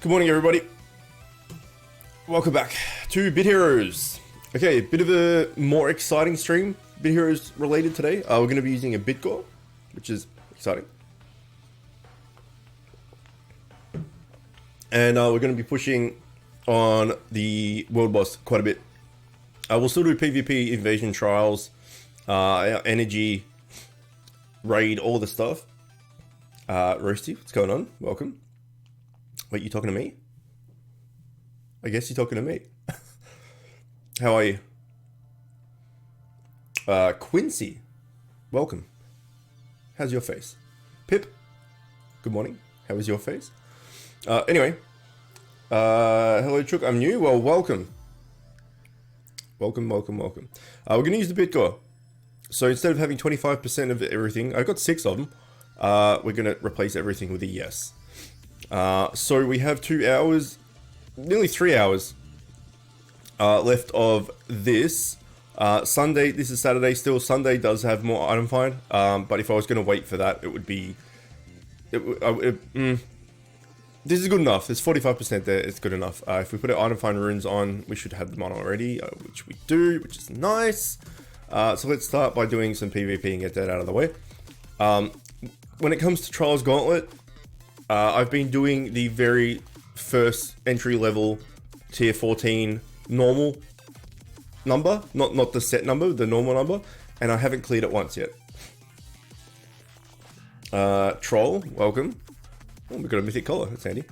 Good morning, everybody. Welcome back to Bit Heroes. Okay, a bit of a more exciting stream, Bit Heroes related today. We're going to be using a Bitgor, which is exciting. And we're going to be pushing on the world boss quite a bit. We'll still do PvP, invasion trials, energy, raid, all the stuff. Roasty, what's going on? Welcome. Wait, you talking to me? I guess you're talking to me. How are you? Quincy, welcome. How's your face? Pip, good morning. How is your face? Anyway, hello Chook, I'm new. Well, welcome. Welcome. We're going to use the Bitgor. So instead of having 25% of everything, I've got 6 of them. We're going to replace everything with a yes. So we have 2 hours, nearly 3 hours left of this. Sunday, this is Saturday still. Sunday does have more item find, but if I was going to wait for that, it would be... This is good enough. There's 45% there. It's good enough. If we put our item find runes on, we should have them on already, which we do, which is nice. So let's start by doing some PvP and get that out of the way. When it comes to Trials Gauntlet, I've been doing the very first entry level tier 14 normal number, not the set number, the normal number, and I haven't cleared it once yet. Troll, welcome. Oh, we've got a mythic collar, that's handy.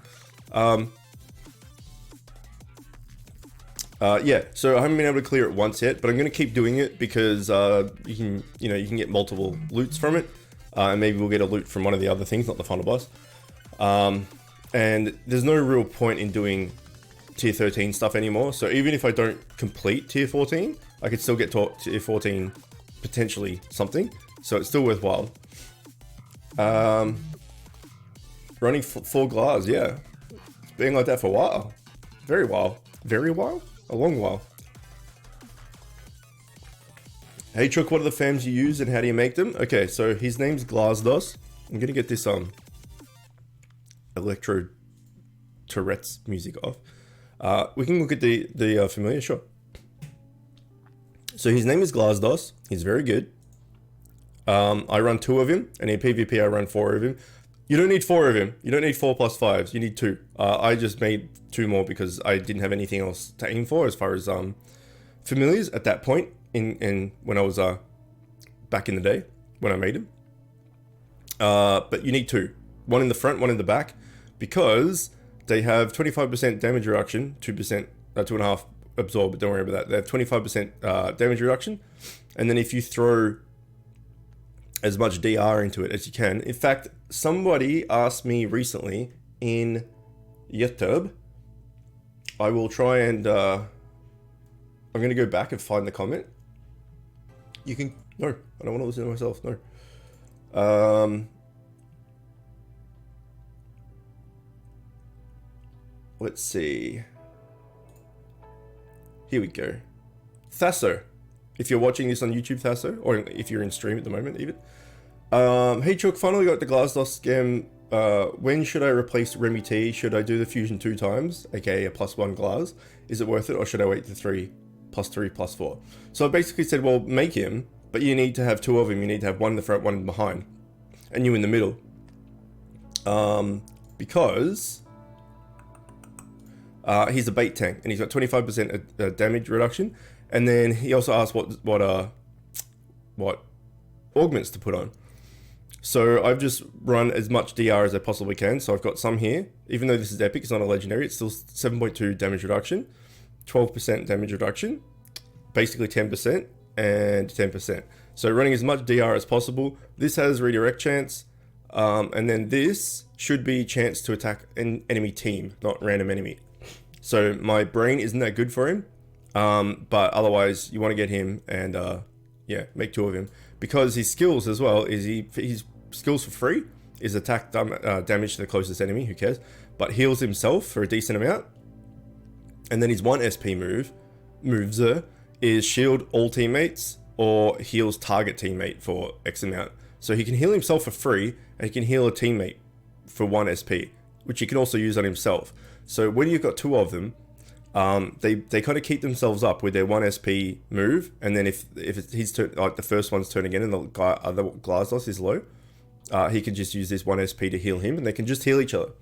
Yeah, so I haven't been able to clear it once yet, but I'm going to keep doing it because you can get multiple loots from it, and maybe we'll get a loot from one of the other things, not the final boss. And there's no real point in doing tier 13 stuff anymore, so even if I don't complete tier 14, I could still get to tier 14 potentially something, so it's still worthwhile. Running 4 glass, yeah. It's been like that for a while. Very while. A long while. Hey Chook, what are the fams you use and how do you make them? Okay, so his name's Glazdos. I'm gonna get this Electro Tourette's music off. We can look at the familiar, sure. So his name is Glazdos. He's very good. I run 2 of him, and in PvP I run 4 of him. You don't need 4 of him. You don't need 4 plus 5s. You need 2. I just made 2 more because I didn't have anything else to aim for as far as familiars at that point in when I was back in the day when I made him. But you need 2. 1 in the front, 1 in the back, because they have 25% damage reduction, 2%, 2.5 absorb, but don't worry about that. They have 25% damage reduction, and then if you throw as much DR into it as you can. In fact, somebody asked me recently in YouTube. I will try and I'm going to go back and find the comment. You can... No, I don't want to listen to myself. No. Let's see. Here we go. Thasso. If you're watching this on YouTube, Thasso, or if you're in stream at the moment, even. Hey Chook, finally got the Glazdos scam. When should I replace Remy T? Should I do the fusion 2 times, aka a +1 glass? Is it worth it, or should I wait to 3 + 4? So I basically said, well, make him, but you need to have 2 of him. You need to have 1 in the front, 1 in behind, and you in the middle. Because he's a bait tank, and he's got 25% damage reduction. And then he also asked what augments to put on. So I've just run as much DR as I possibly can. So I've got some here. Even though this is epic, it's not a legendary. It's still 7.2 damage reduction, 12% damage reduction, basically 10% and 10%. So running as much DR as possible. This has redirect chance, and then this should be chance to attack an enemy team, not random enemy. So my brain isn't that good for him. But otherwise you want to get him and yeah, make 2 of him, because his skills as well is his skills for free is attack damage to the closest enemy, who cares, but heals himself for a decent amount, and then his 1 SP moves is shield all teammates or heals target teammate for X amount. So he can heal himself for free, and he can heal a teammate for 1 SP, which he can also use on himself. So when you've got two of them, they kind of keep themselves up with their 1 SP move, and then if his turn, like the first one's turn again and the guy other Glazdos is low, he can just use this 1 SP to heal him, and they can just heal each other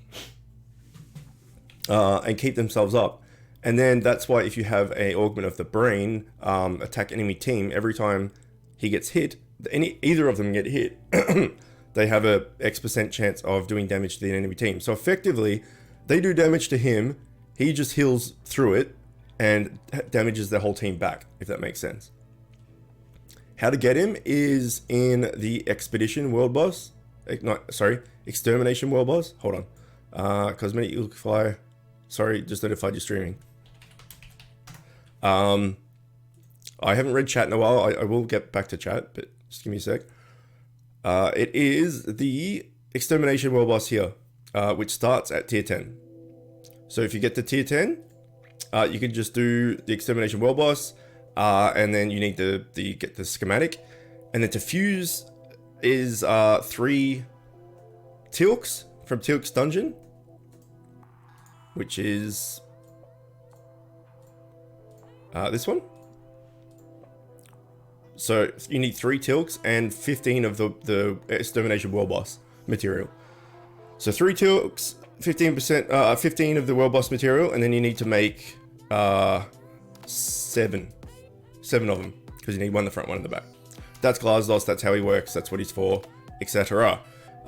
and keep themselves up. And then that's why if you have a augment of the brain attack enemy team, every time he gets hit, either of them get hit, they have a X% chance of doing damage to the enemy team. So effectively, they do damage to him. He just heals through it and damages the whole team back, if that makes sense. How to get him is in the Expedition World Boss. Extermination World Boss. Hold on. Cosmetic Eagle Fly. Sorry, just notified you're streaming. I haven't read chat in a while. I will get back to chat, but just give me a sec. It is the Extermination World Boss here, which starts at tier 10. So if you get to tier 10, you can just do the Extermination World Boss, and then you need to get the schematic. And then to fuse is 3 Tilks from Tilk's Dungeon, which is this one. So you need 3 Tilks and 15 of the Extermination World Boss material. So 3 Tilks, 15%, 15 of the World Boss material, and then you need to make 7 of them, because you need one in the front, one in the back. That's Glazdos, that's how he works, that's what he's for, etc.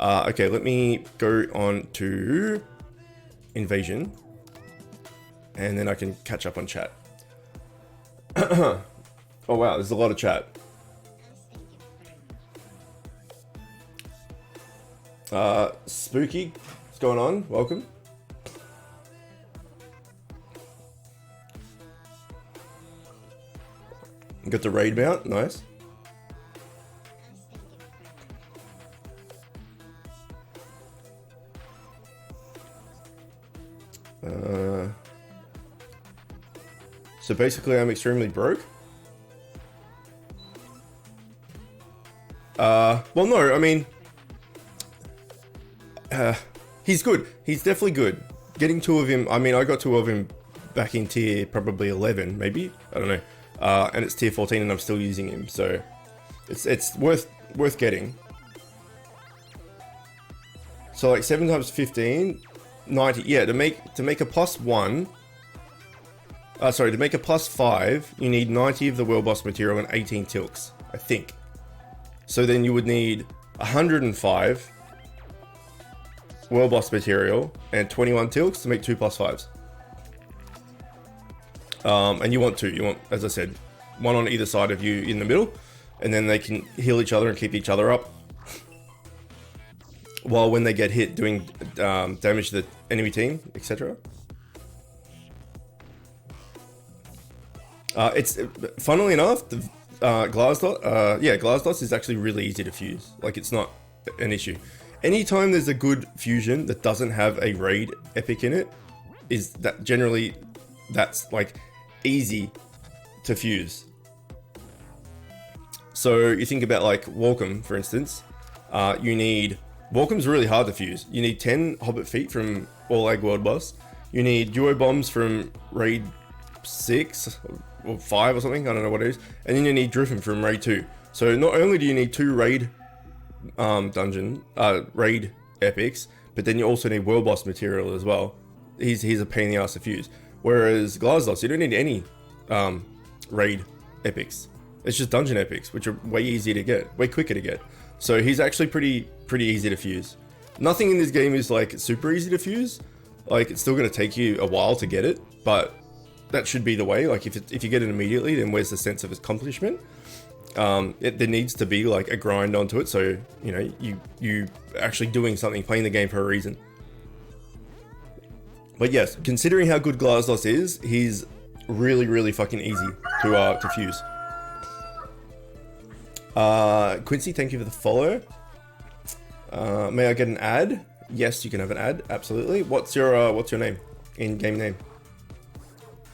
Okay, let me go on to Invasion, and then I can catch up on chat. Oh wow, there's a lot of chat. Spooky, what's going on? Welcome. Got the raid mount, nice. So basically I'm extremely broke. Well no, I mean, he's good. He's definitely good. Getting 2 of him, I mean, I got 2 of him back in tier probably 11, maybe? I don't know. And it's tier 14 and I'm still using him, so it's worth getting. So like 7 times 15, 90, yeah, to make a +1, to make a +5, you need 90 of the World Boss material and 18 Tilks, I think. So then you would need 105 World Boss material and 21 Tilks to make 2 +5s. And you want, as I said, 1 on either side of you in the middle, and then they can heal each other and keep each other up, while when they get hit doing damage to the enemy team, etc. It's funnily enough, the Glazdos is actually really easy to fuse. Like, it's not an issue. Anytime there's a good fusion that doesn't have a raid epic in it, is that generally that's like easy to fuse. So you think about like Walcom, for instance. Walcom's really hard to fuse. You need 10 Hobbit Feet from All Egg World Boss. You need Duo Bombs from Raid 6 or 5 or something. I don't know what it is. And then you need Driffin from Raid 2. So not only do you need 2 Raid Raid epics, but then you also need World Boss material as well. He's a pain in the ass to fuse. Whereas Glazdos, you don't need any Raid epics. It's just dungeon epics, which are way easier to get, way quicker to get. So he's actually pretty easy to fuse. Nothing in this game is like super easy to fuse. Like, it's still going to take you a while to get it, but that should be the way. Like, if you get it immediately, then where's the sense of accomplishment? There needs to be like a grind onto it, so you know you actually doing something, playing the game for a reason. But yes, considering how good Glazdos is, he's really fucking easy to fuse. Quincy, thank you for the follow. May I get an ad? Yes, you can have an ad, absolutely. What's your name? In-game name.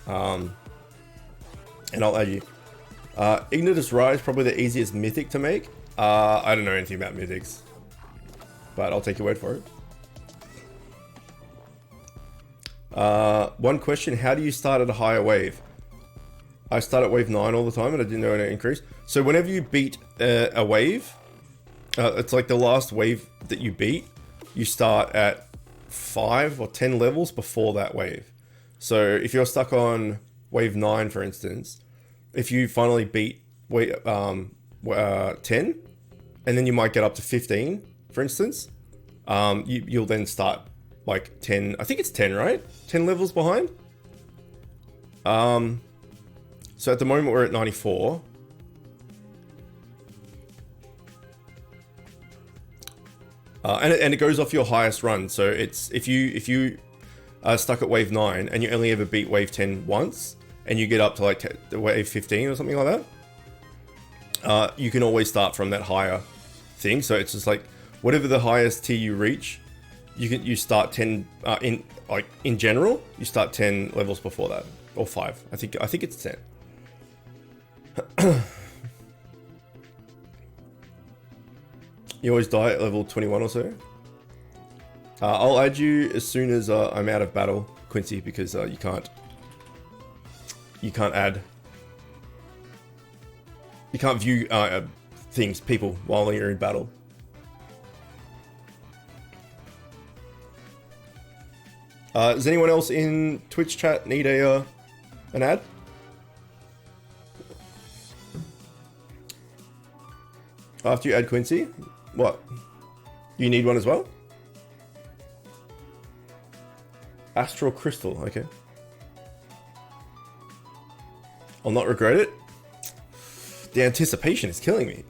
And I'll add you. Ignitus Rye is probably the easiest mythic to make. I don't know anything about mythics, but I'll take your word for it. One question, how do you start at a higher wave? I start at wave 9 all the time and I didn't know it increased. So whenever you beat a wave, it's like the last wave that you beat, you start at 5 or 10 levels before that wave. So if you're stuck on wave 9, for instance, if you finally beat 10, and then you might get up to 15, for instance, you'll then start like 10, I think it's 10, right? 10 levels behind. So at the moment we're at 94. And it goes off your highest run. So it's if you are stuck at wave 9 and you only ever beat wave 10 once, and you get up to like wave 15 or something like that, you can always start from that higher thing. So it's just like whatever the highest tier you reach, you start 10 in general. You start 10 levels before that, or 5. I think it's 10. You always die at level 21 or so. I'll add you as soon as I'm out of battle, Quincy, because you can't add. You can't view people while you're in battle. Does anyone else in Twitch chat need an ad? After you add Quincy? What? You need one as well? Astral Crystal, okay. I'll not regret it. The anticipation is killing me.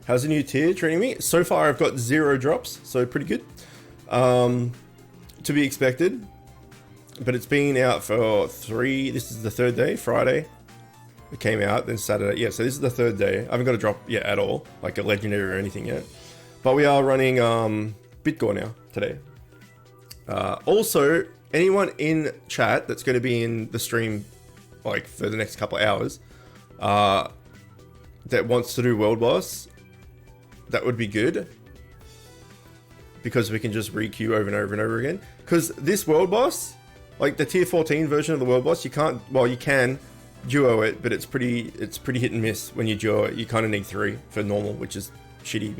How's the new tier treating me? So far I've got 0 drops, so pretty good. To be expected. But it's been out for 3, this is the 3rd day, Friday. It came out, then Saturday. Yeah, so this is the 3rd day. I haven't got a drop yet at all, like a legendary or anything yet. But we are running Bitgor now, today. Also, anyone in chat that's going to be in the stream, like for the next couple of hours, that wants to do World Boss, that would be good. Because we can just re-queue over and over and over again. Because this World Boss, like the tier 14 version of the World Boss, you can't, well, you can duo it, but it's pretty hit and miss when you duo it. You kind of need 3 for normal, which is shitty,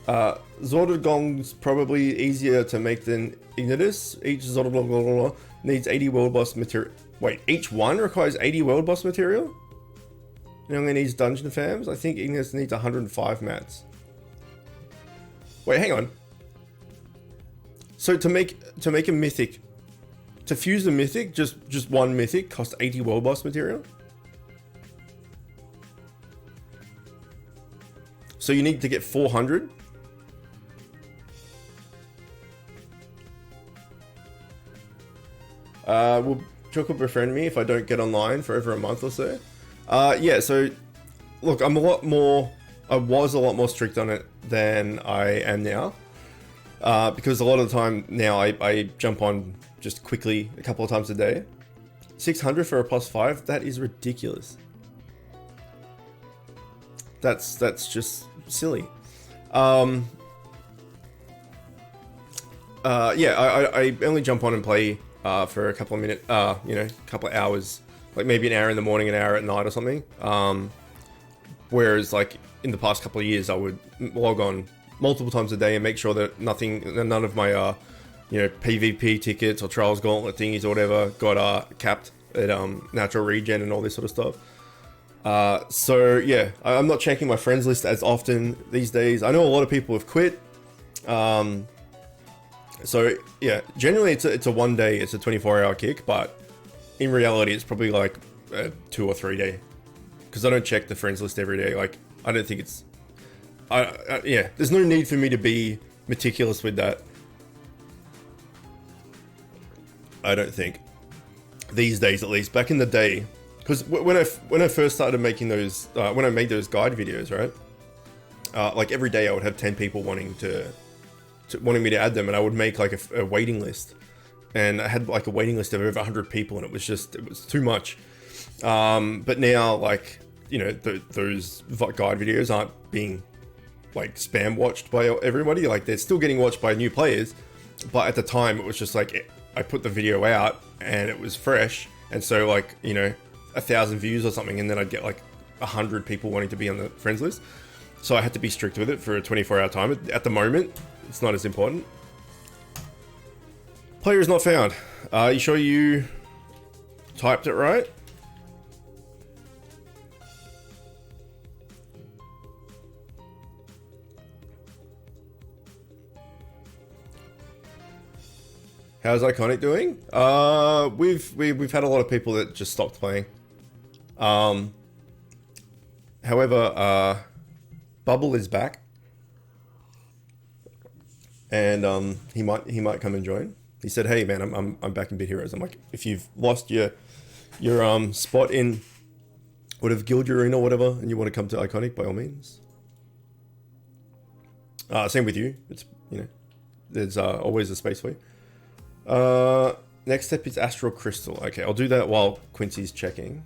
but Zordagong's probably easier to make than Ignitus. Each Zordagong needs 80 World Boss material. Wait, each one requires 80 World Boss material? It only needs Dungeon Fams? I think Ignitus needs 105 mats. Wait, hang on. So to make a mythic, to fuse a mythic, just one mythic costs 80 World Boss material? So you need to get 400? Will Chook will befriend me if I don't get online for over a month or so? Yeah, so look, I was a lot more strict on it than I am now. Because a lot of the time now I jump on just quickly a couple of times a day. 600 for a +5, that is ridiculous. That's just silly. Yeah, I only jump on and play for a couple of minutes, couple of hours, like maybe an hour in the morning, an hour at night or something. Whereas like in the past couple of years, I would log on multiple times a day and make sure that none of my PvP tickets or Trials Gauntlet thingies or whatever got capped at natural regen and all this sort of stuff. So yeah, I'm not checking my friends list as often these days. I know a lot of people have quit. So yeah, generally it's a 1 day, it's a 24-hour kick, but in reality it's probably like a 2 or 3 day, because I don't check the friends list every day. Like I don't think it's yeah, there's no need for me to be meticulous with that. I don't think these days, at least. Back in the day, because when I first started making those, when I made those guide videos, right? Like every day I would have 10 people wanting me to add them, and I would make like a waiting list, and I had like a waiting list of over 100 people, and it was too much. But now, like, you know, those guide videos aren't being like spam watched by everybody. Like they're still getting watched by new players, but at the time it was just like I put the video out and it was fresh, and so like, you know, 1,000 views or something, and then I'd get like 100 people wanting to be on the friends list. So I had to be strict with it for a 24-hour time. At the moment, it's not as important. Player is not found. You sure you typed it right? How's Iconic doing? We've had a lot of people that just stopped playing. However, Bubble is back, and he might come and join. He said, "Hey man, I'm back in Bit Heroes." I'm like, if you've lost your spot in whatever guild you're in or whatever, and you want to come to Iconic, by all means. Same with you. It's, you know, there's always a space for you. Next step is Astral Crystal. Okay, I'll do that while Quincy's checking.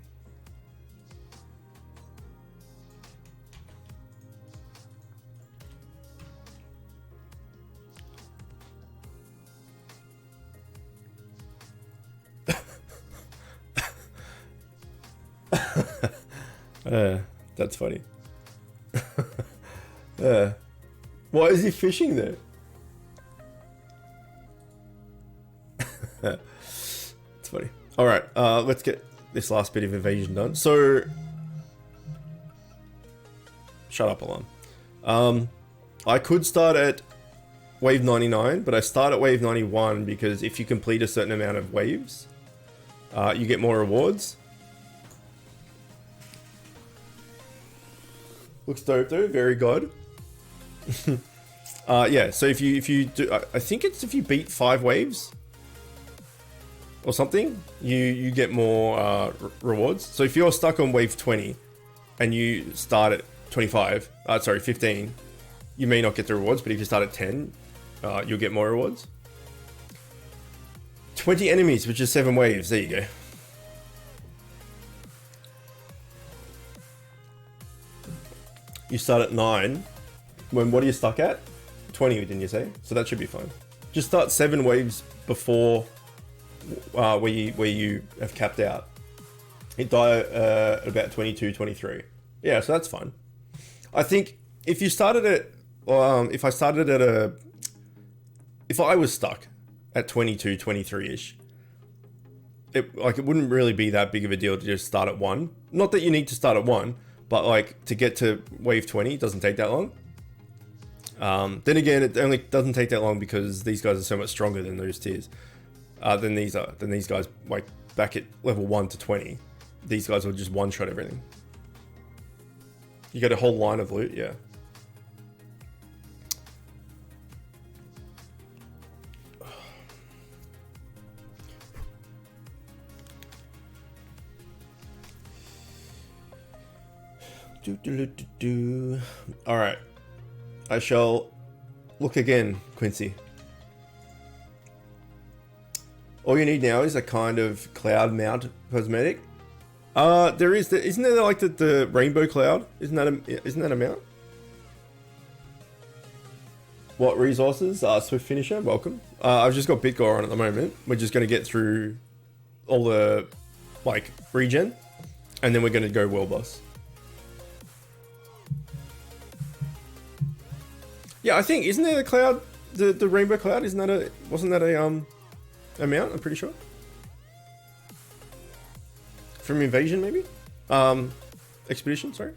That's funny. Why is he fishing there? It's funny. All right, let's get this last bit of invasion done. So, shut up, alarm. I could start at wave 99, but I start at wave 91 because if you complete a certain amount of waves, you get more rewards. Looks dope though, very god. Yeah, so if you do, I think it's if you beat 5 waves or something, you get more rewards. So if you're stuck on wave 20 and you start at 15, you may not get the rewards, but if you start at 10, you'll get more rewards. 20 enemies, which is 7 waves, there you go. You start at 9. What are you stuck at? 20, didn't you say? So that should be fine. Just start 7 waves before where you have capped out. It die at about 22, 23. Yeah, so that's fine. I think if you started at, if I was stuck at 22, 23-ish, it wouldn't really be that big of a deal to just start at 1. Not that you need to start at 1, but like to get to wave 20, it doesn't take that long. Then again, it only doesn't take that long because these guys are so much stronger than those tiers. Than these guys, like back at level 1 to 20. These guys will just one-shot everything. You get a whole line of loot, yeah. All right, I shall look again, Quincy. All you need now is a kind of cloud mount cosmetic. Isn't there like the rainbow cloud? Isn't that a mount? What resources? Swift Finisher, welcome. I've just got Bitgor on at the moment. We're just gonna get through all the like regen, and then we're gonna go world boss. Yeah, I think, isn't there the cloud, the rainbow cloud? Wasn't that a amount? I'm pretty sure. From Invasion, maybe? Expedition, sorry.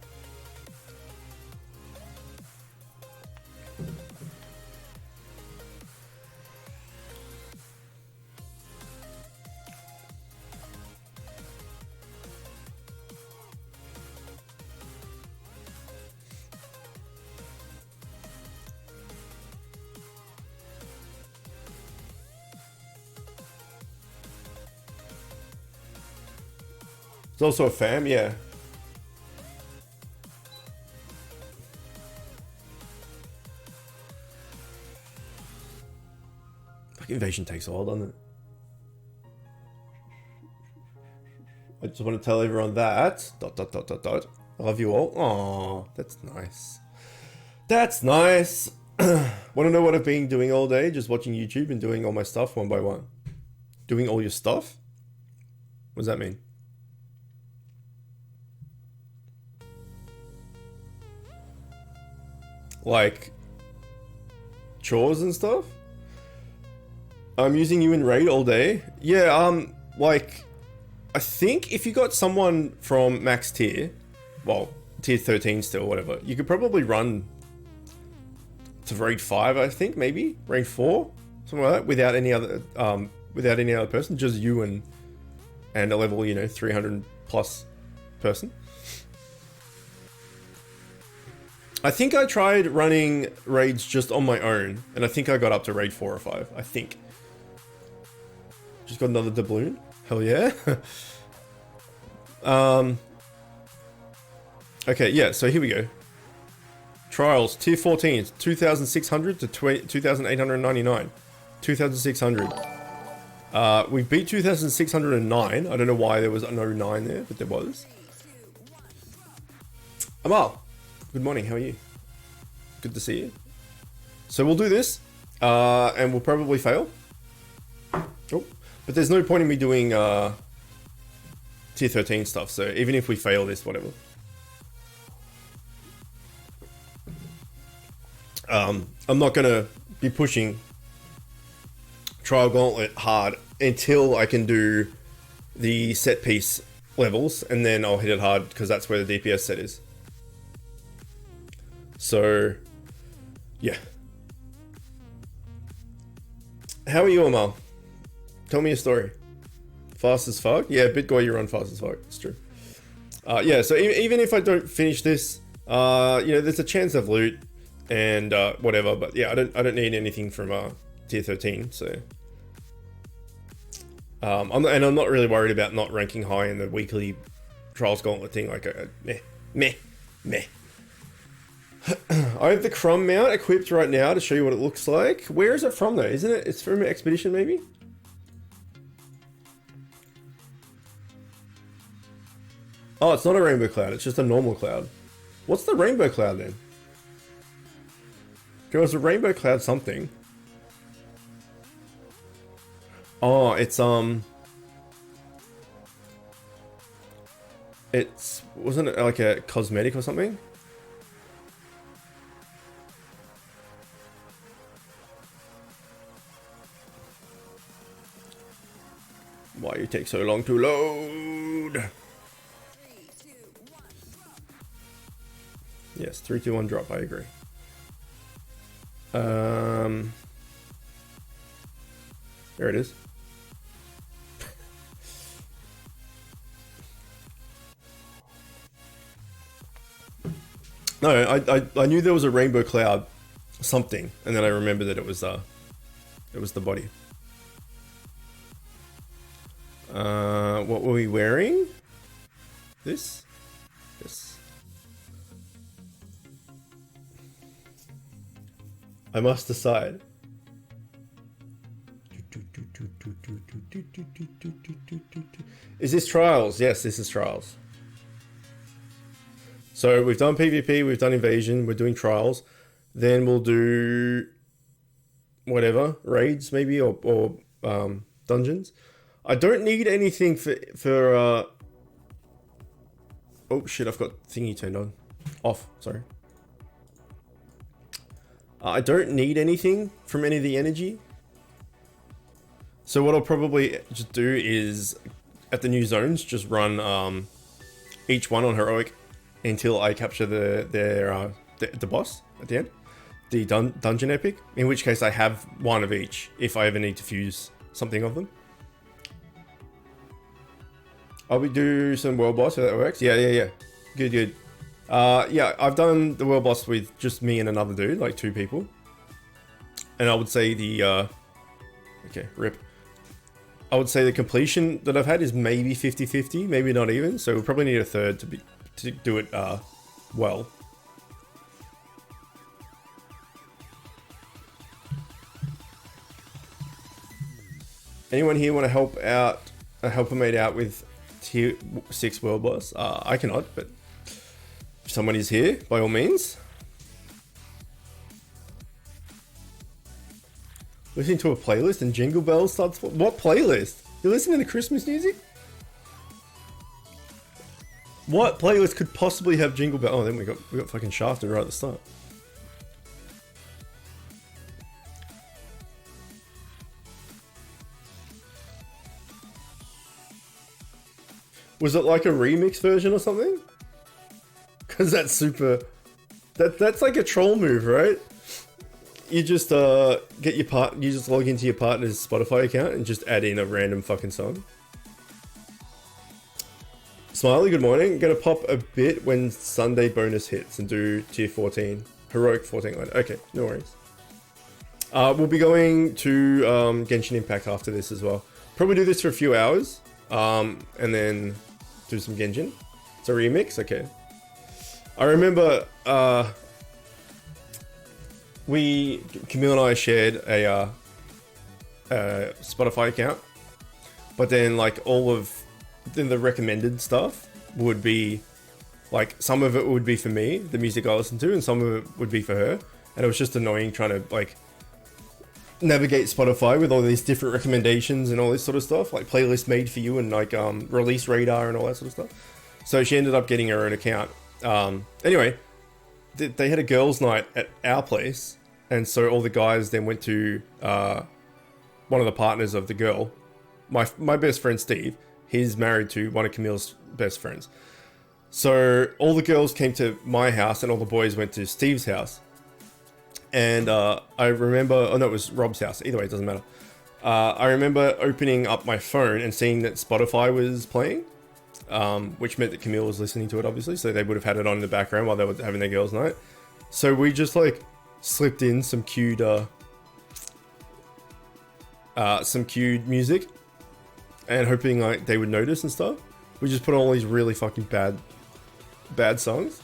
It's also a fam, yeah. Like Invasion takes a while, doesn't it? I just want to tell everyone that ... I love you all. Aw, that's nice. That's nice. Want to know what I've been doing all day? Just watching YouTube and doing all my stuff one by one. Doing all your stuff? What does that mean? Like chores and stuff? I'm using you in raid all day. Yeah, like I think if you got someone from max tier, well, tier 13 still, whatever, you could probably run to raid 5, I think, maybe raid 4, something like that, without any other person, just you and a level, 300 plus person. I think I tried running raids just on my own, and I think I got up to raid 4 or 5, I think. Just got another doubloon. Hell yeah. Okay, yeah, so here we go. Trials, tier 14, 2,600 to 2,899. 2,600. We beat 2,609. I don't know why there was no 9 there, but there was. Amal, good morning, how are you? Good to see you. So we'll do this, and we'll probably fail. Oh, but there's no point in me doing tier 13 stuff, so even if we fail this, whatever. I'm not gonna be pushing Trial Gauntlet hard until I can do the set piece levels, and then I'll hit it hard because that's where the DPS set is. So, yeah. How are you, Amal? Tell me a story. Fast as fuck? Yeah, Bitgor, you run fast as fuck. It's true. Yeah, so even if I don't finish this, there's a chance of loot and whatever. But yeah, I don't need anything from tier 13. So, I'm not really worried about not ranking high in the weekly Trials Gauntlet thing. Like, meh. I have the Crumb mount equipped right now to show you what it looks like. Where is it from though? Isn't it? It's from Expedition maybe? Oh, it's not a rainbow cloud. It's just a normal cloud. What's the rainbow cloud then? There was a rainbow cloud something. Oh, it's wasn't it like a cosmetic or something? Why you take so long to load? Yes, 3, 2, 1 drop, I agree. There it is. No, I knew there was a rainbow cloud something, and then I remembered that it was the body. What were we wearing? This? Yes. I must decide. Is this Trials? Yes, this is Trials. So we've done PvP, we've done Invasion, we're doing Trials. Then we'll do whatever, raids maybe, or dungeons. I don't need anything for oh shit, I've got thingy turned on. Off, sorry. I don't need anything from any of the energy. So what I'll probably just do is, at the new zones, just run each one on heroic until I capture the boss at the end. The dungeon epic, in which case I have one of each if I ever need to fuse something of them. I'll do some world boss if that works. Yeah. Good. Yeah, I've done the world boss with just me and another dude, like 2 people. And I would say okay, rip. I would say the completion that I've had is maybe 50-50, maybe not even. So we'll probably need a third to do it well. Anyone here want to help a mate out with tier 6 world boss? I cannot, but If someone is here, by all means. Listening to a playlist and Jingle Bells starts. What playlist? You're listening to Christmas music? What playlist could possibly have Jingle Bells? Oh, then we got fucking shafted right at the start. Was it like a remix version or something? Because that's super. That's like a troll move, right? You just get your you just log into your partner's Spotify account and just add in a random fucking song. Smiley, good morning. Gonna pop a bit when Sunday bonus hits and do tier 14. Heroic 14 line. Okay, no worries. We'll be going to Genshin Impact after this as well. Probably do this for a few hours. And then do some Genshin. It's a remix, okay. I remember Camille and I shared a Spotify account, but then like all of the recommended stuff would be like, some of it would be for me, the music I listen to, and some of it would be for her, and it was just annoying trying to like navigate Spotify with all these different recommendations and all this sort of stuff, like playlist made for you and like release radar and all that sort of stuff. So she ended up getting her own account. Anyway, they had a girls' night at our place, and so all the guys then went to one of the partners of the girl, my best friend Steve. He's married to one of Camille's best friends. So all the girls came to my house and all the boys went to Steve's house. And I remember, oh no, it was Rob's house. Either way, it doesn't matter. I remember opening up my phone and seeing that Spotify was playing, which meant that Camille was listening to it, obviously. So they would have had it on in the background while they were having their girls' night. So we just like slipped in some cued music, and hoping like they would notice and stuff. We just put on all these really fucking bad songs.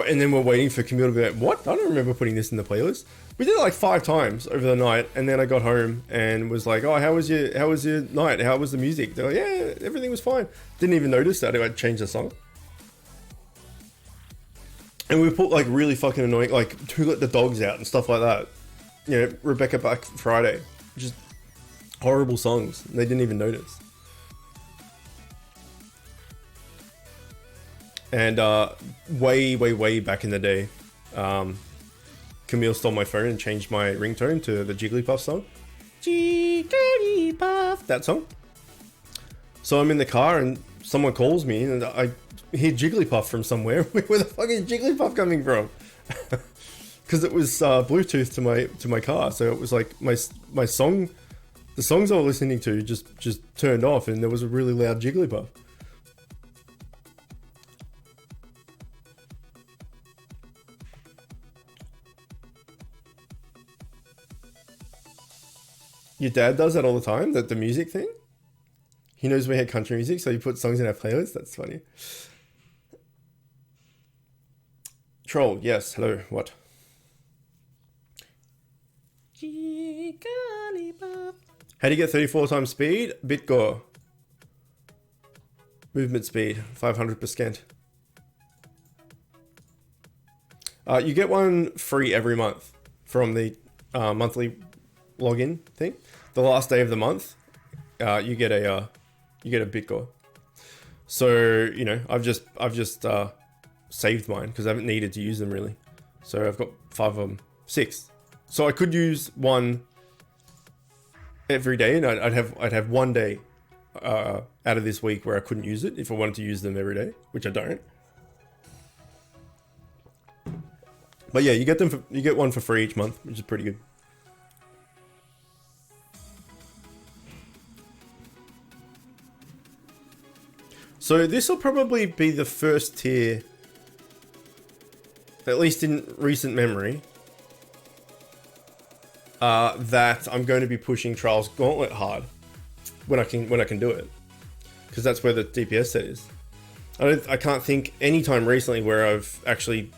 And then we're waiting for Camille to be like, what? I don't remember putting this in the playlist. We did it like 5 times over the night, and then I got home and was like, oh, how was your night? How was the music? They're like, yeah, everything was fine. Didn't even notice that I'd changed the song. And we put like really fucking annoying, like Who Let the Dogs Out and stuff like that. You know, Rebecca Black Friday. Just horrible songs. They didn't even notice. And way back in the day, Camille stole my phone and changed my ringtone to the Jigglypuff song. Jigglypuff, that song. So I'm in the car and someone calls me and I hear Jigglypuff from somewhere. Where the fuck is Jigglypuff coming from? Because it was Bluetooth to my car, so it was like my song, the songs I was listening to just turned off, and there was a really loud Jigglypuff. Your dad does that all the time, the music thing? He knows we had country music, so he puts songs in our playlist. That's funny. Troll, yes, hello, what? How do you get 34 times speed? Bitgor. Movement speed, 500%. You get one free every month from the monthly login thing. The last day of the month, you get a Bitgor. So you know, I've just saved mine because I haven't needed to use them really. So I've got 5 of them, 6. So I could use one every day, and I'd have one day out of this week where I couldn't use it if I wanted to use them every day, which I don't. But yeah, you get one for free each month, which is pretty good. So this will probably be the first tier, at least in recent memory, that I'm going to be pushing Trials Gauntlet hard when I can do it, because that's where the DPS set is. I can't think any time recently where I've actually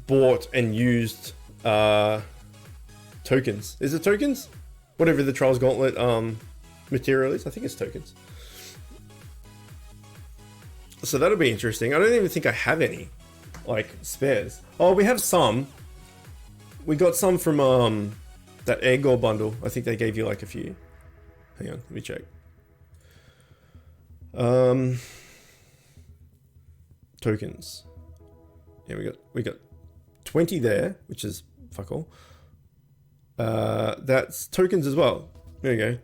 bought and used tokens. Is it tokens? Whatever the Trials Gauntlet material is, I think it's tokens. So that'll be interesting. I don't even think I have any. like spares. Oh, we have some. We got some from that Bitgor bundle. I think they gave you like a few. Hang on, let me check. Tokens. Yeah, we got 20 there, which is fuck all. That's tokens as well. There you go.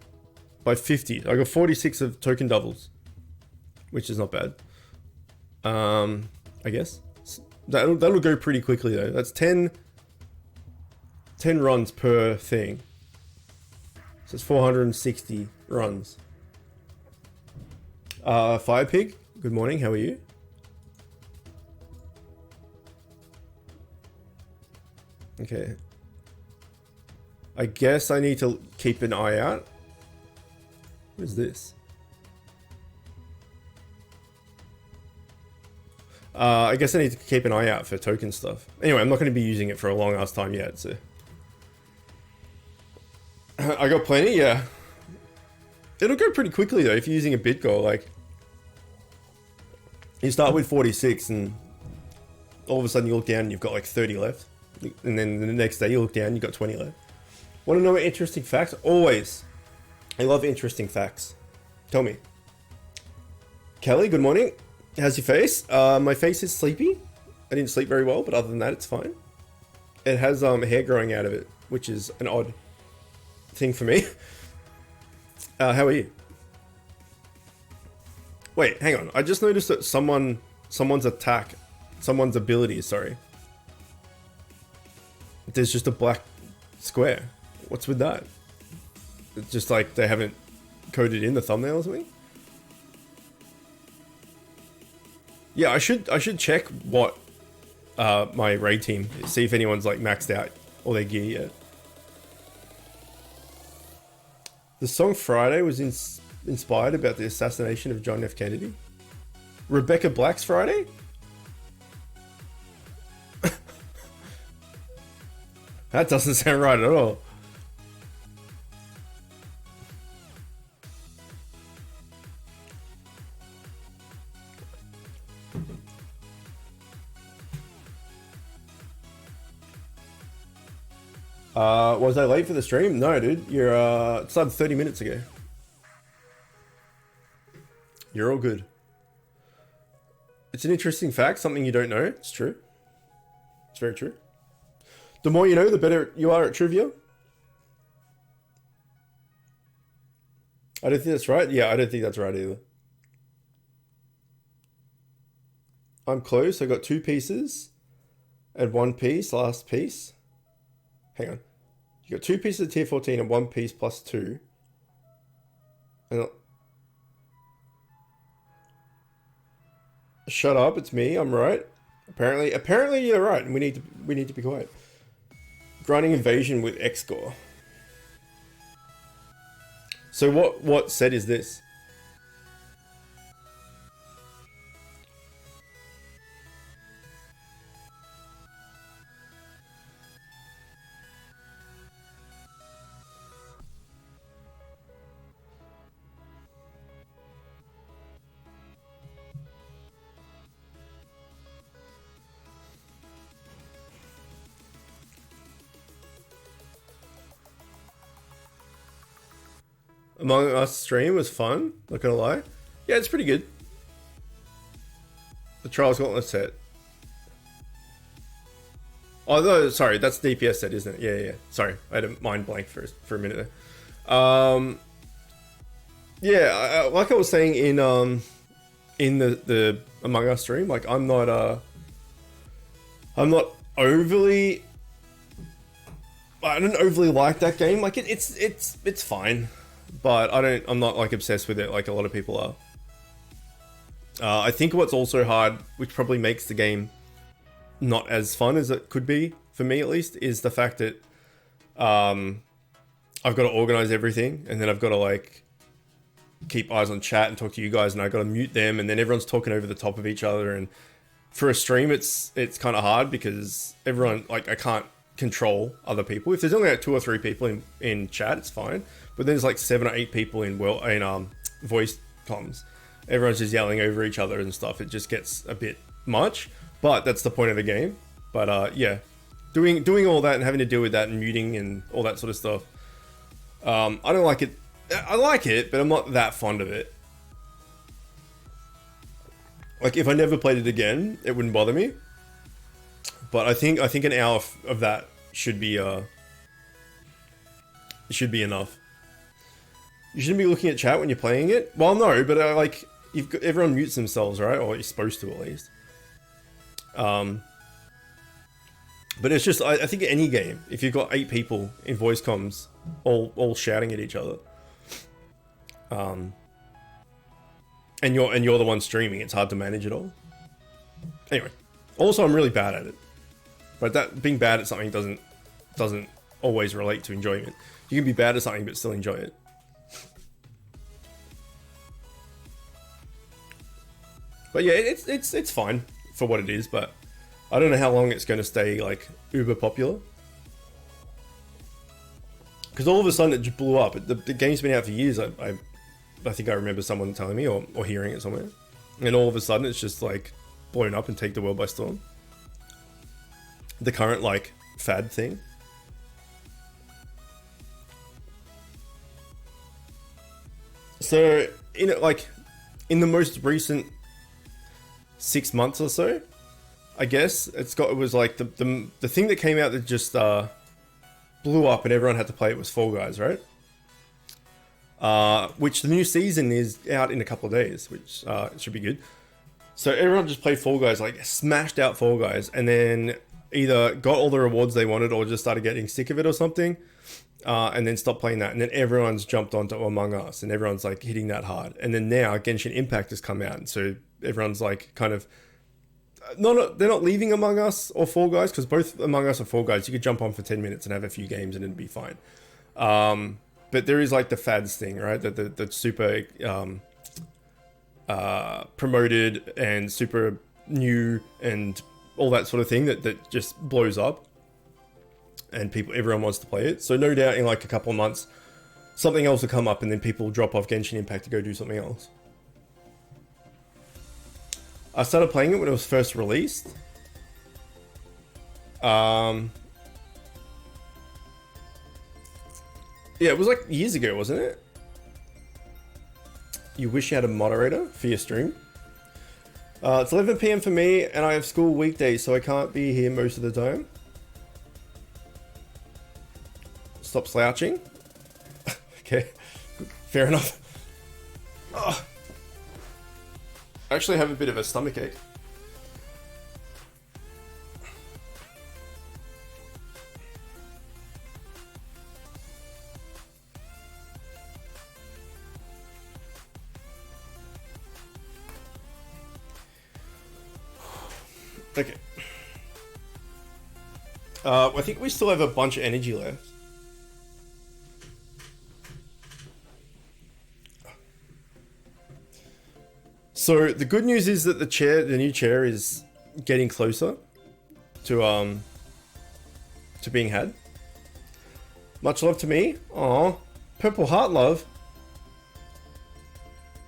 By 50. I got 46 of token doubles, which is not bad. I guess that'll go pretty quickly though. That's 10 runs per thing. So it's 460 runs. Fire Pig, good morning. How are you? Okay. I guess I need to keep an eye out. What is this? I guess I need to keep an eye out for token stuff. Anyway, I'm not going to be using it for a long ass time yet, so. I got plenty, yeah. It'll go pretty quickly though if you're using a Bitgor. Like, you start with 46 and all of a sudden you look down and you've got like 30 left. And then the next day you look down and you've got 20 left. Want to know interesting facts? Always. I love interesting facts. Tell me. Kelly, good morning. How's your face? My face is sleepy. I didn't sleep very well, but other than that, it's fine. It has hair growing out of it, which is an odd thing for me. How are you? Wait, hang on. I just noticed that someone's ability, sorry. There's just a black square. What's with that? It's just like they haven't coded in the thumbnail or something? Yeah, I should check what my raid team, see if anyone's like maxed out all their gear yet. The song Friday was inspired about the assassination of John F. Kennedy. Rebecca Black's Friday? That doesn't sound right at all. Was I late for the stream? No, dude. You're it started 30 minutes ago. You're all good. It's an interesting fact, something you don't know. It's true. It's very true. The more you know, the better you are at trivia. I don't think that's right. Yeah, I don't think that's right either. I'm close. I got 2 pieces and 1 piece, last piece. Hang on. You got 2 pieces of T14 and 1 piece plus 2. And shut up, it's me. I'm right. Apparently you're right, and we need to be quiet. Grinding invasion with X-Gore. So what set is this? Among Us stream was fun, not gonna lie. Yeah, it's pretty good. The Trials Gauntlet set. Oh, no, sorry, that's the DPS set, isn't it? Yeah. Sorry, I had a mind blank for a minute there. Yeah, like I was saying in the Among Us stream, like I'm not overly. I don't overly like that game. Like it's fine. But I'm not like obsessed with it like a lot of people are. I think what's also hard, which probably makes the game not as fun as it could be, for me at least, is the fact that I've got to organize everything, and then I've got to like keep eyes on chat and talk to you guys, and I've got to mute them, and then everyone's talking over the top of each other, and for a stream it's kind of hard because everyone, like, I can't control other people. If there's only like 2 or 3 people in chat, it's fine. But there's like 7 or 8 people in voice comms. Everyone's just yelling over each other and stuff. It just gets a bit much. But that's the point of the game. But yeah, doing all that and having to deal with that and muting and all that sort of stuff. I don't like it. I like it, but I'm not that fond of it. Like if I never played it again, it wouldn't bother me. But I think an hour of that should be enough. You shouldn't be looking at chat when you're playing it. Well, no, but like everyone mutes themselves, right? Or you're supposed to at least. But it's just I think any game, if you've got 8 people in voice comms all shouting at each other, and you're the one streaming, it's hard to manage it all. Anyway, also I'm really bad at it. But that being bad at something doesn't always relate to enjoyment. You can be bad at something but still enjoy it. But yeah, it's fine for what it is, but I don't know how long it's going to stay like uber popular. Because all of a sudden it just blew up. The game's been out for years. I think I remember someone telling me or hearing it somewhere. And all of a sudden it's just like blown up and take the world by storm. The current like fad thing. So in the most recent 6 months or so, I guess it was like the thing that came out that just blew up and everyone had to play it was Fall Guys, right? Which the new season is out in a couple of days, which should be good. So everyone just played Fall Guys, like smashed out Fall Guys, and then either got all the rewards they wanted or just started getting sick of it or something, and then stopped playing that. And then everyone's jumped onto Among Us and everyone's like hitting that hard. And then now Genshin Impact has come out, and so everyone's like kind of they're not leaving Among Us or Fall Guys, because both Among Us and Fall Guys you could jump on for 10 minutes and have a few games and it'd be fine. But there is like the fads thing, right? The super promoted and super new and all that sort of thing that just blows up, and everyone wants to play it. So no doubt in like a couple of months, something else will come up, and then people will drop off Genshin Impact to go do something else. I started playing it when it was first released. Yeah, it was like years ago, wasn't it? You wish you had a moderator for your stream. It's 11 PM for me, and I have school weekdays, so I can't be here most of the time. Stop slouching. Okay, fair enough. Oh. I actually have a bit of a stomach ache. Okay. I think we still have a bunch of energy left. So the good news is that the new chair is getting closer to being had. Much love to me. Aw, purple heart love.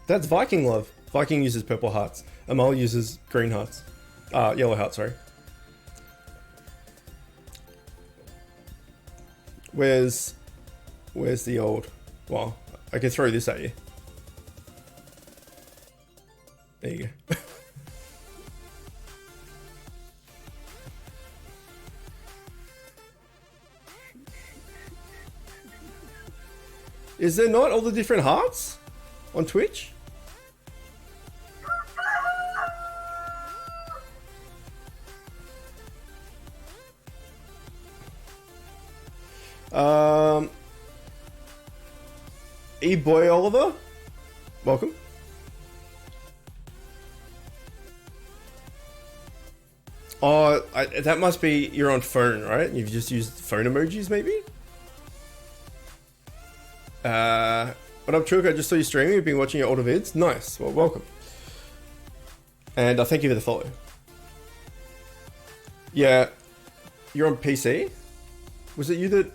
That's Viking love. Viking uses purple hearts. Amal uses green hearts. Yellow heart, sorry. Where's the old? Well, I can throw this at you. There you go. Is there not all the different hearts on Twitch? E-boy Oliver, welcome. Oh, that must be you're on phone, right? You've just used phone emojis, maybe? What up, Chook? I just saw you streaming. You've been watching your older vids. Nice. Well, welcome. And thank you for the follow. Yeah, you're on PC? Was it you that...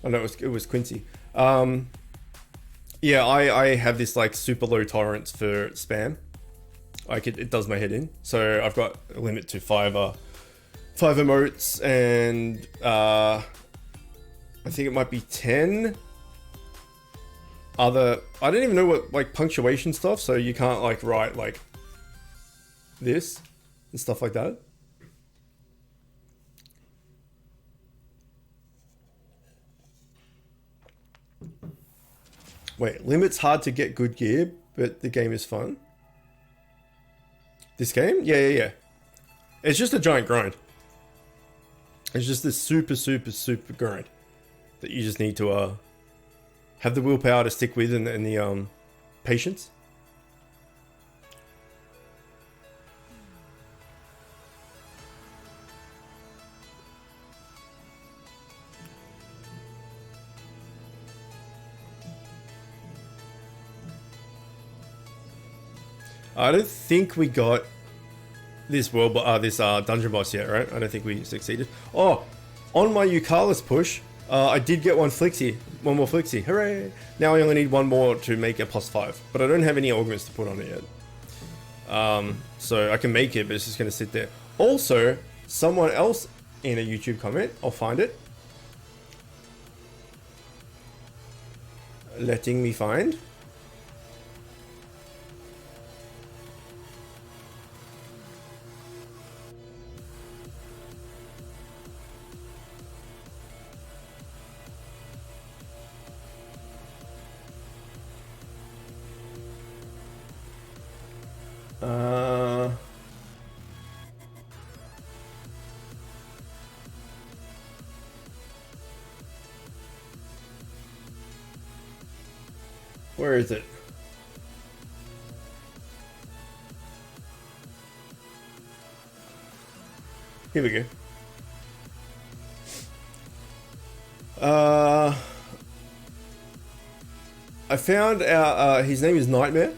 Oh no, it was Quincy. Yeah, I have this like super low tolerance for spam. Like it does my head in. So I've got a limit to five emotes, and I think it might be 10 other. I don't even know what like punctuation stuff. So you can't like write like this and stuff like that. Wait, limit's hard to get good gear, but the game is fun. This game? Yeah. It's just a giant grind. It's just this super grind that you just need to have the willpower to stick with, and the patience. I don't think we got this world, this dungeon boss yet, right? I don't think we succeeded. Oh, on my Eucalyptus push, I did get one more Flixie. Hooray! Now I only need one more to make a +5, but I don't have any augments to put on it yet. So I can make it, but it's just gonna sit there. Also, someone else in a YouTube comment, I'll find it, letting me find. Where is it? Here we go. I found out his name is Nightmare.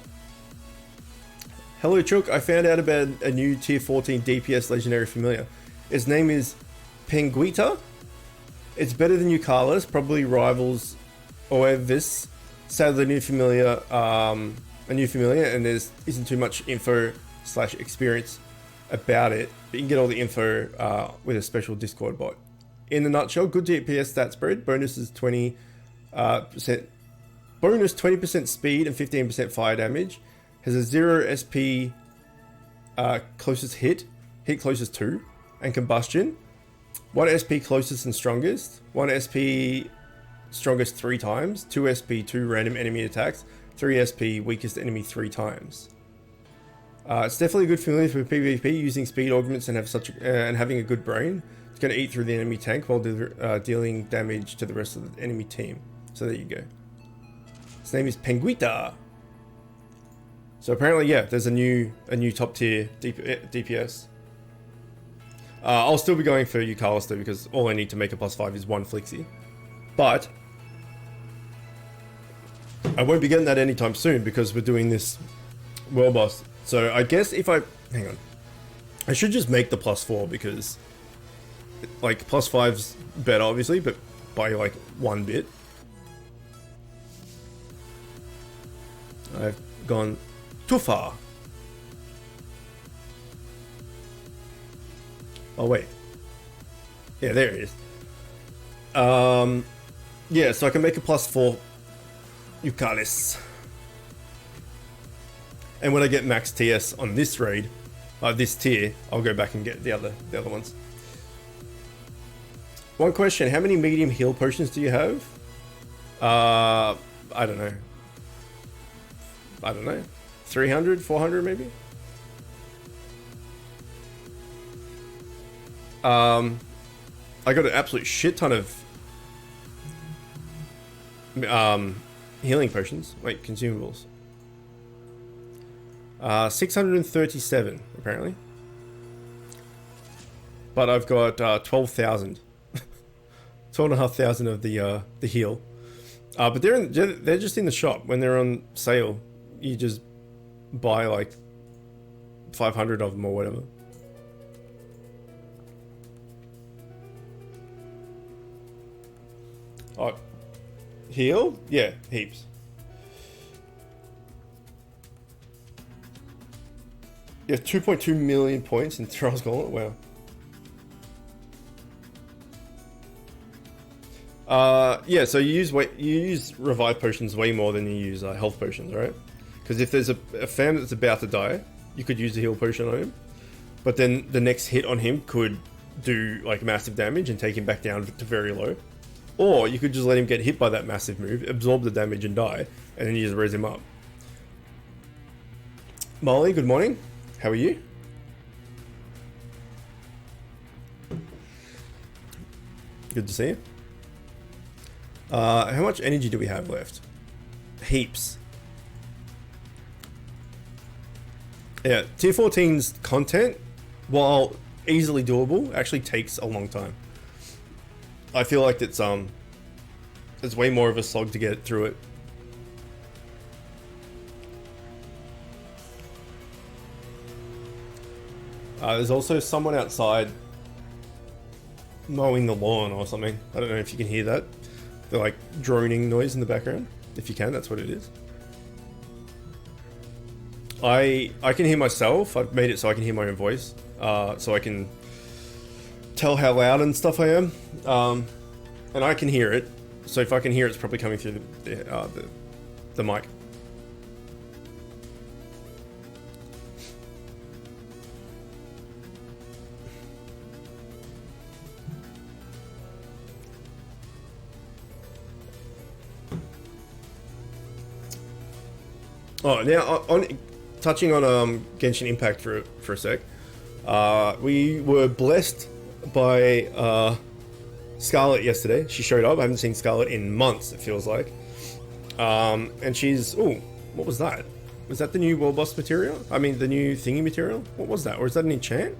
Hello Chook, I found out about a new tier 14 DPS legendary familiar. Its name is Penguita. It's better than Eucalyptus, probably rivals Oevis. Sadly, a new familiar, and there isn't too much info / experience about it. But you can get all the info with a special Discord bot. In a nutshell, good DPS stat spread. Bonus is 20%. Bonus 20% speed and 15% fire damage. Has a 0 SP closest hit closest to, and combustion. 1 SP closest and strongest. 1 SP strongest 3 times. 2 SP 2 random enemy attacks. 3 SP weakest enemy 3 times. It's definitely a good familiar for PvP using speed augments and having a good brain. It's going to eat through the enemy tank while dealing damage to the rest of the enemy team. So there you go. His name is Penguita. So apparently, yeah, there's a new top tier DPS. I'll still be going for Eucalyptus though, because all I need to make a +5 is 1 Flixie. But I won't be getting that anytime soon because we're doing this world boss. So I guess if I hang on, I should just make the +4 because like +5's better obviously, but by like 1 bit. I've gone too far. Oh wait. Yeah, there it is. Yeah, so I can make a +4 Eucalyptus. And when I get max TS on this raid, this tier, I'll go back and get the other ones. One question, how many medium heal potions do you have? I don't know. 300, 400 maybe? I got an absolute shit ton of healing potions. Wait, consumables. 637 apparently. But I've got 12,000. 12,500 of the heal. But they're just in the shop. When they're on sale, you just buy like 500 of them or whatever. Oh, heal? Yeah, heaps. Yeah, 2.2 million points in Trials Gauntlet. Wow. Yeah, so you use revive potions way more than you use health potions, right? Because if there's a fam that's about to die, you could use a heal potion on him, but then the next hit on him could do like massive damage and take him back down to very low. Or you could just let him get hit by that massive move, absorb the damage and die, and then you just raise him up. Molly, good morning. How are you? Good to see you. How much energy do we have left? Heaps. Yeah, Tier 14's content, while easily doable, actually takes a long time. I feel like it's way more of a slog to get through it. There's also someone outside mowing the lawn or something. I don't know if you can hear that. The like droning noise in the background. If you can, that's what it is. I can hear myself. I've made it so I can hear my own voice, so I can tell how loud and stuff I am, and I can hear it. So if I can hear it, it's probably coming through the mic. Oh, now on touching on Genshin Impact for a sec. We were blessed by Scarlet yesterday. She showed up. I haven't seen Scarlet in months, it feels like. And she's... Ooh, what was that? Was that the new World Boss material? I mean, the new thingy material? What was that? Or is that an enchant?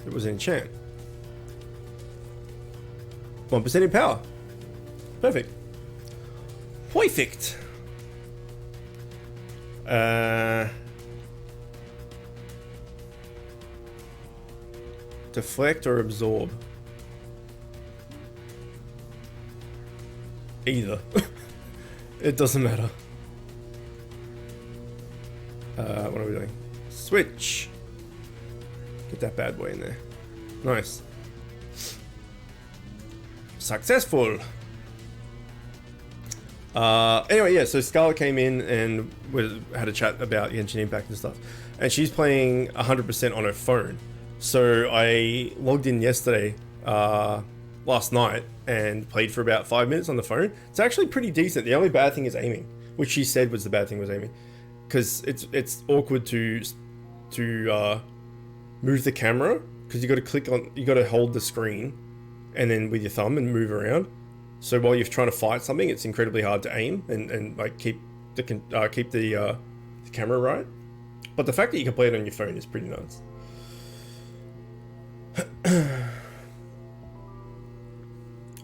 It was an enchant. 1% in power. Perfect. Perfect. Deflect or absorb? Either. It doesn't matter. What are we doing? Switch. Get that bad boy in there. Nice. Successful. Anyway, yeah, so Scarlet came in and had a chat about Genshin Impact and stuff. And she's playing 100% on her phone. So I logged in yesterday, last night, and played for about 5 minutes on the phone. It's actually pretty decent. The only bad thing is aiming, which she said was the bad thing was aiming. Because it's awkward to move the camera, because you got to hold the screen and then with your thumb and move around. So while you're trying to fight something, it's incredibly hard to aim and like keep the camera right. But the fact that you can play it on your phone is pretty nuts.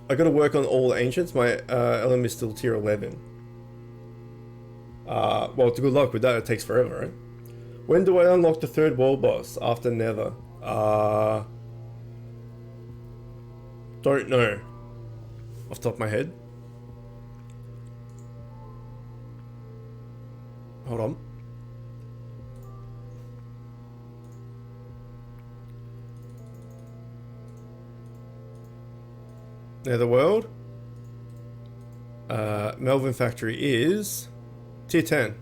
I got to work on all the ancients. My LM is still tier 11. Well, good luck with that. It takes forever, right? When do I unlock the third world boss? After Nether. Don't know. Off the top of my head. Hold on. Netherworld. Melvin Factory is tier 10.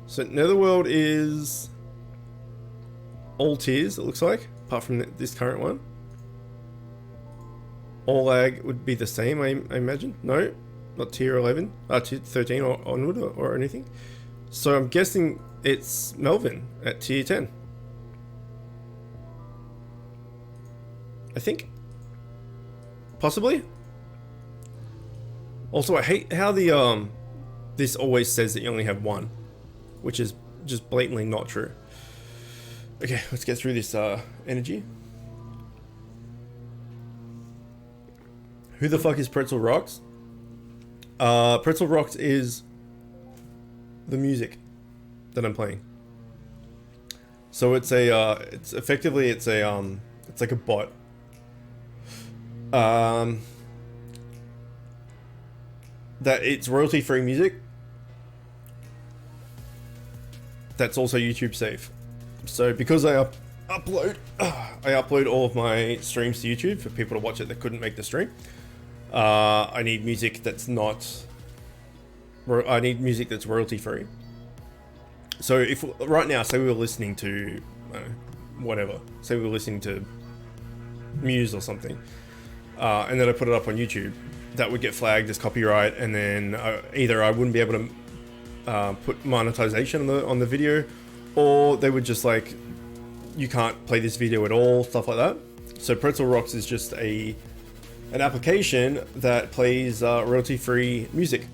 So Netherworld is all tiers, it looks like, apart from this current one. All lag would be the same, I imagine. No, not tier 11, tier 13 or onward or anything. So I'm guessing it's Melvin at tier 10. I think. Possibly. Also, I hate how the this always says that you only have one, which is just blatantly not true. Okay, let's get through this energy. Who the fuck is Pretzel Rocks? Pretzel Rocks is the music that I'm playing. So it's effectively it's like a bot. That it's royalty free music. That's also YouTube safe. So because I upload all of my streams to YouTube for people to watch it that couldn't make the stream. I need music that's royalty free. So if right now, say we were listening to whatever, say we were listening to Muse or something, and then I put it up on YouTube, that would get flagged as copyright, and then either I wouldn't be able to put monetization on the video, or they would just like, you can't play this video at all, stuff like that. So Pretzel Rocks is just an application that plays royalty-free music.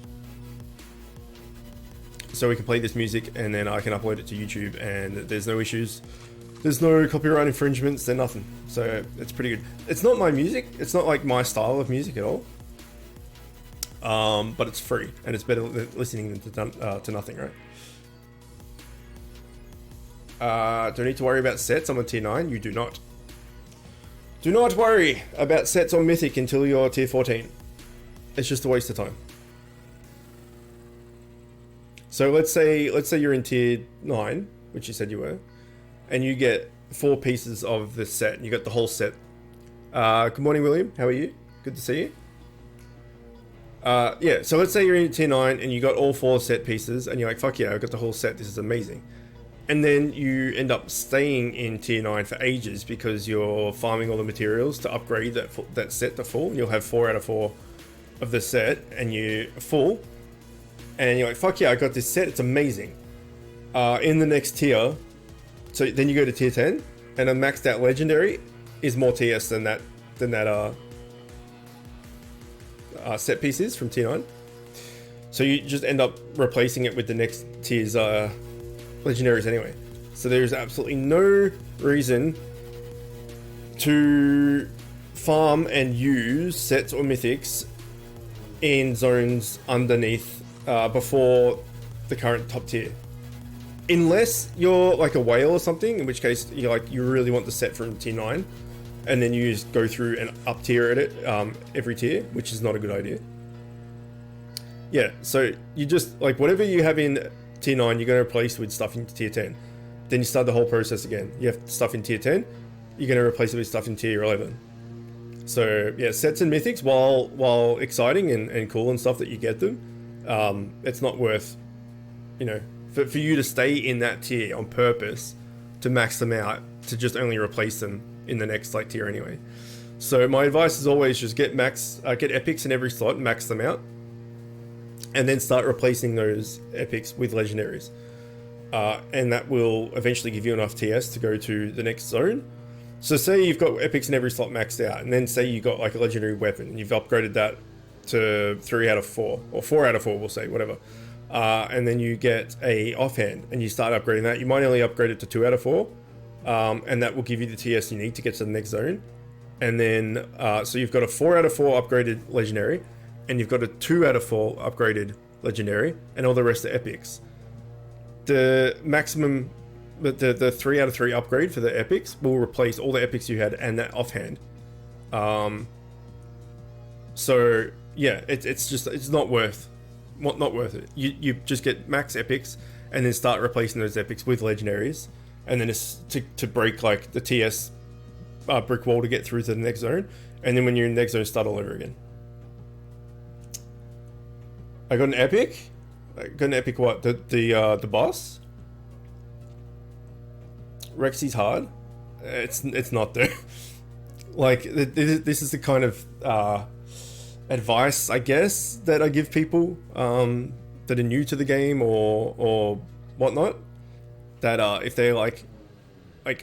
So we can play this music and then I can upload it to YouTube and there's no issues. There's no copyright infringements, there's nothing. So it's pretty good. It's not my music, it's not like my style of music at all. But it's free and it's better than listening to nothing, right? Don't need to worry about sets. I'm on tier 9. You do not. Do not worry about sets on Mythic until you're tier 14. It's just a waste of time. So let's say you're in tier 9, which you said you were, and you get 4 pieces of the set. You got the whole set. Good morning, William. How are you? Good to see you. Yeah, so let's say you're in tier 9 and you got all 4 set pieces and you're like, fuck yeah, I got the whole set, this is amazing. And then you end up staying in tier 9 for ages because you're farming all the materials to upgrade that set to full. And you'll have 4 out of 4 of the set and you're full. And you're like, fuck yeah, I got this set, it's amazing. In the next tier, so then you go to tier 10 and a maxed out legendary is more TS than that set pieces from tier 9. So you just end up replacing it with the next tier's legendaries anyway. So there's absolutely no reason to farm and use sets or mythics in zones underneath before the current top tier. Unless you're like a whale or something, in which case you really want the set from tier 9 and then you just go through and up tier at it every tier, which is not a good idea. Yeah, so you just like whatever you have in tier 9 you're going to replace with stuff in tier 10. Then you start the whole process again. You have stuff in tier 10, you're going to replace it with stuff in tier 11. So yeah, sets and mythics, while exciting and cool and stuff that you get them, it's not worth, for you to stay in that tier on purpose to max them out, to just only replace them in the next tier anyway. So my advice is always just get epics in every slot, max them out, and then start replacing those epics with legendaries. And that will eventually give you enough TS to go to the next zone. So say you've got epics in every slot maxed out, and then say you got like a legendary weapon and you've upgraded that to 3 out of 4 or 4 out of 4, we'll say, whatever. And then you get a offhand and you start upgrading that. You might only upgrade it to 2 out of 4. And that will give you the TS you need to get to the next zone. And then, so you've got a 4 out of 4 upgraded legendary, and you've got a 2 out of 4 upgraded legendary, and all the rest are epics. The maximum, the 3 out of 3 upgrade for the epics will replace all the epics you had and that offhand. So yeah, it's not worth it. You just get max epics and then start replacing those epics with legendaries, and then it's to break like the TS brick wall to get through to the next zone, and then when you're in the next zone, start all over again. I got an epic. What? The boss? Rexy's hard. It's not though. Like this is the kind of advice, I guess, that I give people that are new to the game or whatnot. That if they're like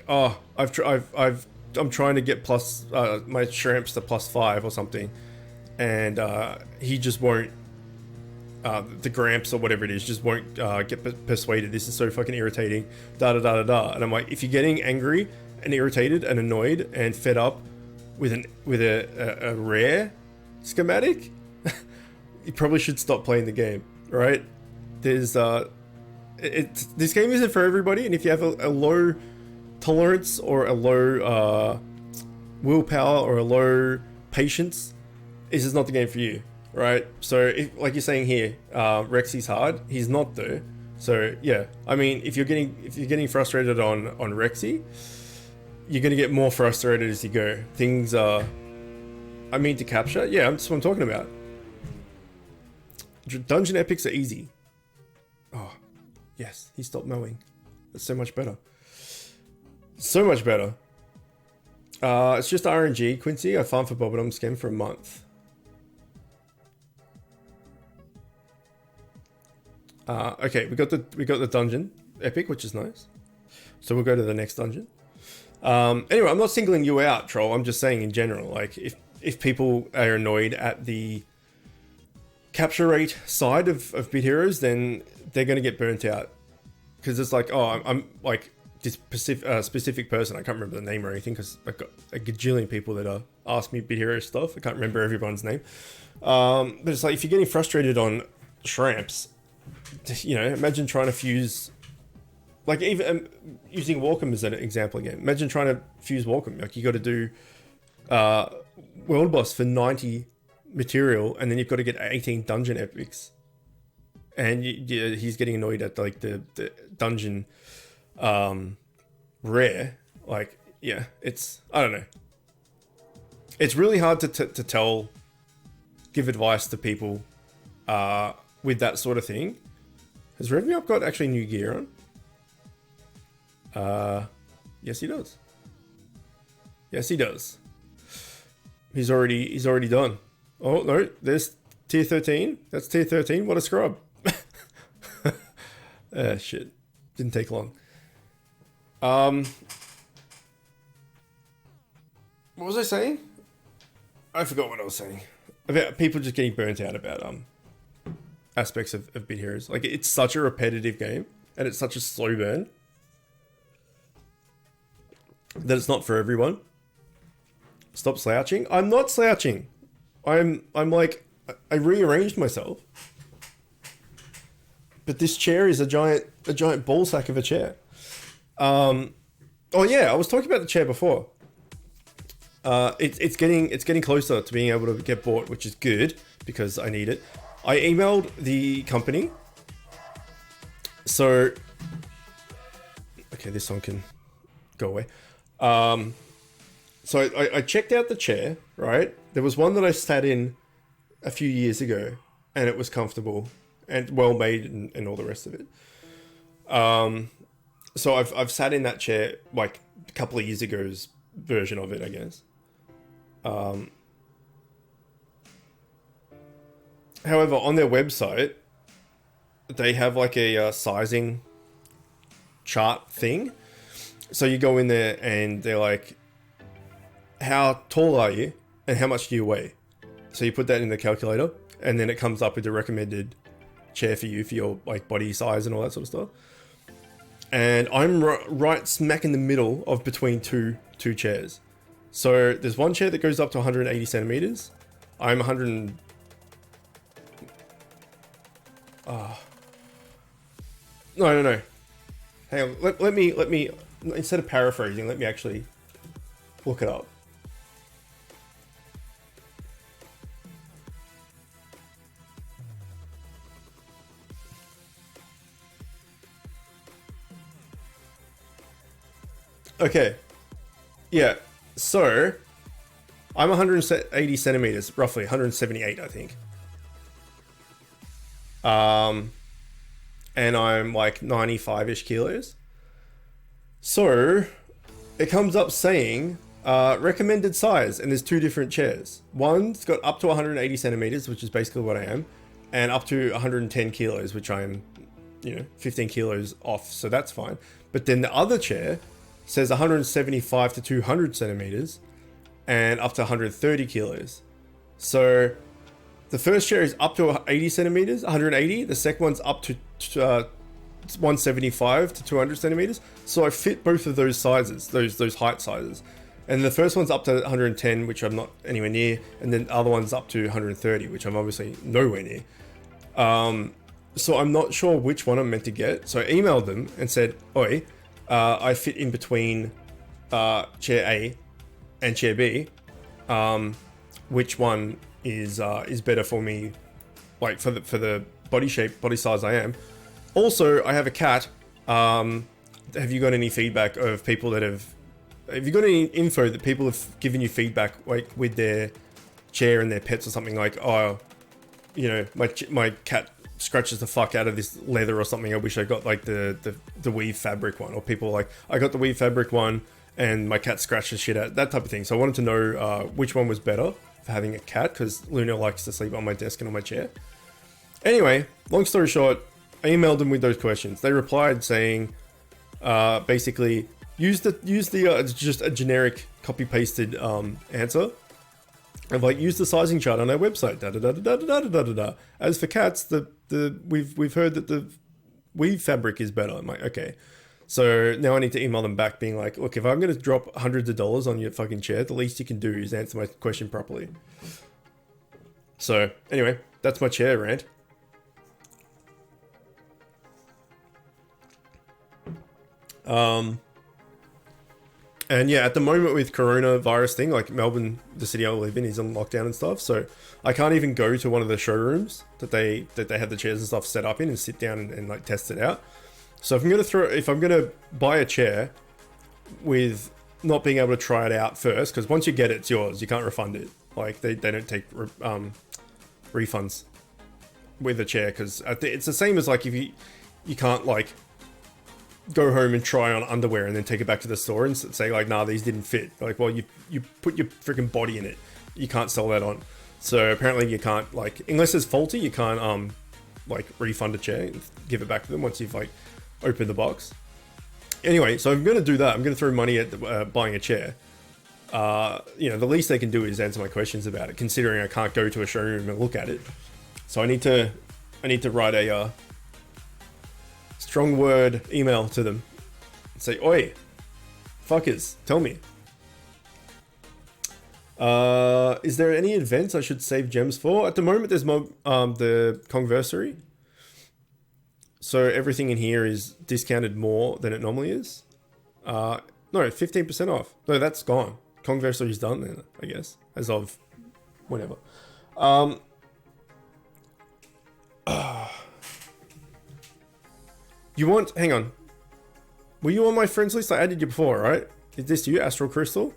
oh, I'm trying to get plus my shrimps to +5 or something, and he just won't. The Gramps or whatever it is just won't get persuaded. This is so fucking irritating. Da da da da da. And I'm like, if you're getting angry and irritated and annoyed and fed up with a rare schematic, you probably should stop playing the game, right? There's this game isn't for everybody, and if you have a low tolerance or a low willpower or a low patience, this is not the game for you, right? So, like you're saying here, Rexy's hard. He's not though. So yeah, I mean, if you're getting frustrated on Rexy, you're gonna get more frustrated as you go. Things are, I mean, to capture. Yeah, that's what I'm talking about. Dungeon epics are easy. Oh, yes, he stopped mowing. That's so much better. So much better. It's just RNG, Quincy. I farmed for Bobbidom Scam for a month. Okay, we got the dungeon epic, which is nice. So we'll go to the next dungeon. Anyway, I'm not singling you out, Troll. I'm just saying in general, like if people are annoyed at the capture rate side of Bit Heroes, then they're going to get burnt out. Because it's like, oh, I'm like this specific person. I can't remember the name or anything because I've got a gajillion people that ask me Bit Heroes stuff. I can't remember everyone's name. But it's like, if you're getting frustrated on Shramps, you know, imagine trying to fuse, like even using Walkham as an example again. Imagine trying to fuse Walkham. Like you got to do World Boss for 90 material, and then you've got to get 18 dungeon epics. And he's getting annoyed at like the dungeon rare. Like, yeah, it's, I don't know. It's really hard to give advice to people with that sort of thing. Has Review Up got actually new gear on? Yes, he does. Yes, he does. He's already done. Oh no, there's tier 13. That's tier 13. What a scrub. Shit. Didn't take long. What was I saying? I forgot what I was saying. About people just getting burnt out about aspects of Bit Heroes. Like, it's such a repetitive game and it's such a slow burn that it's not for everyone. Stop slouching. I'm not slouching. I'm like, I rearranged myself. But this chair is a giant ball sack of a chair. Oh yeah, I was talking about the chair before. It's getting closer to being able to get bought, which is good because I need it. I emailed the company. So, okay, this one can go away. So I checked out the chair, right? There was one that I sat in a few years ago, and it was comfortable and well made and all the rest of it. So I've sat in that chair like a couple of years ago's version of it, I guess. However, on their website, they have like a sizing chart thing. So you go in there and they're like, how tall are you and how much do you weigh? So you put that in the calculator and then it comes up with the recommended chair for you for your like body size and all that sort of stuff. And I'm right smack in the middle of between two chairs. So there's one chair that goes up to 180 centimeters. I'm 100. No. Hang on. Let me instead of paraphrasing, let me actually look it up. Okay. Yeah. So I'm 180 centimeters, roughly 178, I think. And I'm like 95-ish kilos. So it comes up saying recommended size, and there's two different chairs. One's got up to 180 centimeters, which is basically what I am, and up to 110 kilos, which I am, 15 kilos off, so that's fine. But then the other chair says 175 to 200 centimeters and up to 130 kilos. So the first chair is up to 80 centimeters, 180. The second one's up to 175 to 200 centimeters. So I fit both of those sizes, those height sizes. And the first one's up to 110, which I'm not anywhere near. And then the other one's up to 130, which I'm obviously nowhere near. So I'm not sure which one I'm meant to get. So I emailed them and said, "Oi, I fit in between chair A and chair B. Which one is better for me, like for the body shape, body size I am? Also, I have a cat. Have you got any feedback of people that have you got any info that people have given you feedback like with their chair and their pets or something, like, oh, you know, my cat scratches the fuck out of this leather or something. I wish I got like the weave fabric one. Or people like, I got the weave fabric one and my cat scratched the shit out, that type of thing. So I wanted to know which one was better for having a cat, because Luna likes to sleep on my desk and on my chair. Anyway, long story short, I emailed them with those questions. They replied saying, basically, use the just a generic copy pasted answer. Of like, use the sizing chart on our website. Da da da da da da da da da. As for cats, we've heard that the weave fabric is better. I'm like, okay. So now I need to email them back, being like, look, if I'm going to drop hundreds of dollars on your fucking chair, the least you can do is answer my question properly. So anyway, that's my chair rant. And yeah, at the moment with coronavirus thing, like Melbourne, the city I live in, is on lockdown and stuff. So I can't even go to one of the showrooms that they have the chairs and stuff set up in and sit down and like test it out. So if I'm gonna buy a chair with not being able to try it out first, because once you get it, it's yours. You can't refund it. Like they don't take refunds with a chair, because it's the same as like if you can't like go home and try on underwear and then take it back to the store and say like, nah, these didn't fit. Like, well, you put your freaking body in it. You can't sell that on. So apparently you can't, like, unless it's faulty, you can't like refund a chair and give it back to them once you've like opened the box. Anyway, so I'm going to do that. I'm going to throw money at buying a chair. You know, the least they can do is answer my questions about it, considering I can't go to a showroom and look at it. So I need to write a strong word email to them and say, oi, fuckers, tell me. Is there any events I should save gems for? At the moment, there's the Conversary. So everything in here is discounted more than it normally is. No, 15% off. No, that's gone. Conversary is done then, I guess, as of whenever. You want... Hang on. Were you on my friends list? I added you before, right? Is this you, Astral Crystal?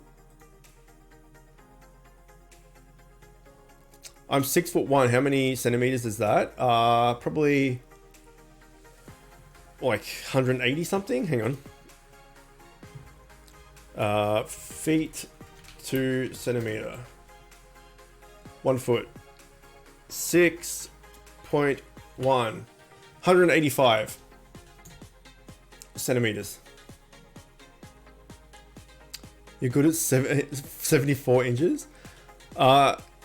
I'm 6'1". How many centimeters is that? Probably... like 180 something? Hang on. Feet to centimeter. 1 foot. 6.1. 185 centimeters. You're good at 74 inches?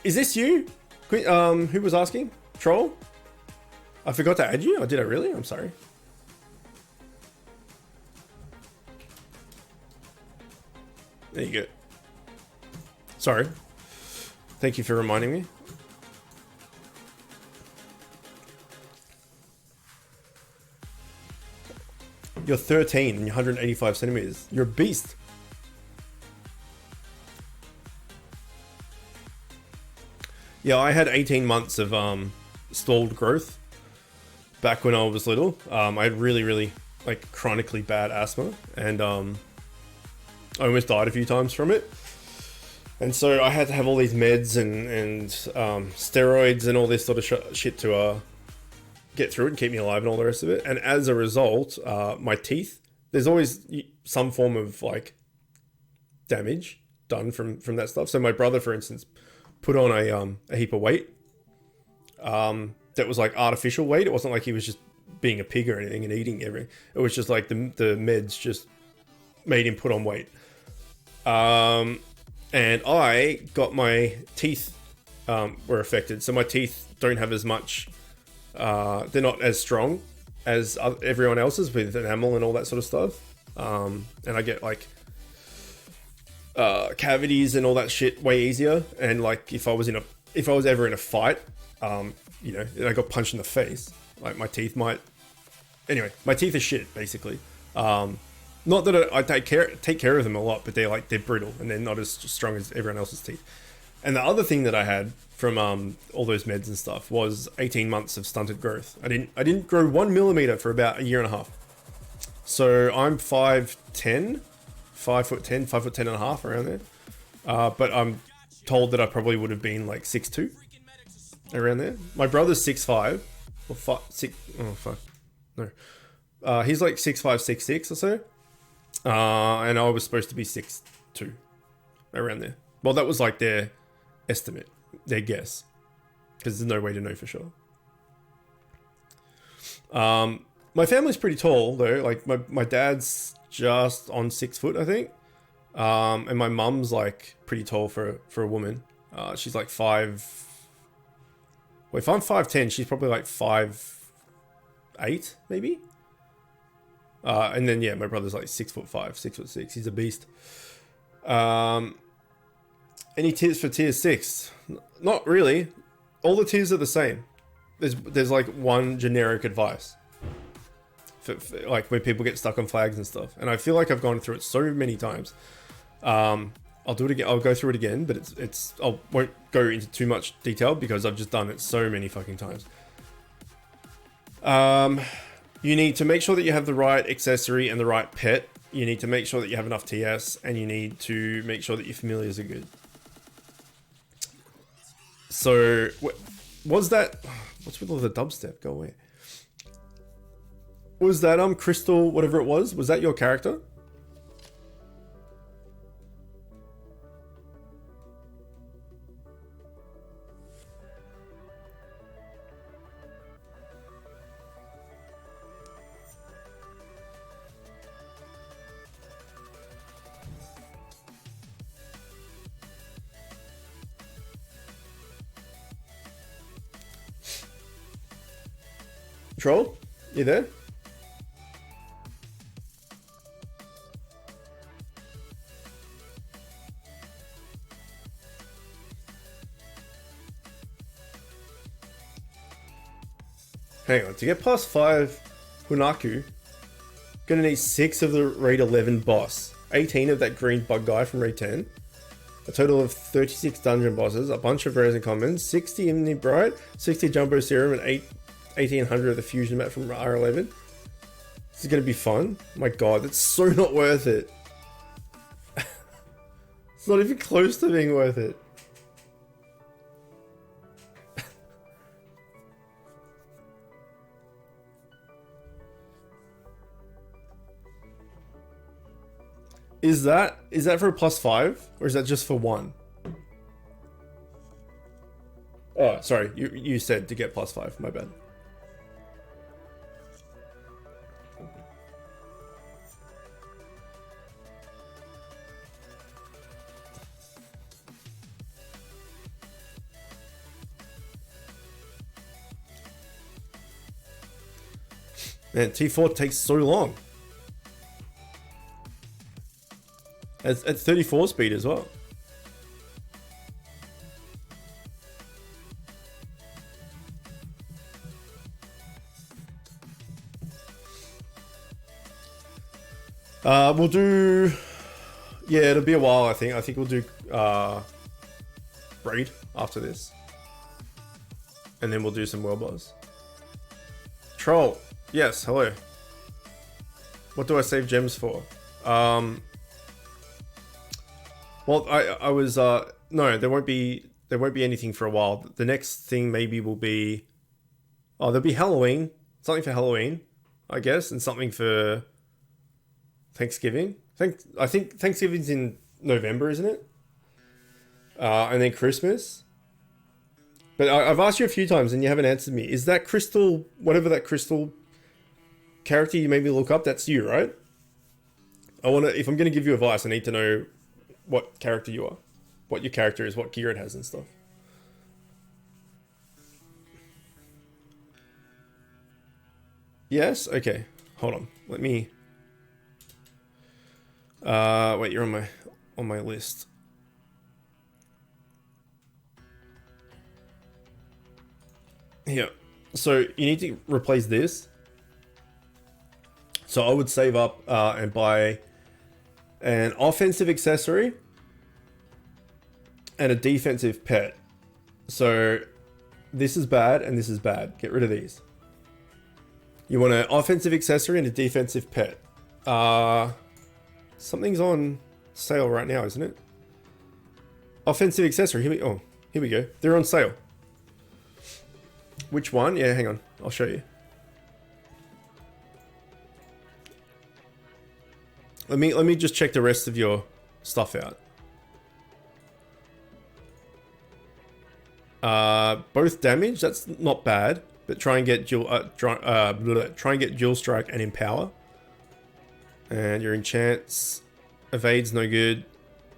Is this you? Who was asking? Troll? I forgot to add you? Oh, did I really? I'm sorry. There you go. Sorry. Thank you for reminding me. You're 13 and you're 185 centimeters. You're a beast. Yeah, I had 18 months of stalled growth back when I was little. I had really like chronically bad asthma, and I almost died a few times from it. And so I had to have all these meds and steroids and all this sort of shit to get through it and keep me alive and all the rest of it. And as a result, my teeth, there's always some form of like damage done from that stuff. So my brother, for instance, put on a heap of weight that was like artificial weight. It wasn't like he was just being a pig or anything and eating everything. It was just like the meds just made him put on weight. And I got my teeth were affected. So my teeth don't have as much, they're not as strong as everyone else's with enamel and all that sort of stuff. And I get like cavities and all that shit way easier. And like if I was ever in a fight, you know, and I got punched in the face, Like my teeth might. Anyway, my teeth are shit basically. Not that I take care of them a lot, but they're brittle and they're not as strong as everyone else's teeth. And the other thing that I had from all those meds and stuff was 18 months of stunted growth. I didn't grow 1 millimeter for about a year and a half. So I'm 5'10", 5'10", 5'10 and a half around there. But I'm told that I probably would have been like 6'2", around there. My brother's 6'5", or 6. Oh fuck, no. He's like 6'5", 6'6" or so. And I was supposed to be 6'2", around there. Well, that was like their estimate, their guess, because there's no way to know for sure. My family's pretty tall though. Like my dad's just on 6 foot, I think. And my mum's like pretty tall for a woman. She's like 5. Well, if I'm 5'10", she's probably like 5'8", maybe. And then yeah, my brother's like 6'5", 6'6". He's a beast. Any tiers for tier 6? Not really. All the tiers are the same. There's like one generic advice for like where people get stuck on flags and stuff. And I feel like I've gone through it so many times. I'll do it again. I'll go through it again, but I won't go into too much detail because I've just done it so many fucking times. You need to make sure that you have the right accessory and the right pet. You need to make sure that you have enough TS, and you need to make sure that your familiars are good. So, was that... What's with all the dubstep? Go away. Was that Crystal, whatever it was that your character? Troll, you there? Hang on, to get past 5 Hunaku, gonna need 6 of the raid 11 boss, 18 of that green bug guy from raid 10, a total of 36 dungeon bosses, a bunch of rares and commons, 60 Imni Bright, 60 Jumbo Serum, and 1800 of the fusion map from R11. This is gonna be fun. My god, that's so not worth it. It's not even close to being worth it. Is that for a +5 or is that just for 1? Oh, sorry, you said to get +5, my bad. Man, T4 takes so long. At 34 speed as well. We'll do... Yeah, it'll be a while, I think. I think we'll do Raid after this. And then we'll do some World Boss. Troll. Yes, hello. What do I save gems for? Well, I was no, there won't be anything for a while. The next thing maybe will be, oh, there'll be Halloween, something for Halloween, I guess, and something for Thanksgiving. I think Thanksgiving's in November, isn't it? And then Christmas. But I've asked you a few times and you haven't answered me. Is that Crystal, whatever that Crystal character you made me look up? That's you, right? If I'm gonna give you advice, I need to know what character you are, what your character is, what gear it has and stuff. Yes? Okay. Hold on. Let me... wait, you're on my list. Here. So you need to replace this. So I would save up and buy an offensive accessory and a defensive pet. So this is bad and this is bad. Get rid of these. You want an offensive accessory and a defensive pet. Something's on sale right now, isn't it? Offensive accessory. Here we go. They're on sale. Which one? Yeah, hang on. I'll show you. Let me just check the rest of your stuff out. Both damage. That's not bad. But try and get dual strike and empower. And your enchants, evade's no good.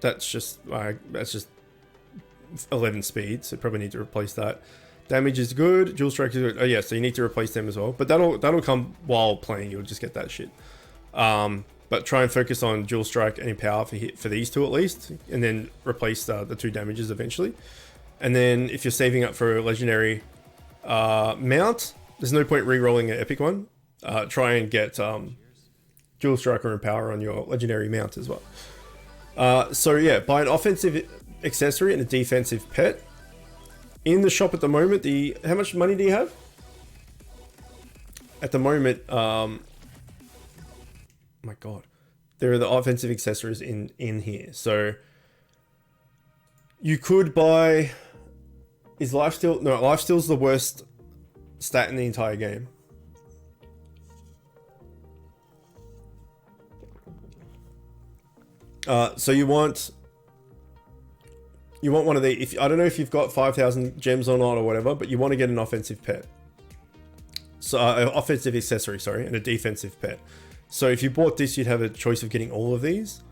That's just 11 speed, so probably need to replace that. Damage is good. Dual strike is good. Oh yeah, so you need to replace them as well. But that'll come while playing. You'll just get that shit. But try and focus on dual strike and empower for these two at least, and then replace the 2 damages eventually. And then if you're saving up for a legendary mount, there's no point re-rolling an epic one. Try and get dual strike or empower on your legendary mount as well. So yeah, buy an offensive accessory and a defensive pet. In the shop at the moment, how much money do you have? At the moment, my god, there are the offensive accessories in here. So you could buy. Is lifesteal? No, lifesteal's the worst stat in the entire game. So you want one of the. I don't know if you've got 5,000 gems or not or whatever, but you want to get an offensive pet. So offensive accessory, sorry, and a defensive pet. So if you bought this, you'd have a choice of getting all of these,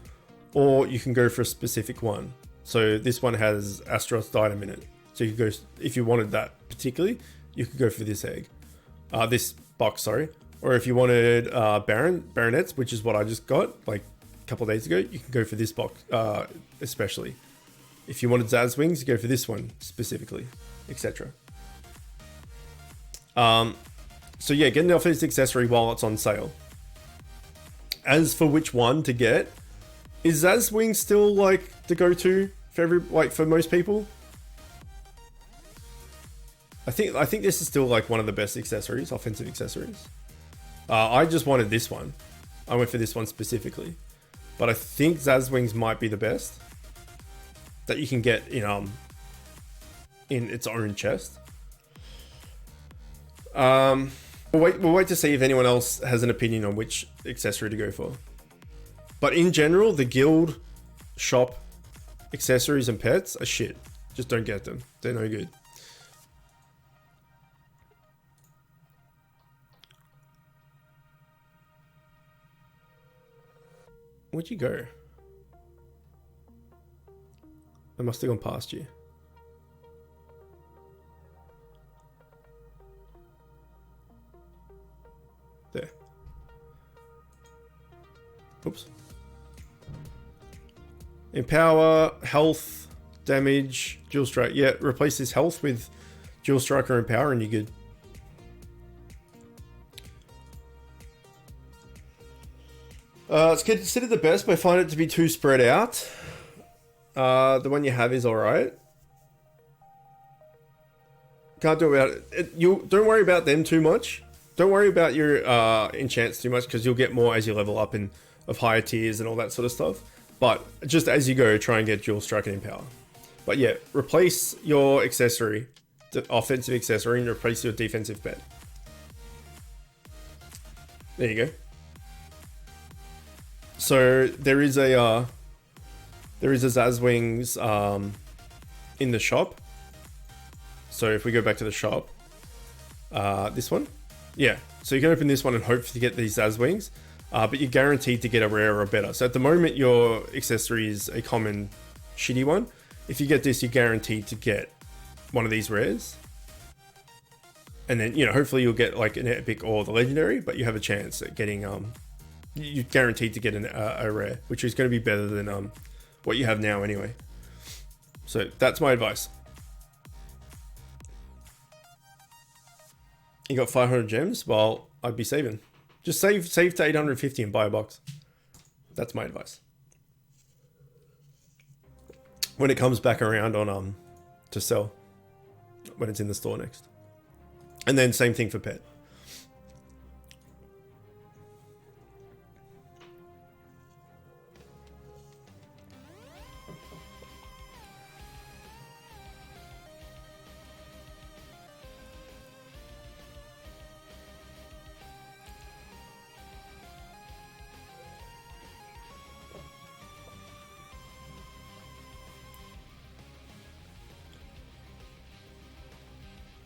or you can go for a specific one. So this one has Astaroth Dynam in it. So you could go, if you wanted that particularly, you could go for this egg. This box, sorry. Or if you wanted Baronets, which is what I just got like a couple of days ago, you can go for this box especially. If you wanted Zaz Wings, you go for this one specifically, etc. So yeah, get an offensive accessory while it's on sale. As for which one to get, is Zaz Wings still like the go-to for for most people? I think this is still like one of the best accessories, offensive accessories. I just wanted this one. I went for this one specifically, but I think Zaz Wings might be the best that you can get in its own chest. We'll wait to see if anyone else has an opinion on which accessory to go for. But in general, the guild shop accessories and pets are shit. Just don't get them. They're no good. Where'd you go? I must have gone past you. There. Oops. Empower, health, damage, dual strike. Yeah, replace this health with dual strike or empower and you're good. It's considered the best, but I find it to be too spread out. The one you have is alright. Can't do about it. You don't worry about them too much. Don't worry about your enchants too much because you'll get more as you level up of higher tiers and all that sort of stuff. But just as you go, try and get dual strike and empower. But yeah, replace your accessory, the offensive accessory, and replace your defensive pet. There you go. So there is a Zaz Wings in the shop. So if we go back to the shop, this one, yeah. So you can open this one and hope to get these Zaz Wings, but you're guaranteed to get a rare or better. So at the moment, your accessory is a common, shitty one. If you get this, you're guaranteed to get one of these rares, and then hopefully you'll get like an epic or the legendary, but you have a chance at getting you're guaranteed to get a rare, which is going to be better than what you have now anyway. So that's my advice. You got 500 gems? Well, I'd be saving. Just save to 850 and buy a box. That's my advice. When it comes back around on to sell, when it's in the store next. And then same thing for pet.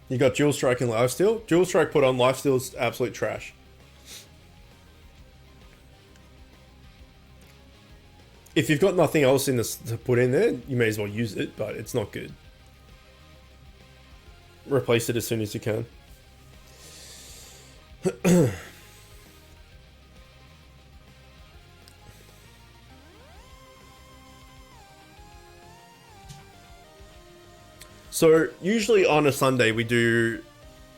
You got Dual Strike and Lifesteal. Dual Strike put on Lifesteal's absolute trash. If you've got nothing else in this to put in there, you may as well use it, but it's not good. Replace it as soon as you can. So usually on a Sunday we do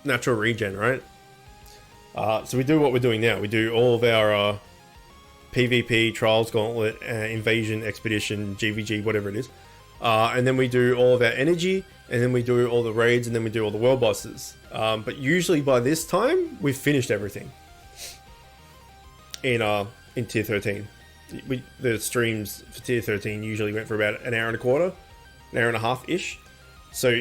natural regen, right? So we do what we're doing now. We do all of our PvP, Trials, Gauntlet, Invasion, Expedition, GVG, whatever it is. And then we do all of our energy, and then we do all the raids, and then we do all the world bosses. But usually by this time, we've finished everything. In Tier 13. The streams for Tier 13 usually went for about an hour and a quarter, an hour and a half-ish. So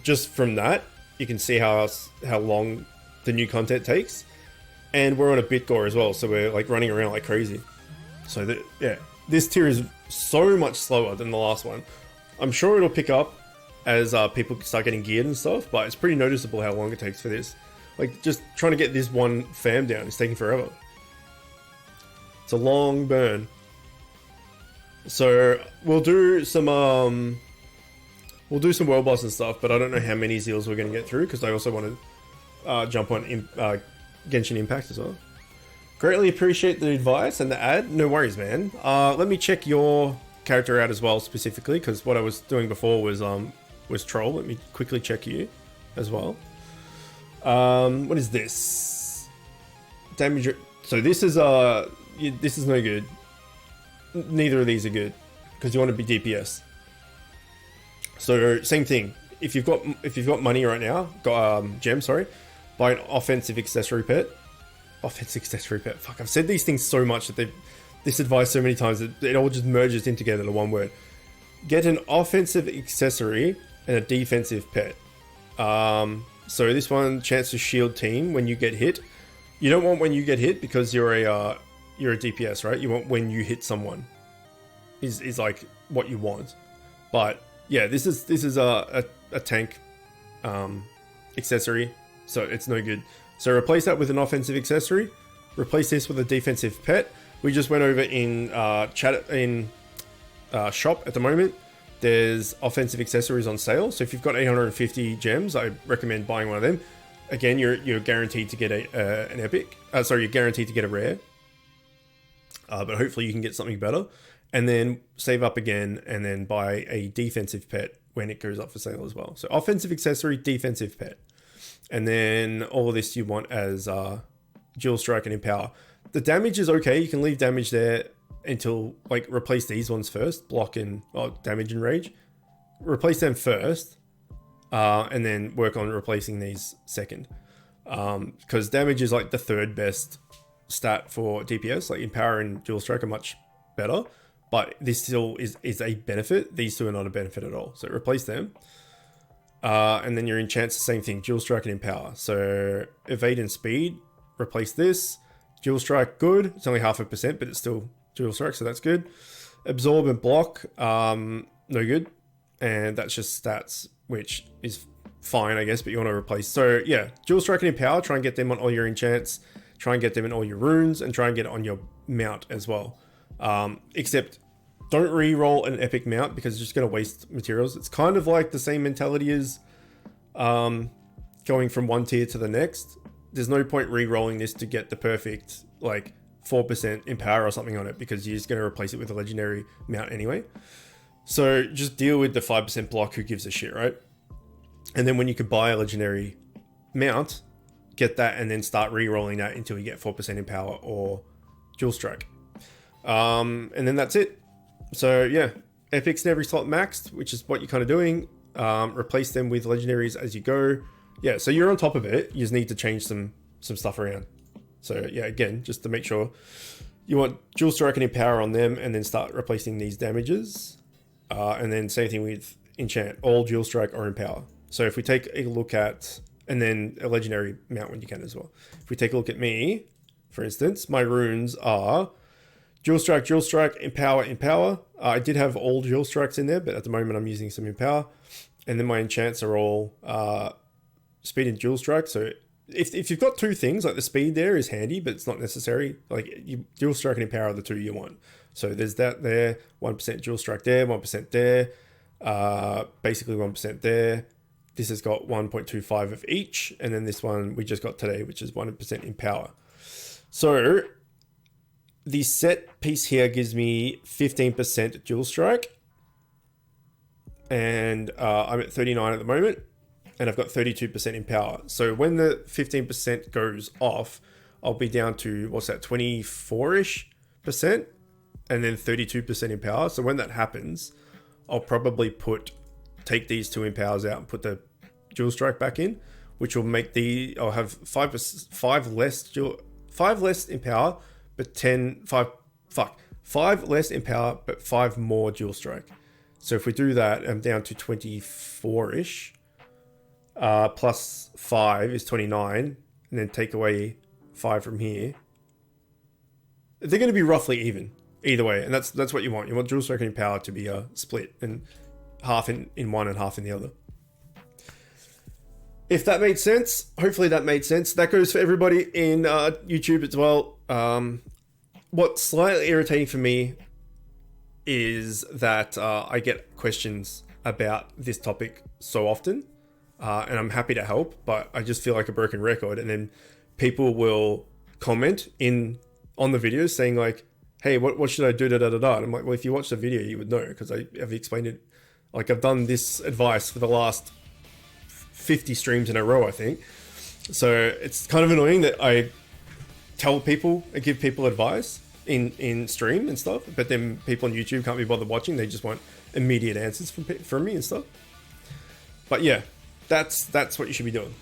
just from that, you can see how long the new content takes. And we're on a Bitgor as well, so we're like running around like crazy. So yeah, this tier is so much slower than the last one. I'm sure it'll pick up as people start getting geared and stuff, but it's pretty noticeable how long it takes for this. Like, just trying to get this one fam down is taking forever. It's a long burn. So we'll do some world boss and stuff, but I don't know how many Zeals we're going to get through, because I also want to jump on Genshin Impact as well. Greatly appreciate the advice and the ad. No worries, man. Let me check your character out as well, specifically, because what I was doing before was troll. Let me quickly check you as well. What is this? Damage. So this is no good. Neither of these are good, because you want to be DPS. So same thing. If you've got money right now, gems, sorry, buy an offensive accessory pet. Offensive accessory pet. Fuck, I've said these things so much that this advice so many times that it all just merges in together to one word. Get an offensive accessory and a defensive pet. So this one, chance to shield team when you get hit. You don't want when you get hit, because you're a DPS, right? You want when you hit someone. Is like what you want. But yeah, this is a tank accessory, so it's no good. So replace that with an offensive accessory. Replace this with a defensive pet. We just went over in shop at the moment. There's offensive accessories on sale. So if you've got 850 gems, I recommend buying one of them. Again, you're guaranteed to get an epic. You're guaranteed to get a rare. But hopefully you can get something better. And then save up again, and then buy a defensive pet when it goes up for sale as well. So offensive accessory, defensive pet. And then all of this you want as Dual Strike and Empower. The damage is okay. You can leave damage there until, like, replace these ones first. Block and damage and rage. Replace them first. And then work on replacing these second. Because damage is like the third best stat for DPS. Like Empower and Dual Strike are much better. But this still is a benefit. These two are not a benefit at all. So replace them. And then you're in chance, the same thing. Dual Strike and Empower. So evade and speed. Replace this. Dual Strike, good. It's only 0.5%, but it's still Dual Strike, so that's good. Absorb and block. No good. And that's just stats, which is fine, I guess, but you want to replace. So yeah, Dual Strike and Empower. Try and get them on all your enchants. Try and get them in all your runes. And try and get it on your mount as well. Except don't re-roll an epic mount, because it's just going to waste materials. It's kind of like the same mentality as going from one tier to the next. There's no point re-rolling this to get the perfect, like, 4% Empower or something on it, because you're just going to replace it with a legendary mount anyway. So just deal with the 5% block, who gives a shit, right? And then when you could buy a legendary mount, get that and then start re-rolling that until you get 4% in power or dual strike. And then that's it. So yeah, epics in every slot maxed, which is what you're kind of doing. Replace them with legendaries as you go. Yeah, so you're on top of it. You just need to change some stuff around. So yeah, again, just to make sure you want dual strike and empower on them, and then start replacing these damages. And then same thing with enchant, all dual strike or empower. So if we take a look at, and then a legendary mount when you can as well. If we take a look at me, for instance, my runes are dual strike, empower, empower. I did have all dual strikes in there, but at the moment I'm using some empower. And then my enchants are all speed and dual strike. So if you've got two things, like the speed there is handy, but it's not necessary. Like dual strike and empower are the two you want. So there's that there, 1% dual strike there, 1% there, basically 1% there. This has got 1.25 of each. And then this one we just got today, which is 1% empower. So the set piece here gives me 15% dual strike. And I'm at 39 at the moment. And I've got 32% in power. So when the 15% goes off, I'll be down to, what's that, 24-ish percent, and then 32% in power. So when that happens, I'll probably take these two empowers out and put the dual strike back in, which will make I'll have five less in power, but 5 less in power, but 5 more dual strike. So if we do that, I'm down to 24-ish. Plus 5 is 29, and then take away 5 from here. They're going to be roughly even either way, and that's what you want. You want dual strike and power to be split, and half in one and half in the other. If that made sense, hopefully that made sense. That goes for everybody in YouTube as well. What's slightly irritating for me is that I get questions about this topic so often. And I'm happy to help, but I just feel like a broken record. And then people will comment on the videos saying like, hey, what should I do? And I'm like, well, if you watch the video, you would know, because I've explained it. Like, I've done this advice for the last 50 streams in a row, I think. So it's kind of annoying that I give people advice in stream and stuff, but then people on YouTube can't be bothered watching. They just want immediate answers from me and stuff. But yeah. That's what you should be doing.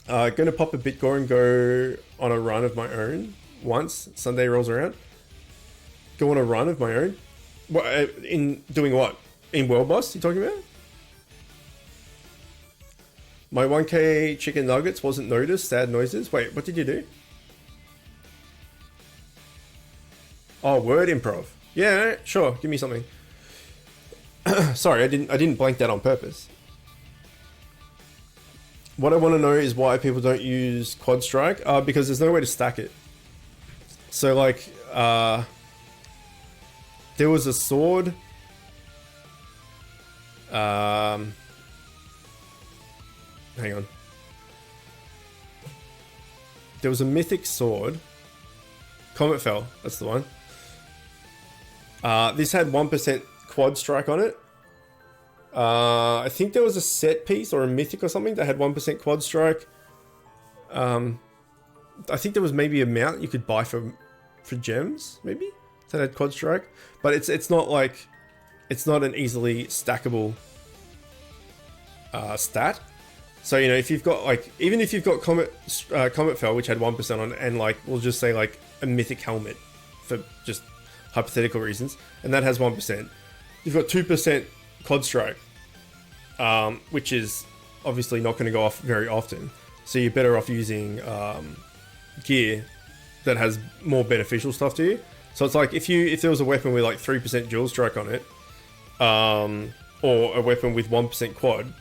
Going to pop a Bitgor and go on a run of my own once Sunday rolls around. Go on a run of my own. In doing what? In World Boss, you talking about? My 1k chicken nuggets wasn't noticed. Sad noises. Wait, what did you do? Oh, word improv. Yeah, sure. Give me something. Sorry, I didn't blank that on purpose. What I want to know is why people don't use quad strike, because there's no way to stack it. So like, there was a sword. Hang on. There was a mythic sword. Comet Fell, that's the one. This had 1% quad strike on it. I think there was a set piece or a mythic or something that had 1% quad strike. I think there was maybe a mount you could buy for gems, maybe, that had quad strike. But it's not an easily stackable stat. So, you know, if you've got even if you've got Comet Fell, which had 1% on it, and we'll just say a mythic helmet for just hypothetical reasons, and that has 1%, you've got 2% quad strike, which is obviously not going to go off very often. So you're better off using gear that has more beneficial stuff to you. So it's like if there was a weapon with 3% dual strike on it, or a weapon with 1% quad,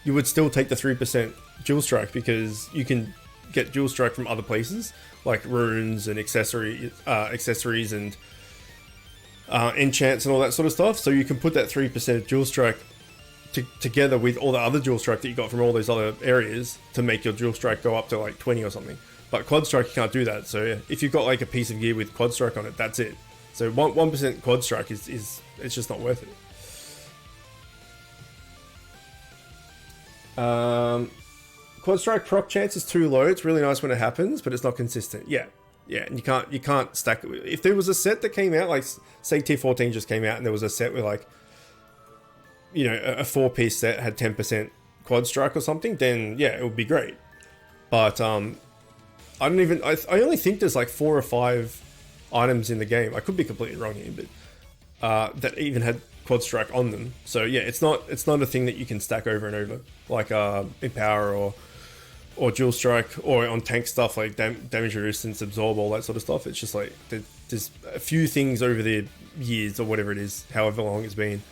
you would still take the 3% dual strike, because you can get dual strike from other places like runes and accessories and enchants and all that sort of stuff. So you can put that 3% dual strike together with all the other dual strike that you got from all those other areas to make your dual strike go up to 20 or something. But quad strike, you can't do that. So if you've got a piece of gear with quad strike on it, that's it. So 1% quad strike is it's just not worth it. Quad strike proc chance is too low. It's really nice when it happens, but it's not consistent. Yeah, yeah, and you can't stack it. If there was a set that came out, like say T14 just came out, and there was a set with like, you know, a 4-piece set had 10% quad strike or something, then yeah, it would be great. But I don't even. I only think there's like 4 or 5 items in the game. I could be completely wrong here, but that even had quad strike on them. So yeah, it's not a thing that you can stack over and over like Empower or dual strike, or on tank stuff like damage resistance, absorb, all that sort of stuff. It's just like there's a few things over the years or whatever it is, however long it's been,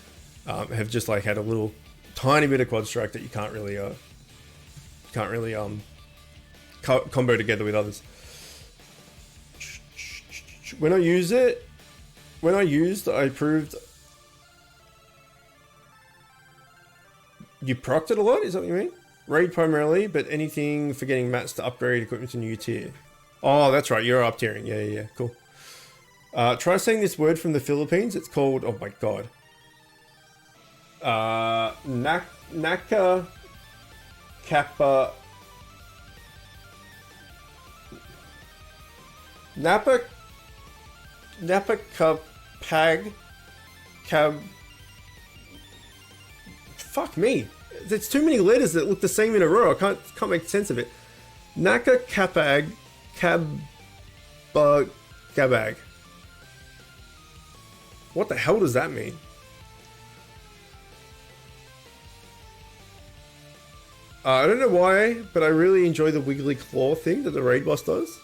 have just like had a little tiny bit of quad strike that you can't really combo together with others. When I used, I proved you procced it a lot. Is that what you mean? Raid primarily, but anything for getting mats to upgrade equipment to new tier. Oh, that's right. You're up tiering. Yeah. Cool. Try saying this word from the Philippines. It's called, oh my god. Naka Kappa. Napa Kapag Cab. Fuck me. There's too many letters that look the same in a row. I can't make sense of it. Naka Kapag Gabag. What the hell does that mean? I don't know why, but I really enjoy the wiggly claw thing that the raid boss does.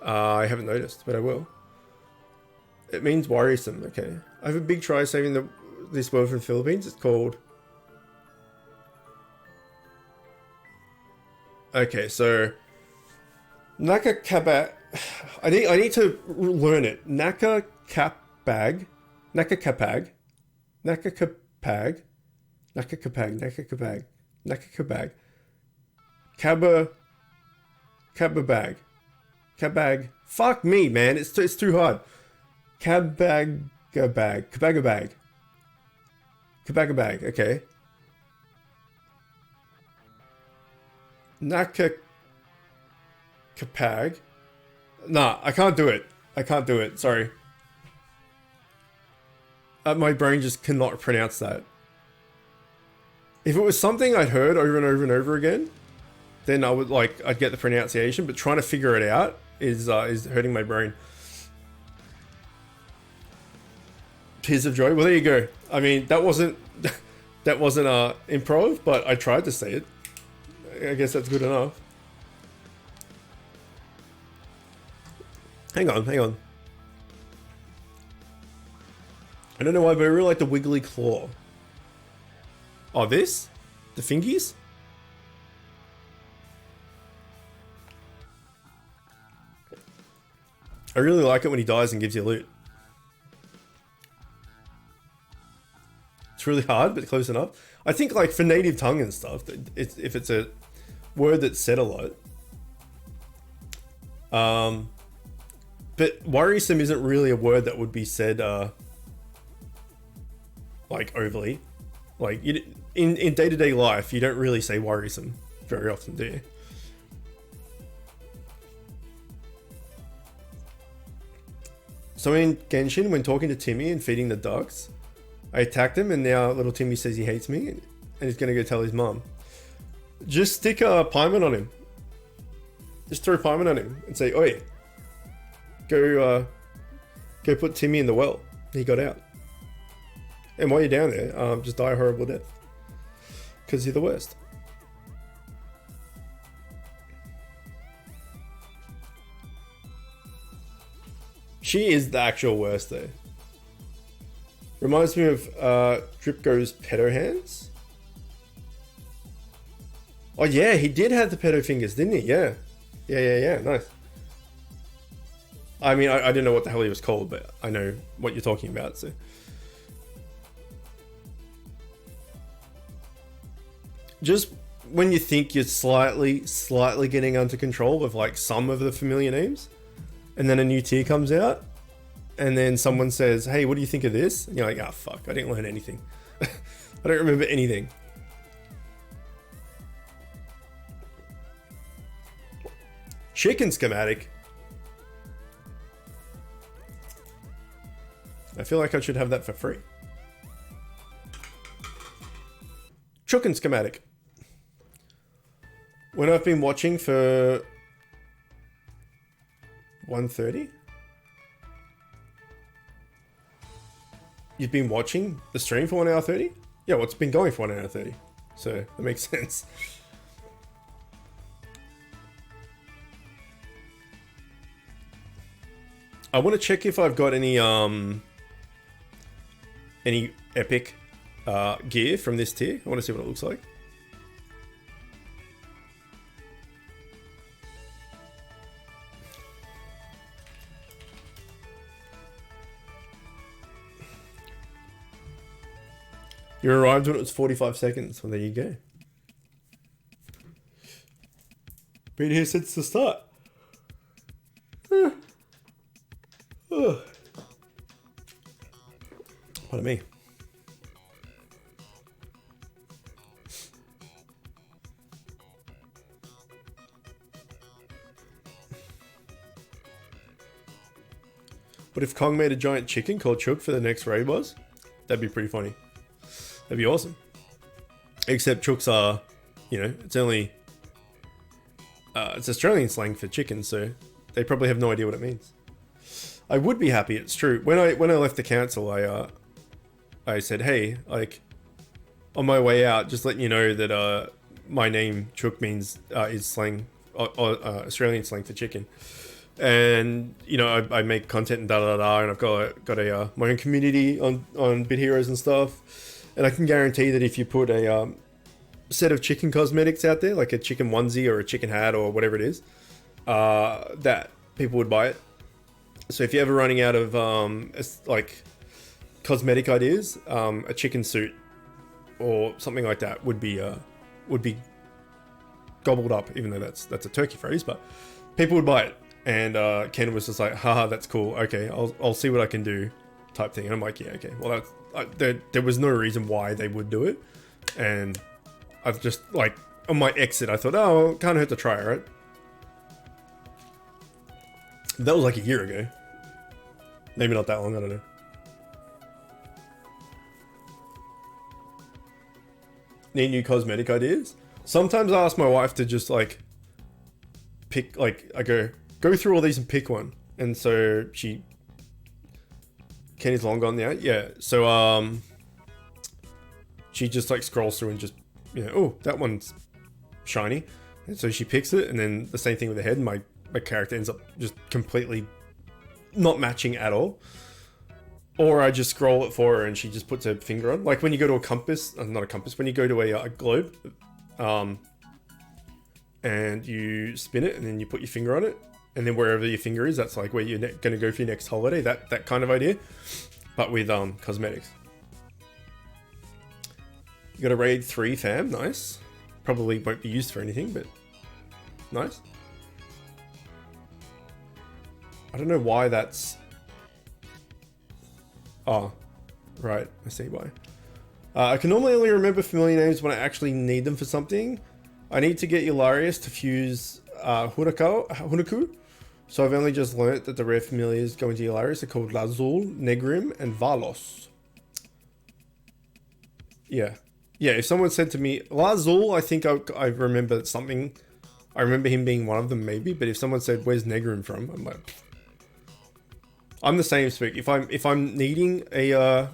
I haven't noticed, but I will. It means worrisome. Okay. I have a big try saving this word from the Philippines. It's called... Okay, so... Naka Kabag... I need to learn it. Naka Kapag... Naka Kapag... Naka Kapag... Naka Kapag... Naka Kapag... Naka Kabag... Kababag... Kabag... Fuck me, man. It's too hard. Kabagabag. Kabagabag. Kabagabag. Okay. Naka Kapag. Nah, I can't do it. Sorry. My brain just cannot pronounce that. If it was something I'd heard over and over and over again, then I'd get the pronunciation, but trying to figure it out is hurting my brain. Tears of joy. Well, there you go. I mean, that wasn't improv, but I tried to say it. I guess that's good enough. Hang on. I don't know why, but I really like the wiggly claw. Oh, this? The fingies? I really like it when he dies and gives you loot. It's really hard, but close enough. I think like for native tongue and stuff, if it's a word that's said a lot. But worrisome isn't really a word that would be said like overly. Like in day-to-day life, you don't really say worrisome very often, do you? So in Genshin, when talking to Timmy and feeding the ducks, I attacked him, and now little Timmy says he hates me, and he's gonna go tell his mom. Just stick a Paimon on him. Just throw Paimon on him and say, "Oi, go put Timmy in the well." He got out. And while you're down there, just die a horrible death, because you're the worst. She is the actual worst, though. Reminds me of Dripgo's pedo hands. Oh yeah, he did have the pedo fingers, didn't he? Yeah. Nice. I mean, I didn't know what the hell he was called, but I know what you're talking about, so. Just when you think you're slightly getting under control with like some of the familiar names, and then a new tier comes out, and then someone says, "Hey, what do you think of this?" And you're like, "Ah, fuck, I didn't learn anything. I don't remember anything." Chicken schematic. I feel like I should have that for free. Chook schematic. When I've been watching for 1:30. You've been watching the stream for 1 hour 30? Yeah, well, it's been going for 1 hour 30. So that makes sense. I want to check if I've got any epic gear from this tier. I want to see what it looks like. You arrived when it was 45 seconds. Well, there you go. Been here since the start. Pardon me. What if Kong made a giant chicken called Chook for the next raid boss? That'd be pretty funny. That'd be awesome. Except Chooks are, you know, it's only... it's Australian slang for chicken, so they probably have no idea what it means. I would be happy, it's true. When I left the council, I said, hey, like, on my way out, just letting you know that my name, Chook, means, is slang, Australian slang for chicken. And, you know, I make content and and I've got my own community on Bit Heroes and stuff. And I can guarantee that if you put a set of chicken cosmetics out there, like a chicken onesie or a chicken hat or whatever it is, that people would buy it. So if you're ever running out of like cosmetic ideas, a chicken suit or something like that would be gobbled up. Even though that's a turkey phrase, but people would buy it. And Ken was just like, haha, that's cool. Okay, I'll see what I can do, type thing. And I'm like, yeah, okay. Well, there was no reason why they would do it, and I've just, like, on my exit, I thought, oh, well, can't hurt to try, right? That was like a year ago. Maybe not that long, I don't know. Need new cosmetic ideas? Sometimes I ask my wife to just, like, pick, like, I go through all these and pick one. And so Kenny's long gone now. Yeah. So, she just, like, scrolls through and just, you know, oh, that one's shiny. And so she picks it, and then the same thing with the head, and my character ends up just completely not matching at all. Or I just scroll it for her and she just puts her finger on. Like when you go to a compass, not a compass, when you go to a globe, and you spin it and then you put your finger on it, and then wherever your finger is, that's like where you're going to go for your next holiday, that kind of idea, but with cosmetics. You got a raid 3 fam, nice. Probably won't be used for anything, but nice. I don't know why that's... Oh, right, I see why. I can normally only remember familiar names when I actually need them for something. I need to get Hilarious to fuse Hunaku, so I've only just learnt that the rare familiars going to Hilarious are called Lazul, Negrim, and Valos. Yeah. Yeah, if someone said to me, Lazul, I think I remember something. I remember him being one of them maybe, but if someone said, where's Negrim from? I'm like... I'm the same speak. If I'm needing a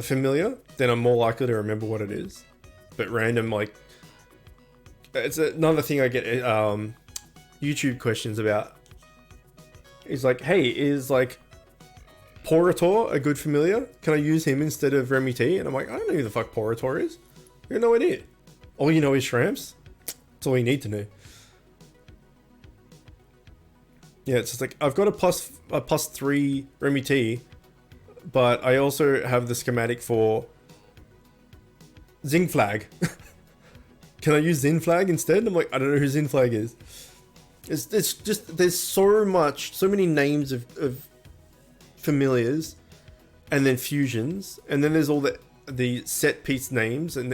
familiar, then I'm more likely to remember what it is. But random, like, it's another thing I get YouTube questions about. Is like, hey, is like Porator a good familiar? Can I use him instead of Remy T? And I'm like, I don't know who the fuck Porator is. You have no idea. All you know is Shramps. That's all you need to know. Yeah, it's just like, I've got a plus 3 Remy T, but I also have the schematic for Zingflag. Can I use Zinflag instead? I'm like, I don't know who Zinflag is. It's just, there's so many names of familiars, and then fusions, and then there's all the the set piece names and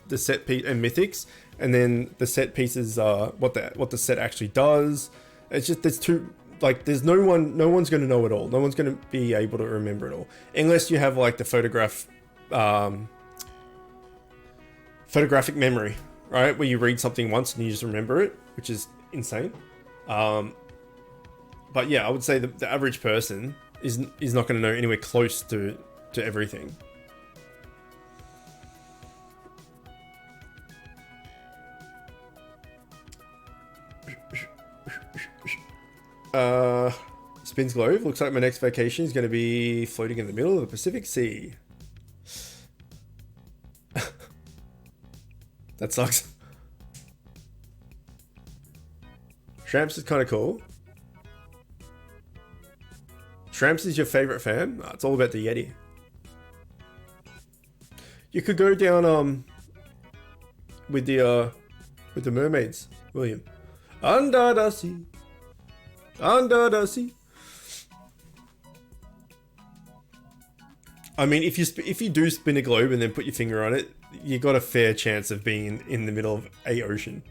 the set piece and mythics, and then the set pieces what the set actually does. It's just there's too like there's no one's going to know it all. No one's going to be able to remember it all unless you have like the photographic memory, right? Where you read something once and you just remember it, which is insane. But yeah, I would say the average person is not going to know anywhere close to everything. Spins Glove. Looks like my next vacation is going to be floating in the middle of the Pacific Sea. That sucks. Shramps is kind of cool. Shramps is your favorite fan? Oh, it's all about the Yeti. You could go down with the mermaids, William. Under the sea. Under the sea. I mean, if you do spin a globe and then put your finger on it, you got a fair chance of being in the middle of an ocean.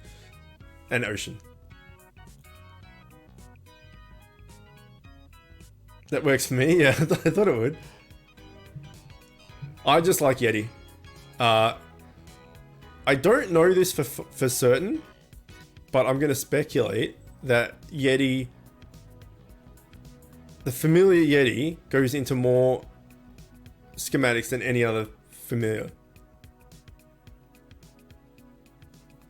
That works for me. Yeah, I thought it would. I just like Yeti. I don't know this for certain, but I'm going to speculate that Yeti, the familiar Yeti, goes into more schematics than any other familiar.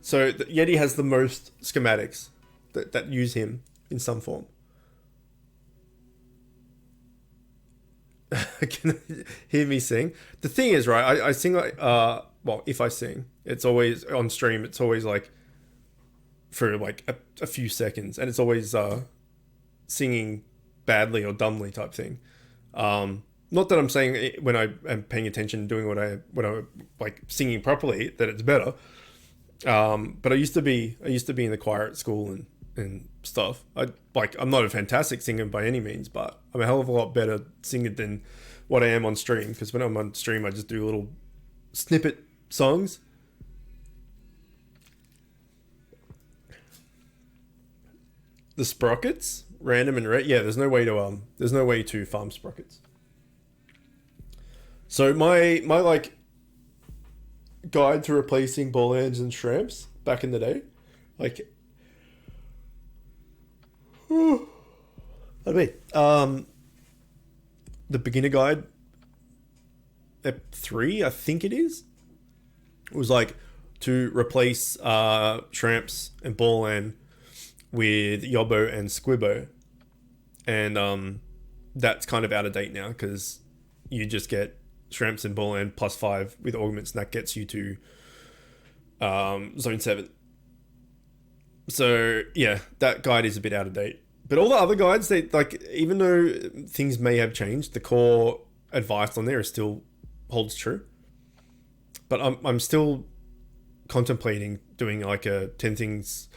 So the Yeti has the most schematics that use him in some form. Can you hear me sing? The thing is, right, I sing like, well, if I sing, it's always on stream, it's always like for like a few seconds, and it's always singing badly or dumbly type thing. Not that I'm saying when I am paying attention, doing what I like singing properly, that it's better. But I used to be in the choir at school and stuff. I'm not a fantastic singer by any means, but I'm a hell of a lot better singer than what I am on stream. Because when I'm on stream, I just do little snippet songs. The sprockets, random and red. Yeah, there's no way to farm sprockets. So my like guide to replacing ball ends and shrimps back in the day, like, the beginner guide, Ep 3, I think it is. It was like to replace shrimps and ball end with Yobbo and Squibbo, and that's kind of out of date now because you just get shrimps and ball end +5 with augments, and that gets you to zone 7. So yeah, that guide is a bit out of date. But all the other guides, they like, even though things may have changed, the core advice on there is still holds true. But I'm still contemplating doing like a 10 things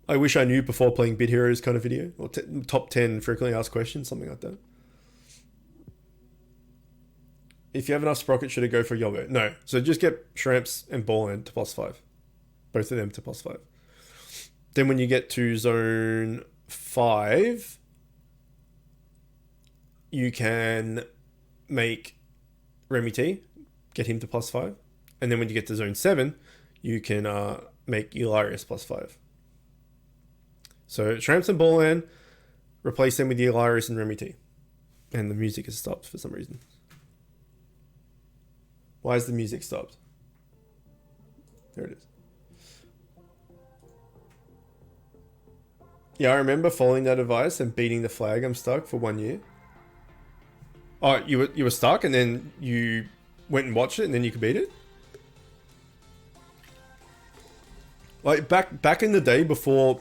I wish I knew before playing Bit Heroes kind of video, or top 10 frequently asked questions, something like that. If you have enough sprocket, should it go for Yobbo? No. So just get shrimps and ball end to +5. Both of them to +5. Then when you get to zone 5, you can make Remy T, get him to +5. And then when you get to zone 7, you can make Hilarious +5. So shrimps and ball end, replace them with Hilarious and Remy T. And the music has stopped for some reason. Why is the music stopped? There it is. Yeah, I remember following that advice and beating the flag I'm stuck for 1 year. Oh, you were stuck and then you went and watched it and then you could beat it? Like back in the day before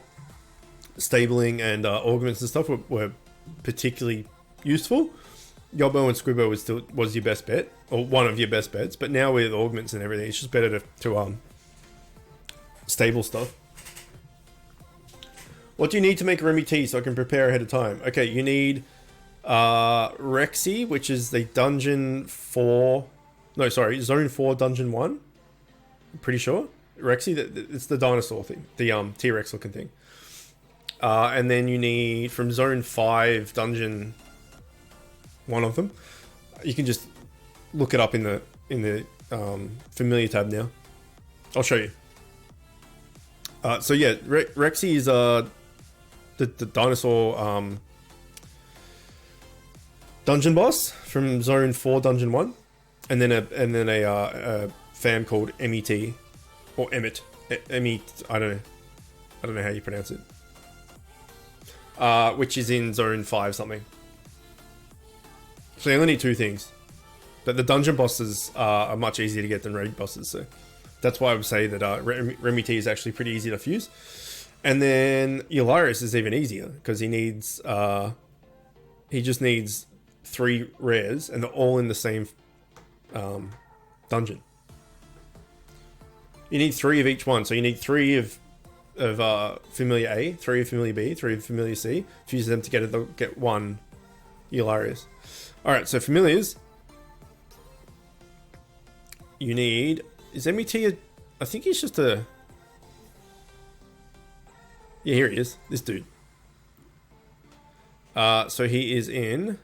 stabling and augments and stuff were particularly useful, Yobbo and Squibbo was your best bet, or one of your best bets. But now with augments and everything, it's just better to stable stuff. What do you need to make Remy T so I can prepare ahead of time? Okay, you need Rexy, which is the dungeon 4 No, sorry, Zone 4, Dungeon 1. I'm pretty sure. Rexy, it's the dinosaur thing. The T-Rex looking thing. And then you need, from Zone 5, Dungeon... one of them. You can just look it up in the familiar tab now. I'll show you. So yeah, Rexy is the dinosaur dungeon boss from Zone 4, Dungeon 1, and then a fam called MET or Emmet. I don't know how you pronounce it. Which is in Zone 5 something. So you only need 2 things. But the dungeon bosses are much easier to get than raid bosses, so that's why I would say that Remy T is actually pretty easy to fuse. And then Eularius is even easier, because he just needs 3 rares, and they're all in the same dungeon. You need 3 of each one, so you need 3 of Familiar A, 3 of Familiar B, 3 of Familiar C. Fuse them together, they'll get 1 Eularius. Alright, so Familiars. You need... Is MET a... I think he's just a... Yeah, here he is. This dude. So he is in...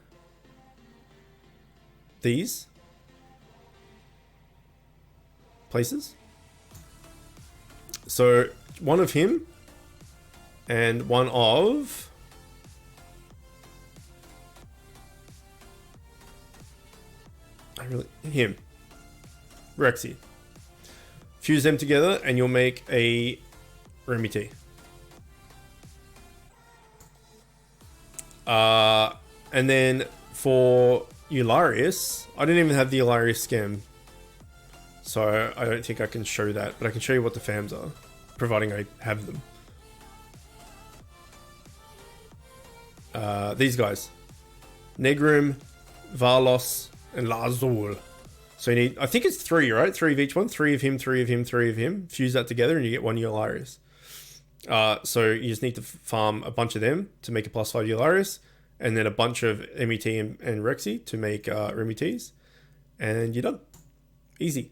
these... places. So, one of him... and one of... him. Rexy. Fuse them together and you'll make a Remy T. And then for Eularius, I didn't even have the Eularius scam, so I don't think I can show that, but I can show you what the fams are, providing I have them. These guys. Negrum, Varlos, and Lazul. So you need, I think it's 3, right? 3 of each one. 3 of him, 3 of him, 3 of him. Fuse that together and you get 1 Eularius. So you just need to farm a bunch of them to make a +5 Eularius. And then a bunch of MET and Rexy to make Remy Ts. And you're done. Easy.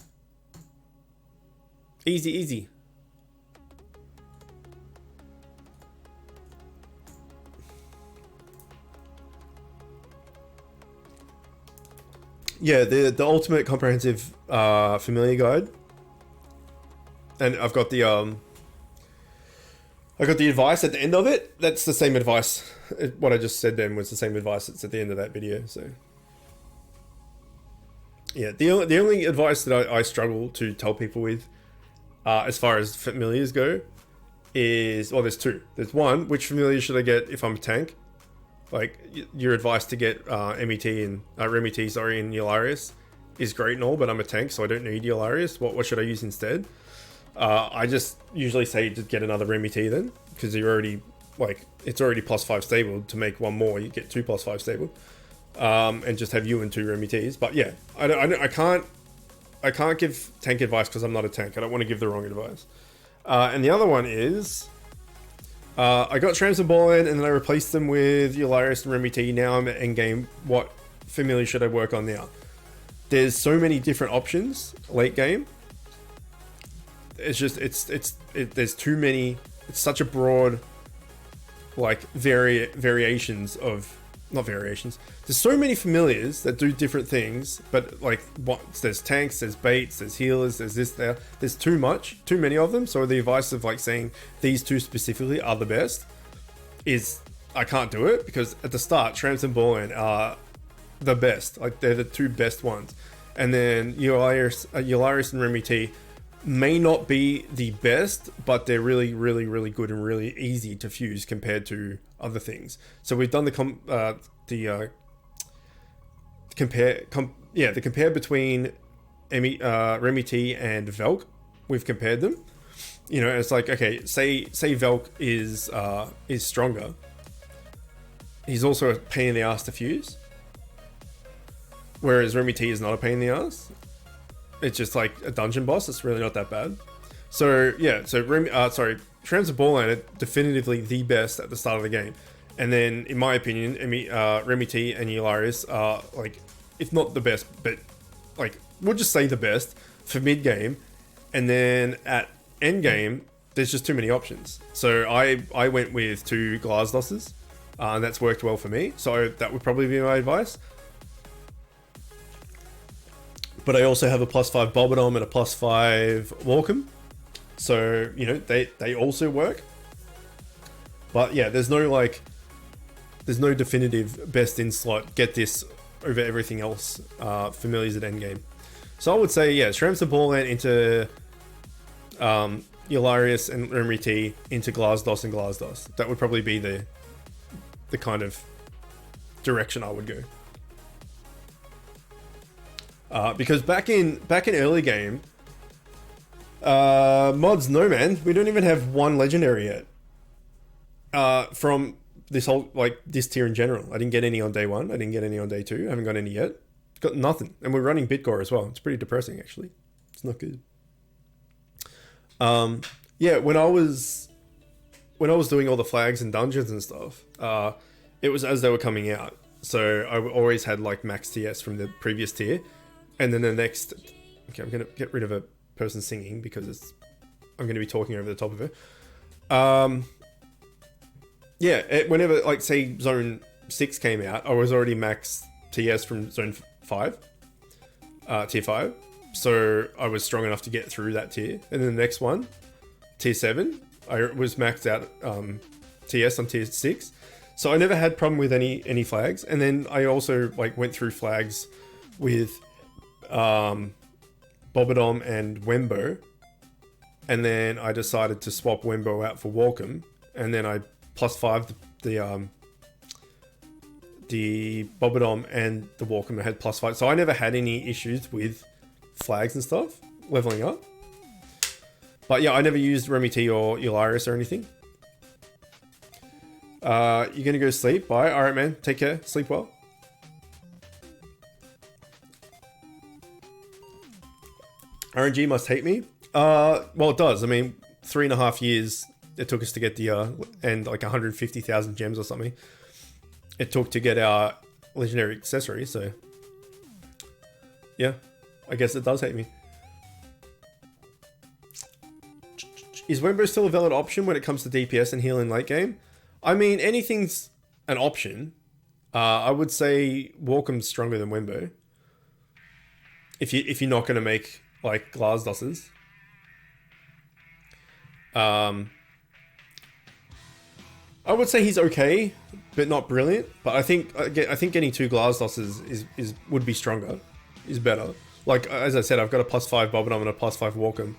Easy, easy. Yeah, the ultimate comprehensive familiar guide, and I've got the advice at the end of it. That's the same advice. What I just said then was the same advice that's at the end of that video. So yeah, the only advice that I struggle to tell people with, as far as familiars go, is, well, there's 2. There's 1, which familiar should I get if I'm a tank? Like, your advice to get MET and Remy T, sorry, and Eularius is great and all, but I'm a tank, so I don't need Eularius. What should I use instead? I just usually say to get another Remy T then, because you're already, like, it's already +5 stable. To make 1 more, you get 2 +5 stable, and just have you and 2 Remy Ts. But yeah, I can't give tank advice because I'm not a tank. I don't want to give the wrong advice. And the other one is... I got Trams and Ballin, and then I replaced them with Eularius and Remy T. Now I'm at endgame. What familiar should I work on now? There's so many different options late game. It's just there's too many. It's such a broad, like, variations of, not variations. There's so many familiars that do different things, but like, there's tanks, there's baits, there's healers, there's this, there. There's too many of them. So the advice of like saying these 2 specifically are the best is, I can't do it, because at the start, Trams and Ballin are the best. Like, they're the 2 best ones. And then Eularius and Remy T may not be the best, but they're really, really, really good and really easy to fuse compared to other things. So we've done the compare between Remy T and Velk. We've compared them. You know, it's like, okay, say Velk is stronger. He's also a pain in the ass to fuse, whereas Remy T is not a pain in the ass. It's just like a dungeon boss. It's really not that bad. So yeah, so Trams and Ballin are definitively the best at the start of the game. And then, in my opinion, Remy T and Eularius are, like, if not the best, but like we'll just say the best for mid game, and then at end game, there's just too many options. So I went with 2 Glasdosses, and that's worked well for me. So that would probably be my advice. But I also have a +5 Bobodom and a +5 Walkham. So, you know, they also work. But yeah, there's no definitive best in slot, get this over everything else, Familiars at endgame. So I would say, yeah, Shramps and Ballland into Eularius and Umri into Glasdos and Glasdos. That would probably be the kind of direction I would go. Because back in early game, mods, no man, we don't even have 1 legendary yet. From this whole, like, this tier in general. I didn't get any on day 1. I didn't get any on day 2. I haven't got any yet. Got nothing. And we're running Bitgor as well. It's pretty depressing, actually. It's not good. Yeah, when I was doing all the flags and dungeons and stuff, it was as they were coming out. So I always had, like, max TS from the previous tier. And then the next... Okay, I'm going to get rid of a person singing because I'm going to be talking over the top of it. Yeah, whenever, like, say, Zone 6 came out, I was already max TS from Zone 5, Tier 5. So I was strong enough to get through that tier. And then the next one, Tier 7, I was maxed out TS on Tier 6. So I never had problem with any flags. And then I also, like, went through flags with Bobodom and Wembo. And then I decided to swap Wembo out for Walkham. And then I +5 the Bobodom and the Walkham had +5. So I never had any issues with flags and stuff leveling up. But yeah, I never used Remy T or Eularius or anything. You're gonna go sleep? Bye. Alright, man. Take care. Sleep well. RNG must hate me. Well, it does. I mean, 3.5 years it took us to get the and like 150,000 gems or something it took to get our legendary accessory. So yeah, I guess it does hate me. Is Wembo still a valid option when it comes to DPS and heal in late game? I mean, anything's an option. I would say Walkham's stronger than Wembo. If you're not going to make, like, Glasdosses. I would say he's okay, but not brilliant. But I think getting 2 Glasdosses would be stronger, is better. Like, as I said, I've got a +5 Bobodom and a +5 Walkham,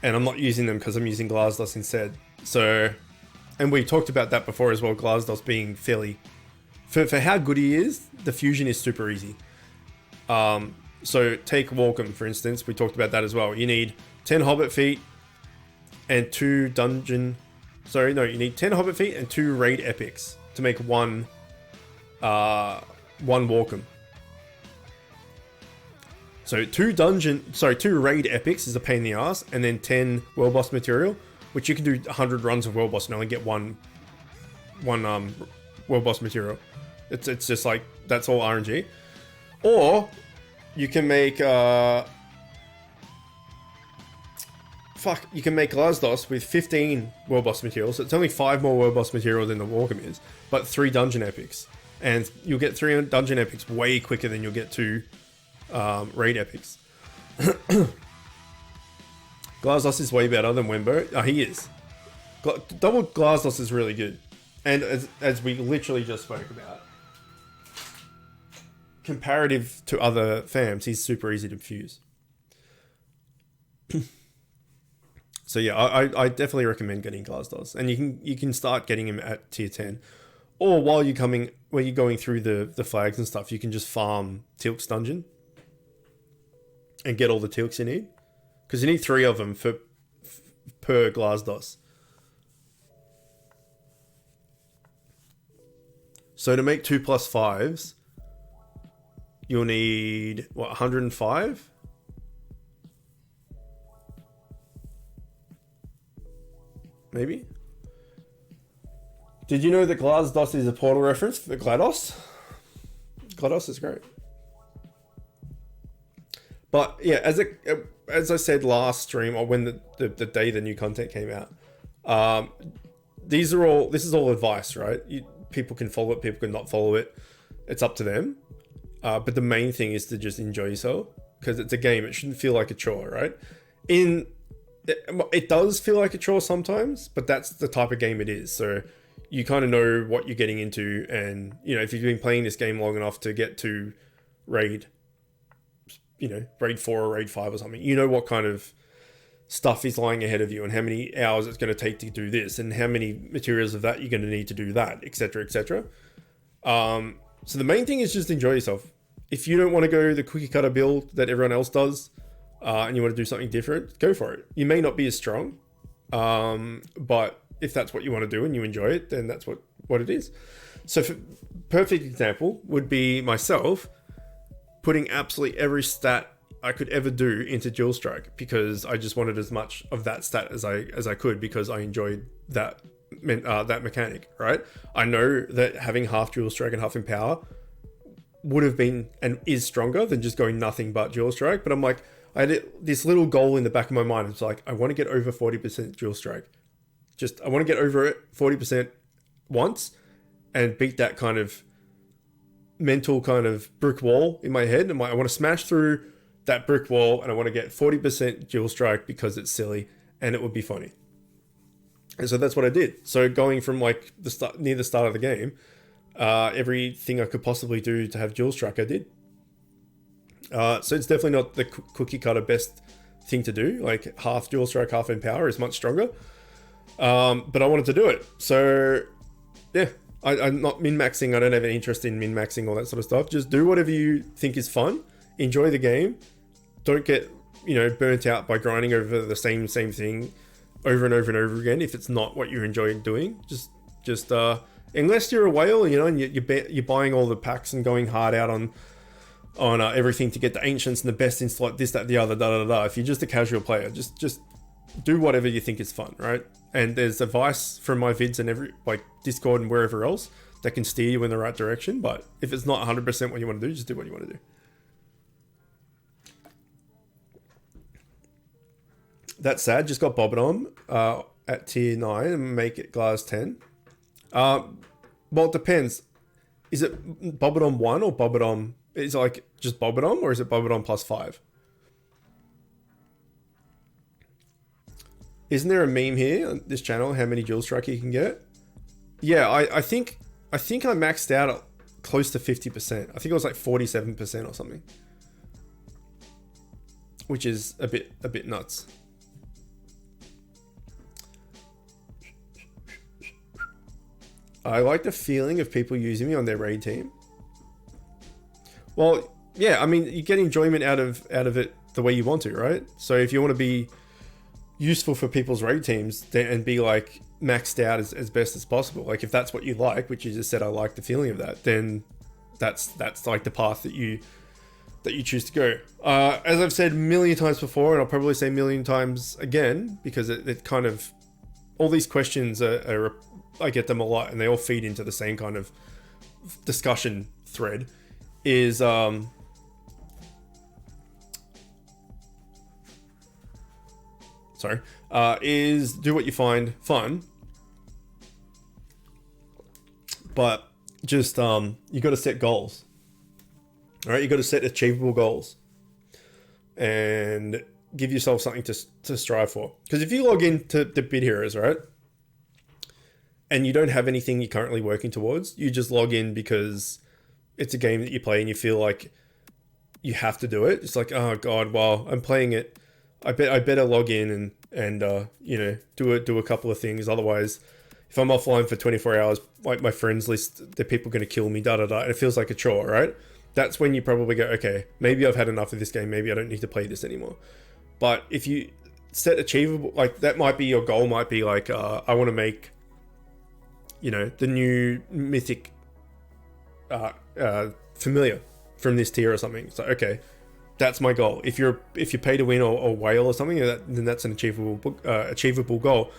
and I'm not using them because I'm using Glasdos instead. So, and we talked about that before as well. Glasdos being fairly, for how good he is, the fusion is super easy. So take Walkham for instance. We talked about that as well. You need 10 Hobbit feet and 2 dungeon. Sorry, no, you need 10 Hobbit feet and 2 raid epics to make one Walkham. So 2 raid epics is a pain in the ass, and then 10 world boss material, which you can do 100 runs of world boss and only get one world boss material. It's just like, that's all RNG. Or you can make you can make Glasdos with 15 world boss materials. So it's only 5 more world boss material than the Walkham is, but 3 dungeon epics. And you'll get 3 dungeon epics way quicker than you'll get 2 raid epics. Glasdos is way better than Wembo. Oh, he is. Double Glasdos is really good. And as we literally just spoke about, comparative to other fams, he's super easy to fuse. So yeah, I definitely recommend getting Glasdos, and you can start getting him at tier 10, or while you're going through the flags and stuff, you can just farm Tilk's dungeon and get all the Tilks you need, because you need 3 of them per Glasdos. So to make 2 plus 5s, you'll need, what, 105? Maybe? Did you know that Glasdos is a Portal reference for GLaDOS? GLaDOS is great. But yeah, as I said last stream, or when the day the new content came out, this is all advice, right? People can follow it, people can not follow it. It's up to them. But the main thing is to just enjoy yourself, because it's a game. It shouldn't feel like a chore, right? It does feel like a chore sometimes, but that's the type of game it is. So you kind of know what you're getting into, and if you've been playing this game long enough to get to raid 4 or raid 5 or something, you know what kind of stuff is lying ahead of you, and how many hours it's going to take to do this, and how many materials of that you're going to need to do that, etc., etc. So the main thing is just enjoy yourself. If you don't want to go the cookie cutter build that everyone else does, and you want to do something different, go for it. You may not be as strong, but if that's what you want to do and you enjoy it, then that's what it is. So perfect example would be myself putting absolutely every stat I could ever do into dual strike, because I just wanted as much of that stat as I could, because I enjoyed that mechanic, right? I know that having half dual strike and half empower would have been and is stronger than just going nothing but dual strike, but I'm like, I had this little goal in the back of my mind. It's like, I want to get over 40% dual strike. I want to get over it 40% once and beat that kind of mental kind of brick wall in my head. I want to smash through that brick wall, and I want to get 40% dual strike because it's silly and it would be funny. And so that's what I did. So going from like near the start of the game, everything I could possibly do to have dual strike, I did. So it's definitely not the cookie cutter best thing to do. Like half dual strike, half empower is much stronger. But I wanted to do it. So yeah, I'm not min-maxing. I don't have any interest in min-maxing, all that sort of stuff. Just do whatever you think is fun. Enjoy the game. Don't get, burnt out by grinding over the same thing over and over and over again if it's not what you enjoy doing. Just unless you're a whale, and you're buying all the packs and going hard out on everything to get the ancients and the best in slot, this, that, the other, da. If you're just a casual player, just do whatever you think is fun, right? And there's advice from my vids and Discord and wherever else that can steer you in the right direction. But if it's not 100% what you want to do, just do what you want to do. That sad, just got Bobbidom at tier 9 and make it glass 10. Well, it depends. Is it Bobbidom 1 or Bobbidom? Is it like just Bobbidom, or is it Bobbidom plus 5? Isn't there a meme here on this channel, how many dual strike you can get? Yeah, I think I maxed out at close to 50%. I think it was like 47% or something. Which is a bit nuts. I like the feeling of people using me on their raid team. Well, yeah, I mean, you get enjoyment out of it the way you want to, right? So if you want to be useful for people's raid teams and be like maxed out as best as possible, like if that's what you like, which you just said, I like the feeling of that, then that's like the path that you choose to go. As I've said a million times before, and I'll probably say a million times again, because it kind of, all these questions are I get them a lot, and they all feed into the same kind of discussion thread, is is do what you find fun, but just you got to set goals. All right, you got to set achievable goals and give yourself something to strive for. Because if you log into the Bid Heroes, right, and you don't have anything you're currently working towards, you just log in because it's a game that you play and you feel like you have to do it. It's like, oh god, well, I'm playing it, I better log in and do a couple of things. Otherwise, if I'm offline for 24 hours, like my friends list, the people going to kill me, and it feels like a chore, right? That's when you probably go, okay, maybe I've had enough of this game. Maybe I don't need to play this anymore. But if you set achievable, like that might be your goal, might be like, I want to make, the new mythic familiar from this tier or something. So, okay, that's my goal. If you're pay to win or whale or something, then that's an achievable goal.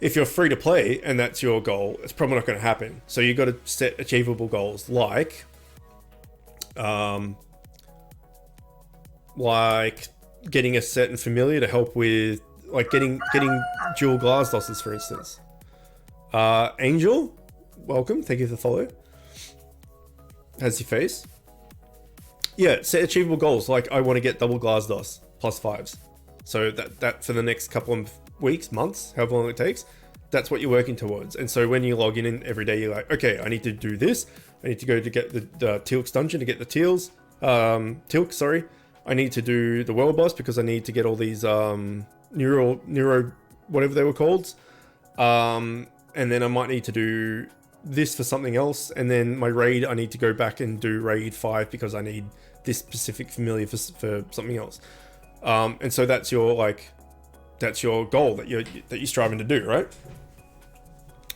If you're free to play and that's your goal, it's probably not going to happen. So you got to set achievable goals like like getting a certain familiar to help with like getting dual glass losses, for instance. Angel, welcome. Thank you for the follow. How's your face? Yeah, set achievable goals. Like I want to get double glass DOS +5s. So that for the next couple of weeks, months, however long it takes, that's what you're working towards. And so when you log in every day, you're like, okay, I need to do this. I need to go to get the Teal'c's dungeon to get the Teal'c, sorry. I need to do the world boss because I need to get all these neuro whatever they were called. And then I might need to do this for something else. And then my raid, I need to go back and do raid 5 because I need this specific familiar for something else. And so that's your goal that you're striving to do, right?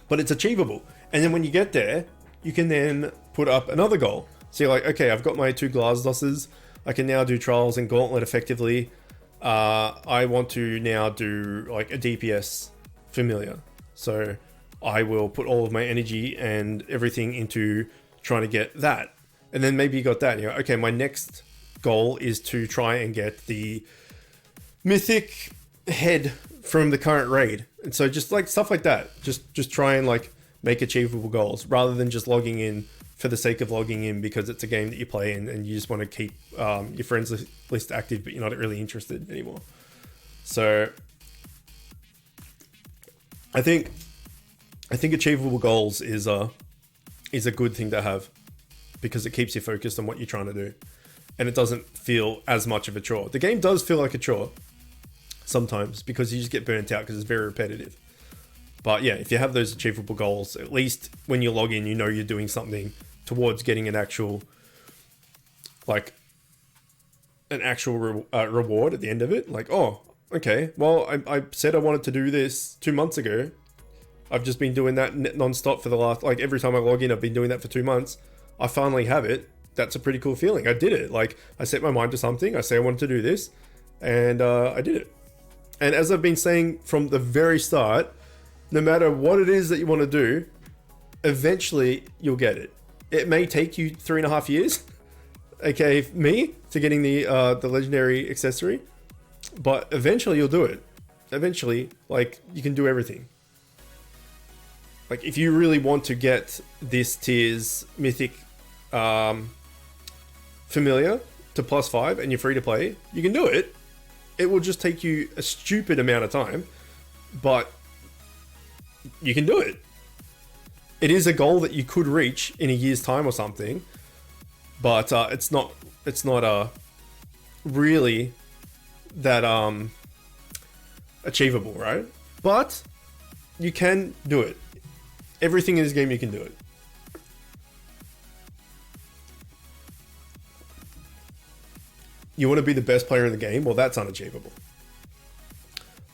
But it's achievable. And then when you get there, you can then put up another goal. So you're like, okay, I've got my 2 glass losses. I can now do trials and gauntlet effectively. I want to now do like a DPS familiar. So I will put all of my energy and everything into trying to get that. And then maybe you got that. And you're like, okay, my next goal is to try and get the mythic head from the current raid. And so just like stuff like that, just try and like make achievable goals rather than just logging in for the sake of logging in because it's a game that you play and you just want to keep your friends list active, but you're not really interested anymore. So I think achievable goals is a good thing to have because it keeps you focused on what you're trying to do and it doesn't feel as much of a chore. The game does feel like a chore sometimes because you just get burnt out because it's very repetitive. But yeah, if you have those achievable goals, at least when you log in, you know you're doing something towards getting an actual reward at the end of it. Like, oh, okay, well, I said I wanted to do this 2 months ago. I've just been doing that non-stop for the last, like every time I log in, I've been doing that for 2 months. I finally have it. That's a pretty cool feeling. I did it. Like I set my mind to something. I say I wanted to do this and I did it. And as I've been saying from the very start, no matter what it is that you want to do, eventually you'll get it. It may take you 3.5 years, okay, me, to getting the legendary accessory, but eventually you'll do it. Eventually, like, you can do everything. Like, if you really want to get this tier's mythic familiar to +5 and you're free to play, you can do it. It will just take you a stupid amount of time, but you can do it. It is a goal that you could reach in a year's time or something, but it's not really that achievable, right? But you can do it. Everything in this game you can do it. You want to be the best player in the game? Well, that's unachievable.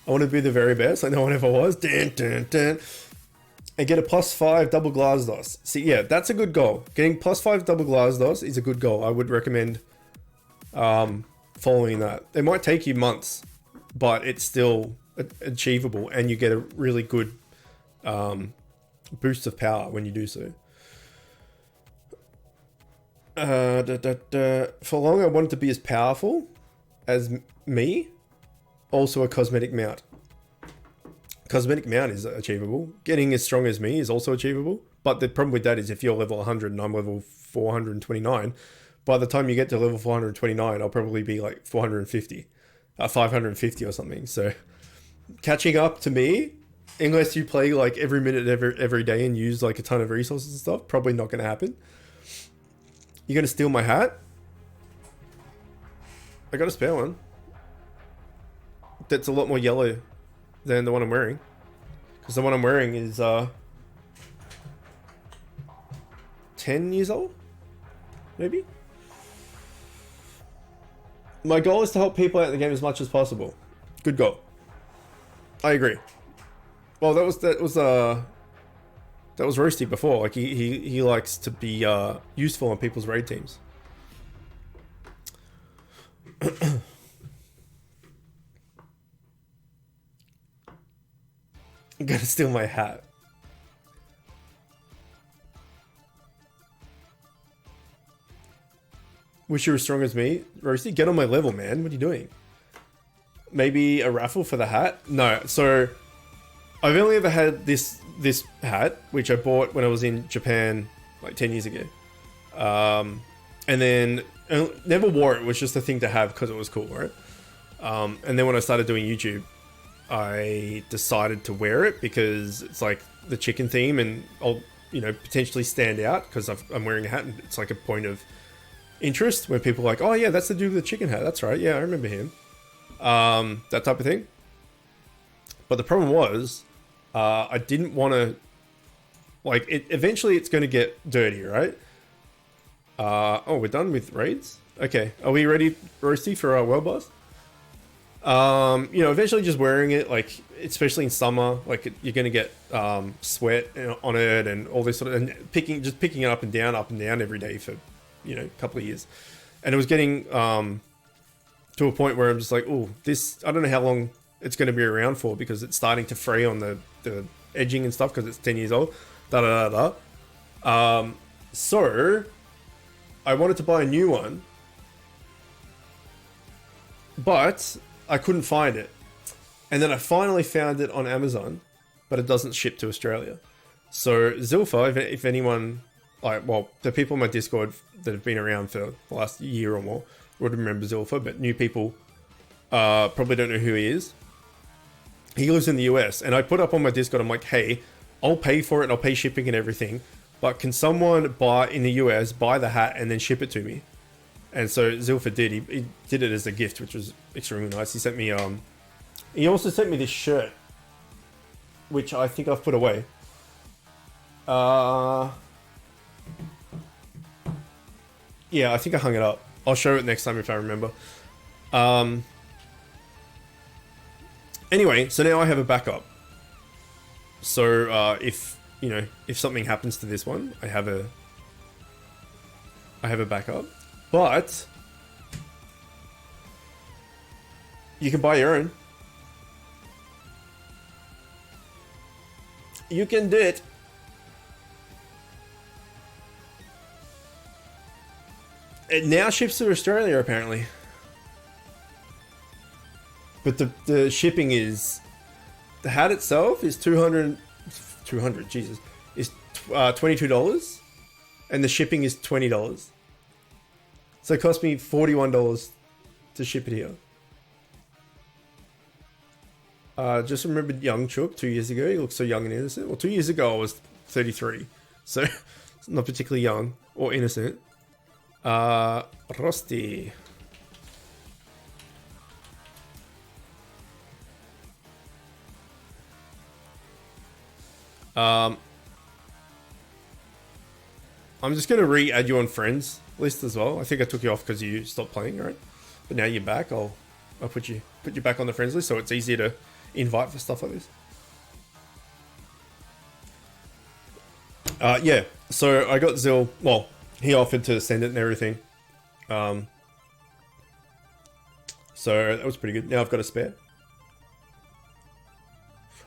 I want to be the very best. I know I never was. Dun, dun, dun. And get a +5 double glass DOS. See, yeah, that's a good goal. Getting +5 double glass DOS is a good goal. I would recommend following that. It might take you months, but it's still achievable, and you get a really good boost of power when you do so. For long, I wanted to be as powerful as me. Also a cosmetic mount. Cosmetic mount is achievable. Getting as strong as me is also achievable. But the problem with that is if you're level 100 and I'm level 429, by the time you get to level 429, I'll probably be like 450, 550 or something. So catching up to me, unless you play like every minute, every day and use like a ton of resources and stuff, probably not going to happen. You're going to steal my hat? I got a spare one. That's a lot more yellow than the one I'm wearing. Because the one I'm wearing is 10 years old? Maybe? My goal is to help people out in the game as much as possible. Good goal. I agree. Well, that was Roasty before. Like he likes to be useful on people's raid teams. I'm gonna steal my hat. Wish you were as strong as me. Roasty, get on my level, man. What are you doing? Maybe a raffle for the hat? No. So I've only ever had this hat, which I bought when I was in Japan like 10 years ago. And then never wore it. It was just a thing to have because it was cool, right? And then when I started doing YouTube, I decided to wear it because it's like the chicken theme, and I'll, you know, potentially stand out because I'm wearing a hat, and it's like a point of interest where people are like, oh yeah, that's the dude with the chicken hat. That's right. Yeah, I remember him. That type of thing. But the problem was, I didn't want to, like, eventually it's going to get dirty, right? Oh, we're done with raids? Okay. Are we ready, Roasty, for our world boss? You know, eventually just wearing it, like, especially in summer, like, you're going to get, sweat on it and all this sort of, and picking it up and down every day for, you know, a couple of years. And it was getting, to a point where I'm just like, oh, this, I don't know how long it's going to be around for, because it's starting to fray on the edging and stuff because it's 10 years old. So I wanted to buy a new one, but I couldn't find it. And then I finally found it on Amazon, but it doesn't ship to Australia. So Zilpha, if anyone, like, well, the people in my Discord that have been around for the last year or more would remember Zilpha, but new people probably don't know who he is. He lives in the US, and I put up on my Discord, I'm like, hey, I'll pay for it, I'll pay shipping and everything, but can someone in the US buy the hat and then ship it to me? And so Zilpha did. He did it as a gift, which was extremely nice. He sent me he also sent me this shirt, which I think I've put away. Yeah, I think I hung it up. I'll show it next time if I remember. Anyway, so now I have a backup. So if, you know, if something happens to this one, I have a backup. But you can buy your own. You can do it. It now ships to Australia, apparently. But the shipping is... The hat itself is 200, Jesus, is $22. And the shipping is $20. So it cost me $41 to ship it here. Just remembered young Chook 2 years ago. He looks so young and innocent. Well, 2 years ago I was 33. So not particularly young or innocent. Rusty. I'm just going to re-add you on friends list as well. I think I took you off because you stopped playing, right? But now you're back. I'll put you back on the friends list so it's easier to invite for stuff like this. Yeah, so I got Zil. Well, he offered to send it and everything. So that was pretty good. Now I've got a spare.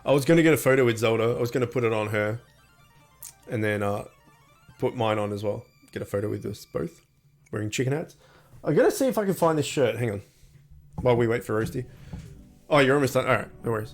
I was going to get a photo with Zelda. I was going to put it on her. And then put mine on as well. Get a photo with us both. Wearing chicken hats. I'm going to see if I can find this shirt. Hang on. While we wait for Roasty. Oh, you're almost done. Alright, no worries.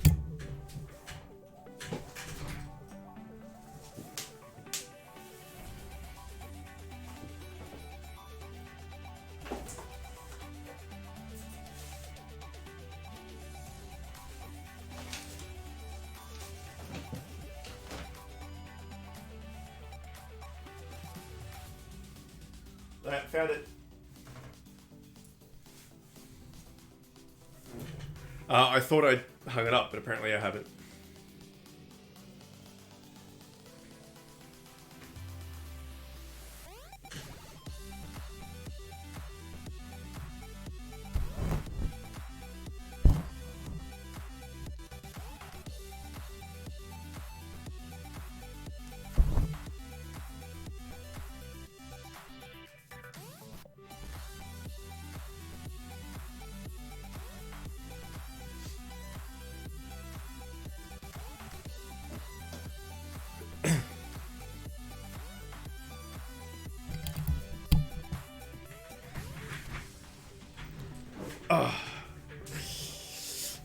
Alright, found it. I thought I'd hung it up, but apparently I haven't.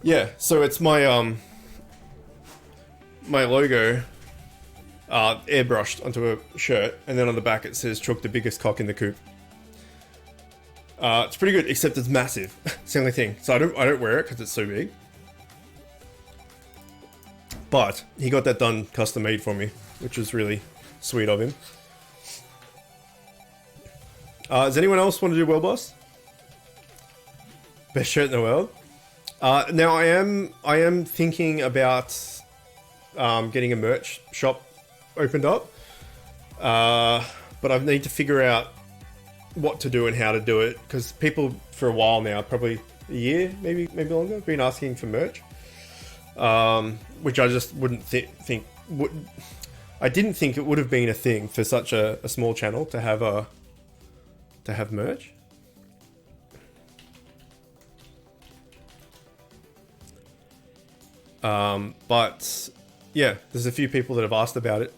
Yeah, so it's my my logo airbrushed onto a shirt, and then on the back it says Chook, the biggest cock in the coop. It's pretty good, except it's massive. It's the only thing. So I don't wear it because it's so big. But he got that done custom made for me, which was really sweet of him. Does anyone else want to do World Boss? Best shirt in the world. Now I am thinking about getting a merch shop opened up, but I need to figure out what to do and how to do it, because people for a while now, probably a year, maybe longer, been asking for merch, which I just wouldn't think would. I didn't think it would have been a thing for such a small channel to have merch. But yeah, there's a few people that have asked about it,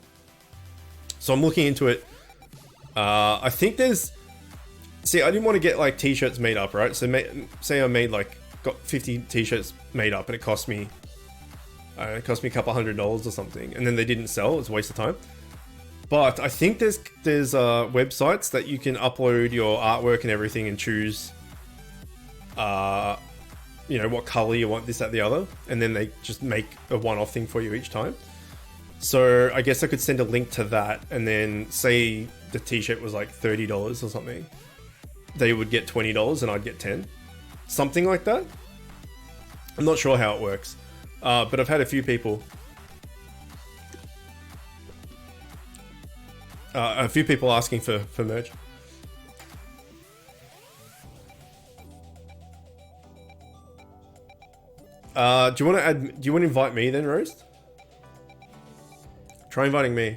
so I'm looking into it. I think there's. See, I didn't want to get like t-shirts made up, right? So say I got 50 t-shirts made up, and it cost me a couple $100 or something, and then they didn't sell. It's a waste of time. But I think there's websites that you can upload your artwork and everything and choose, what color you want, this, that, the other, and then they just make a one-off thing for you each time. So I guess I could send a link to that, and then say the t-shirt was like $30 or something. They would get $20 and I'd get 10. Something like that. I'm not sure how it works. But I've had a few people asking for merch. Do you want to invite me then, Roast? Try inviting me.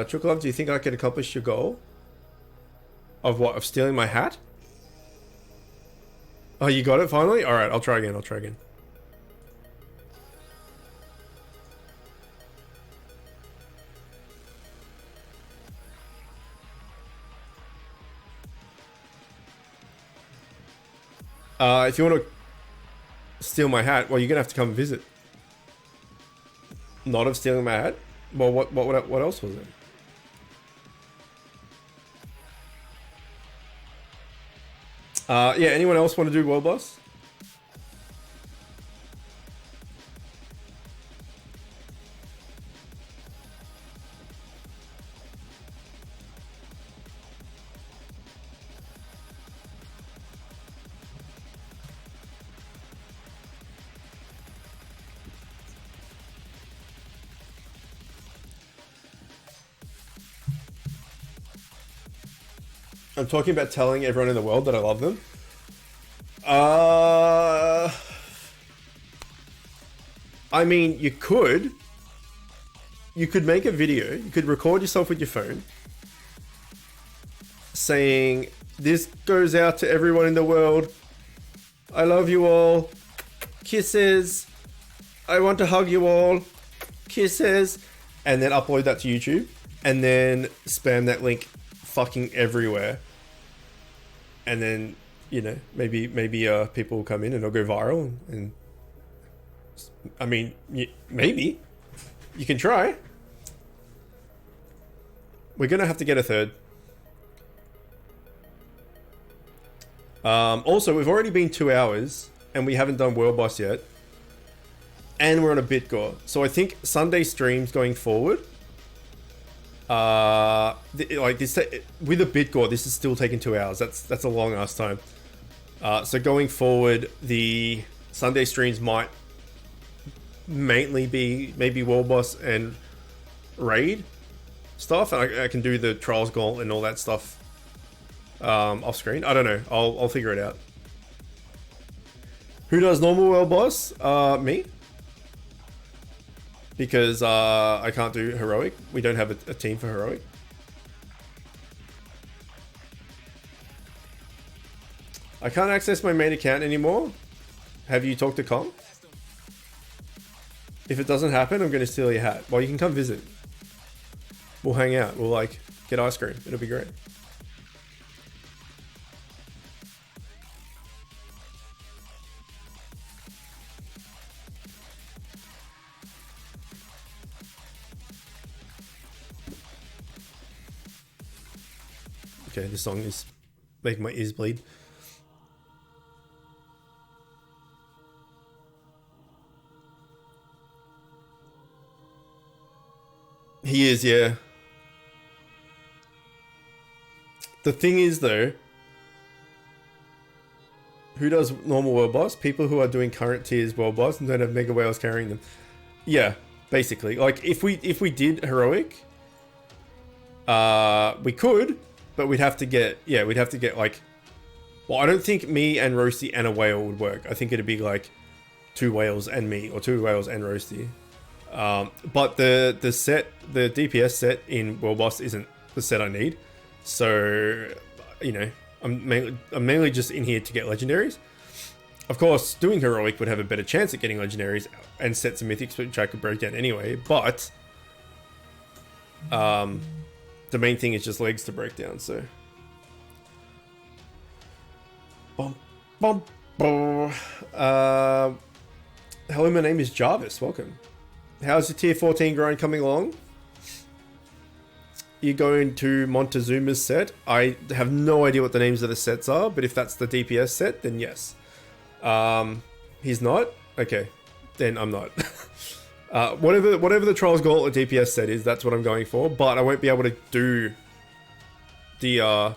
Chocolate, do you think I can accomplish your goal? Of what? Of stealing my hat? Oh, you got it finally? Alright, I'll try again. If you want to steal my hat, well, you're gonna have to come visit. Not of stealing my hat? Well, what else was it? Yeah, anyone else want to do World Boss? I'm talking about telling everyone in the world that I love them. I mean, you could make a video. You could record yourself with your phone saying, "This goes out to everyone in the world. I love you all. Kisses. I want to hug you all. Kisses." And then upload that to YouTube. And then spam that link fucking everywhere. And then, maybe people will come in and it'll go viral. And I mean, maybe. You can try. We're going to have to get a third. Also, we've already been 2 hours and we haven't done World Boss yet. And we're on a Bitgor. So I think Sunday streams going forward, like this, with a Bitgor, this is still taking 2 hours. That's a long ass time. So going forward, the Sunday streams might mainly be maybe World Boss and Raid stuff, and I can do the Trials Gauntlet and all that stuff off screen. I don't know. I'll figure it out. Who does normal World Boss? Me. because I can't do heroic. We don't have a team for heroic. I can't access my main account anymore. Have you talked to Kong? If it doesn't happen, I'm going to steal your hat. Well, you can come visit. We'll hang out. We'll like get ice cream. It'll be great. Okay, this song is making my ears bleed. He is, yeah. The thing is, though, who does normal world boss? People who are doing current tiers world boss and don't have mega whales carrying them. Yeah, basically. Like if we did heroic, we could, but we'd have to get like. Well, I don't think me and Roasty and a whale would work. I think it'd be like 2 whales and me, or 2 whales and Roasty. But the DPS set in World Boss isn't the set I need. So, you know, I'm mainly just in here to get legendaries. Of course, doing heroic would have a better chance at getting legendaries and sets of mythics, which I could break down anyway. But the main thing is just legs to break down. So, hello, my name is Jarvis. Welcome. How's your tier 14 grind coming along? You're going to Montezuma's set. I have no idea what the names of the sets are, but if that's the DPS set, then yes. He's not? Okay, then I'm not. Whatever the Trials Gauntlet DPS set is, that's what I'm going for, but I won't be able to do the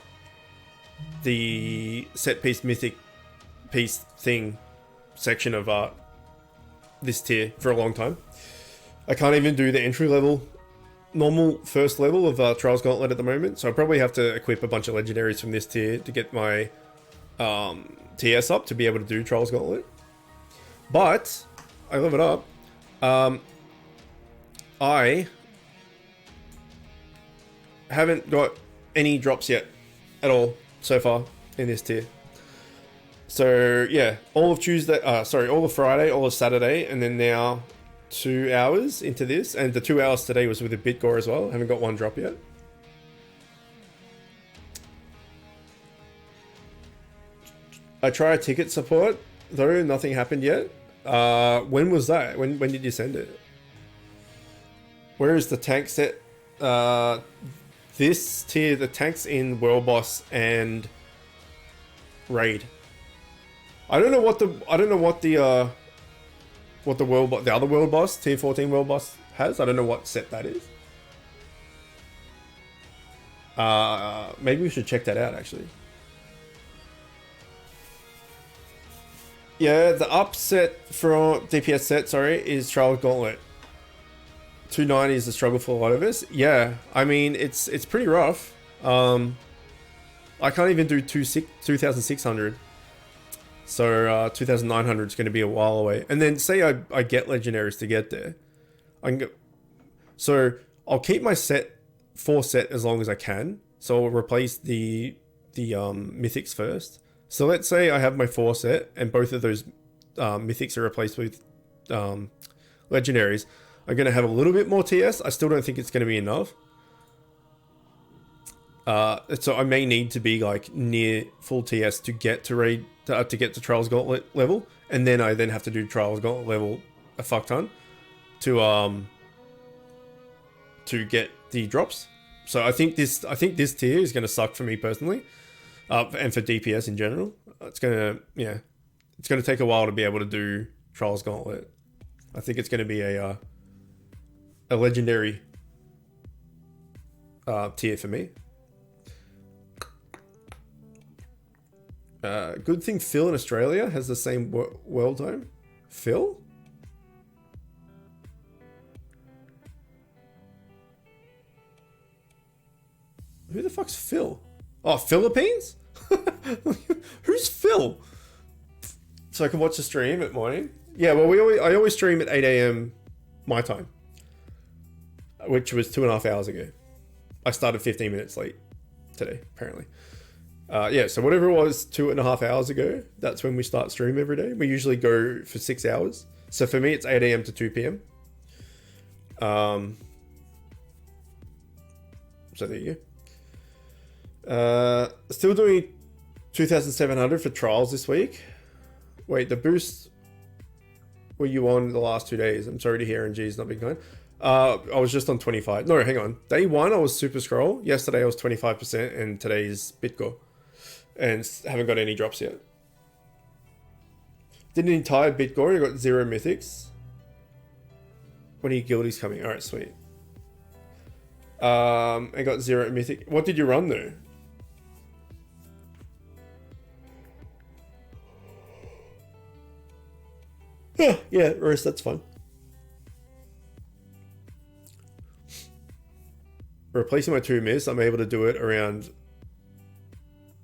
set piece mythic piece thing section of this tier for a long time. I can't even do the entry level, normal first level of Trials Gauntlet at the moment, so I probably have to equip a bunch of legendaries from this tier to get my TS up to be able to do Trials Gauntlet. But I love it up. I haven't got any drops yet at all so far in this tier. So yeah, all of Tuesday, all of Friday, all of Saturday, and then now 2 hours into this, and the 2 hours today was with a Bitgor as well. Haven't got one drop yet. I tried ticket support though, nothing happened yet. When was that? When did you send it? Where is the tank set? This tier, the tanks in World Boss and Raid. I don't know what the other World Boss, Tier 14 World Boss has. I don't know what set that is. Maybe we should check that out actually. Yeah, the upset from DPS set, is Trials Gauntlet. 290 is a struggle for a lot of us. Yeah, I mean, it's pretty rough. I can't even do 2,600. So 2,900 is going to be a while away. And then say I get legendaries to get there. So I'll keep my 4 set as long as I can. So I'll replace the mythics first. So let's say I have my 4 set and both of those mythics are replaced with legendaries. I'm going to have a little bit more TS. I still don't think it's going to be enough. So I may need to be like near full TS to get to raid to get to Trials Gauntlet level, and then I have to do Trials Gauntlet level a fuck ton to get the drops. So I think this tier is going to suck for me personally, and for DPS in general. It's gonna take a while to be able to do Trials Gauntlet. I think it's going to be a legendary tier for me. Good thing Phil in Australia has the same world home. Phil? Who the fuck's Phil? Oh, Philippines? Who's Phil? So I can watch the stream at morning. Yeah, well, I always stream at 8 a.m. my time. which was 2.5 hours ago. I started 15 minutes late today, apparently. Yeah, so whatever it was 2.5 hours ago, that's when we start stream every day. We usually go for 6 hours. So for me, it's 8 a.m. to 2 p.m. So there you go. Still doing 2,700 for trials this week. Wait, the boost were you on the last 2 days? I'm sorry to hear NG's not been kind. I was just on 25. No, hang on. Day 1, I was super scroll. Yesterday, I was 25%, and today's Bitgor. And haven't got any drops yet. Did an entire Bitgor. I got 0 mythics. When are your guildies coming? Alright, sweet. I got 0 mythic. What did you run though? Yeah, Rose, that's fun. Replacing my 2 miss, I'm able to do it around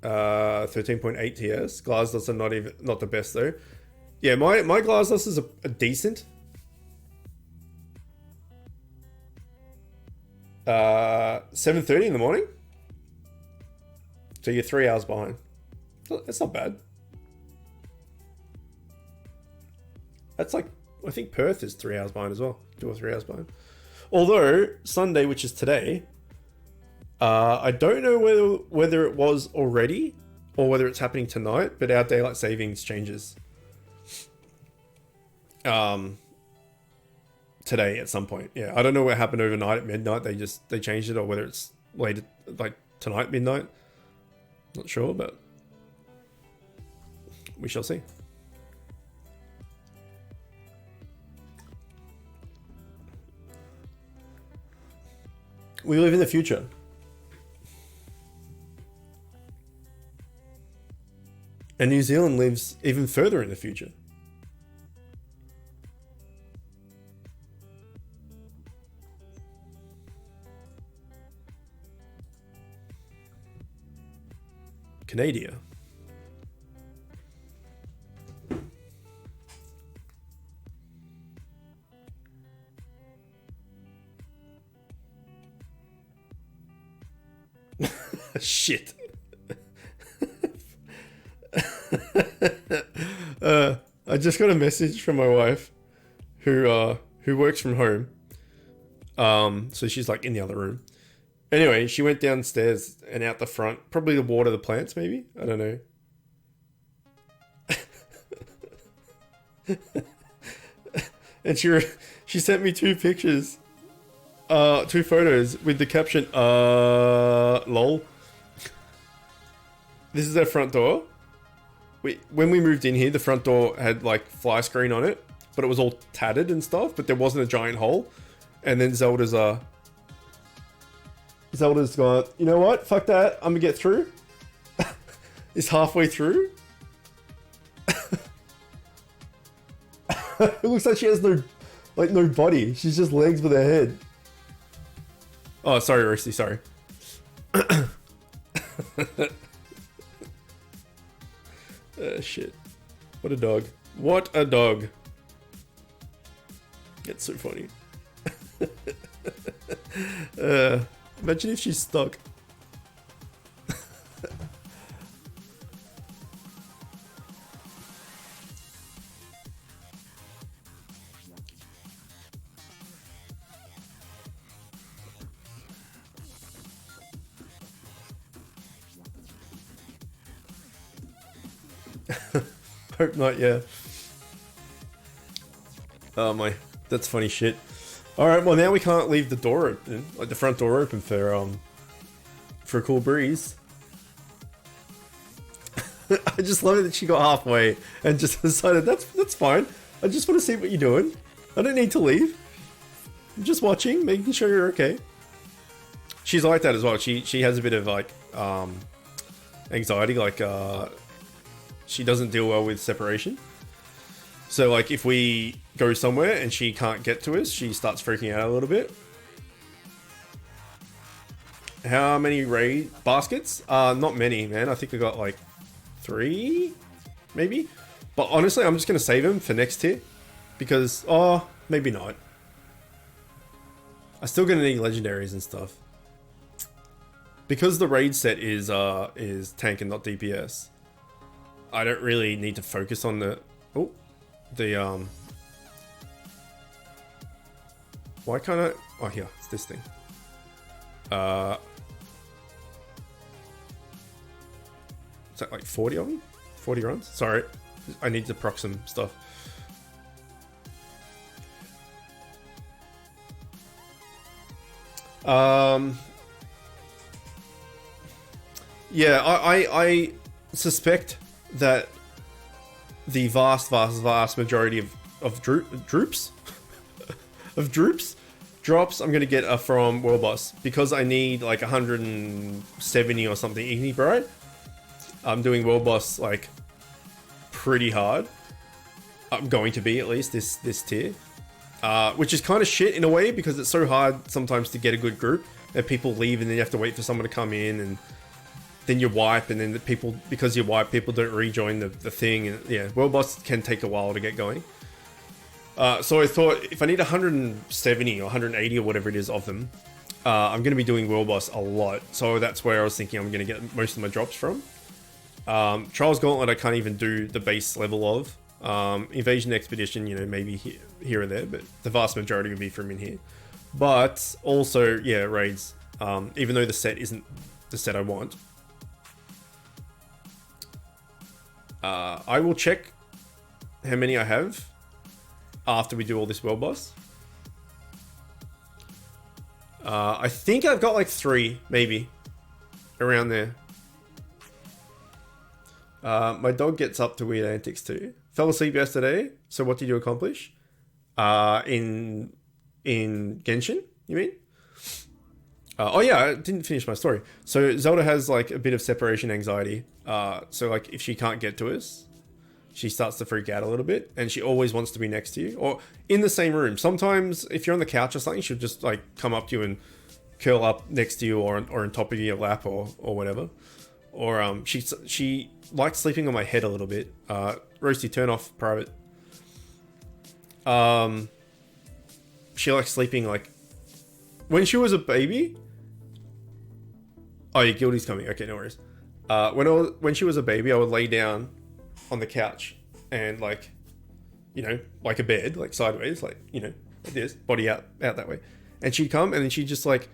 13.8 TS. Glassdust are not the best though. Yeah, my Glassdust is a decent. 7:30 in the morning. So you're 3 hours behind. That's not bad. That's like, I think Perth is 3 hours behind as well. 2 or 3 hours behind. Although Sunday, which is today, I don't know whether it was already or whether it's happening tonight, but our daylight savings changes today at some point. Yeah, I don't know what happened overnight at midnight. They changed it, or whether it's later, like tonight midnight. Not sure, but we shall see. We live in the future. And New Zealand lives even further in the future. Canada. Shit. I just got a message from my wife who works from home. So she's like in the other room. Anyway, she went downstairs and out the front, probably to water the plants, maybe. I don't know. And she sent me 2 pictures, 2 photos with the caption, lol. This is our front door. When we moved in here, the front door had like fly screen on it, but it was all tattered and stuff, but there wasn't a giant hole. And then Zelda's gone, you know what? Fuck that. I'm gonna get through. It's halfway through. It looks like she has no body. She's just legs with her head. Oh, sorry, Rusty, sorry. Shit. What a dog. What a dog. It's so funny. Imagine if she's stuck. Hope not, yeah. Oh my, that's funny shit. Alright, well now we can't leave the door open, like the front door open for a cool breeze. I just love it that she got halfway and just decided that's fine. I just want to see what you're doing. I don't need to leave. I'm just watching, making sure you're okay. She's like that as well. She has a bit of like anxiety, like she doesn't deal well with separation. So like if we go somewhere and she can't get to us, she starts freaking out a little bit. How many raid baskets? Not many, man. I think I got like 3, maybe. But honestly, I'm just gonna save them for next tier because maybe not. I still gonna need legendaries and stuff. Because the raid set is tank and not DPS, I don't really need to focus on the why can't I? Oh, here, it's this thing. Is that like 40 of them? 40 runs? Sorry, I need to proc some stuff. Yeah, I suspect that the vast majority of droops of drops I'm gonna get are from World Boss, because I need like 170 or something Igni Bright. I'm doing World Boss like pretty hard. I'm going to be, at least this tier, which is kind of shit in a way, because it's so hard sometimes to get a good group that people leave and then you have to wait for someone to come in, and then you wipe, and then the people, because you wipe, people don't rejoin the thing, and yeah, World Boss can take a while to get going. So I thought if I need 170 or 180 or whatever it is of them, I'm going to be doing World Boss a lot. So that's where I was thinking I'm going to get most of my drops from. Trials Gauntlet I can't even do the base level of. Invasion Expedition, you know, maybe here and there, but the vast majority will be from in here. But also, yeah, raids. Even though the set isn't the set I want. I will check how many I have after we do all this World Boss. I think I've got like 3, maybe, around there. My dog gets up to weird antics too. Fell asleep yesterday, so what did you accomplish? In Genshin, you mean? Oh yeah, I didn't finish my story. So Zelda has like a bit of separation anxiety. So like if she can't get to us, she starts to freak out a little bit, and she always wants to be next to you or in the same room. Sometimes if you're on the couch or something, she'll just like come up to you and curl up next to you, or on top of your lap, or whatever. Or she likes sleeping on my head a little bit. Roasty, turn off private. She likes sleeping like when she was a baby. Oh, your guilty's coming. Okay, no worries. When she was a baby, I would lay down on the couch and like, you know, like a bed, like sideways, like, you know, like this, body out that way. And she'd come, and then she'd just like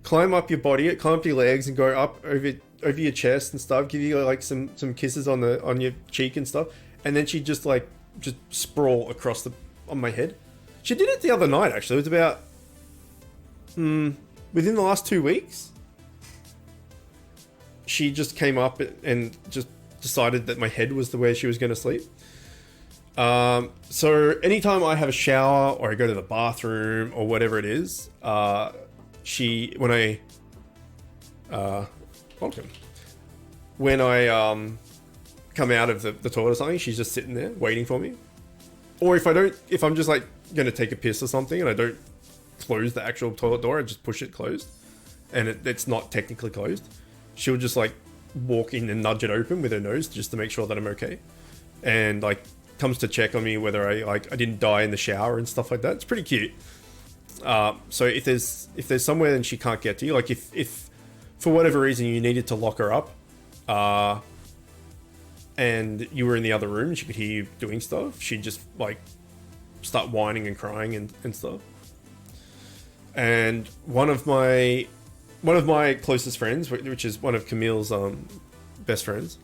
climb up your body, climb up your legs, and go up over your chest and stuff. Give you like some kisses on your cheek and stuff. And then she'd just sprawl across on my head. She did it the other night actually. It was about within the last 2 weeks. She just came up and just decided that my head was the way she was going to sleep. So anytime I have a shower or I go to the bathroom or whatever it is, when I come out of the toilet or something, she's just sitting there waiting for me. Or if I'm just like going to take a piss or something and I don't close the actual toilet door, I just push it closed, and it's not technically closed, she'll just like walk in and nudge it open with her nose just to make sure that I'm okay, and like comes to check on me whether I didn't die in the shower and stuff like that. It's pretty cute. So if there's somewhere and she can't get to you, like if for whatever reason you needed to lock her up, and you were in the other room and she could hear you doing stuff, she'd just like start whining and crying and stuff. And one of my closest friends, which is one of Camille's best friends,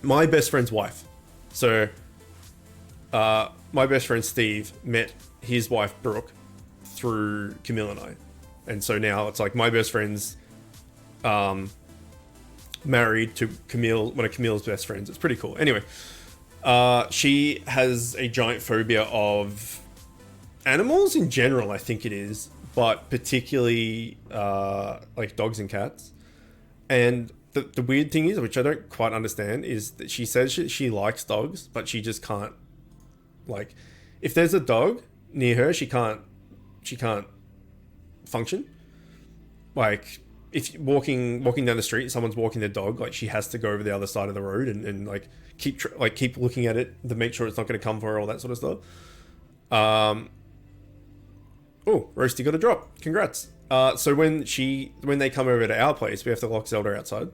my best friend's wife. So my best friend Steve met his wife Brooke through Camille and I, and so now it's like my best friend's married to Camille, one of Camille's best friends. It's pretty cool. Anyway, she has a giant phobia of animals in general, I think it is, but particularly like dogs and cats. And the weird thing is, which I don't quite understand, is that she says she likes dogs, but she just can't, like, if there's a dog near her, she can't function. Like, if walking down the street, someone's walking their dog, like she has to go over the other side of the road and like keep looking at it to make sure it's not going to come for her, all that sort of stuff. Oh, Roasty got a drop. Congrats. So when they come over to our place, we have to lock Zelda outside.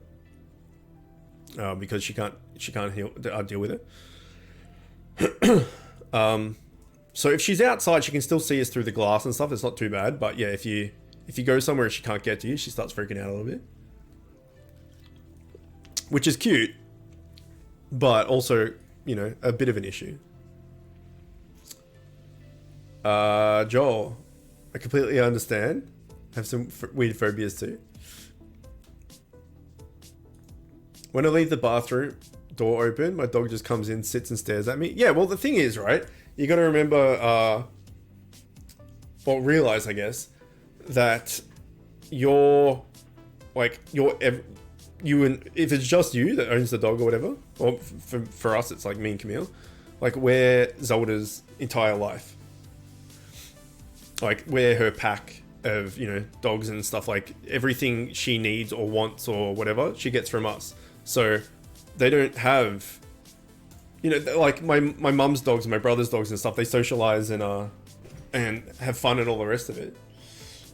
Because she can't deal with it. So if she's outside, she can still see us through the glass and stuff. It's not too bad. But yeah, if you go somewhere and she can't get to you, she starts freaking out a little bit. Which is cute, but also, you know, a bit of an issue. Joel, I completely understand. Have some weird phobias too. When I leave the bathroom door open, my dog just comes in, sits and stares at me. Yeah, well, the thing is, right? You got to remember, realize, I guess, that if it's just you that owns the dog or whatever, or for us, it's like me and Camille, like we're Zelda's entire life. Like we're her pack of, you know, dogs and stuff. Like everything she needs or wants or whatever, she gets from us. So they don't have, you know, like my mum's dogs and my brother's dogs and stuff, they socialize and have fun and all the rest of it.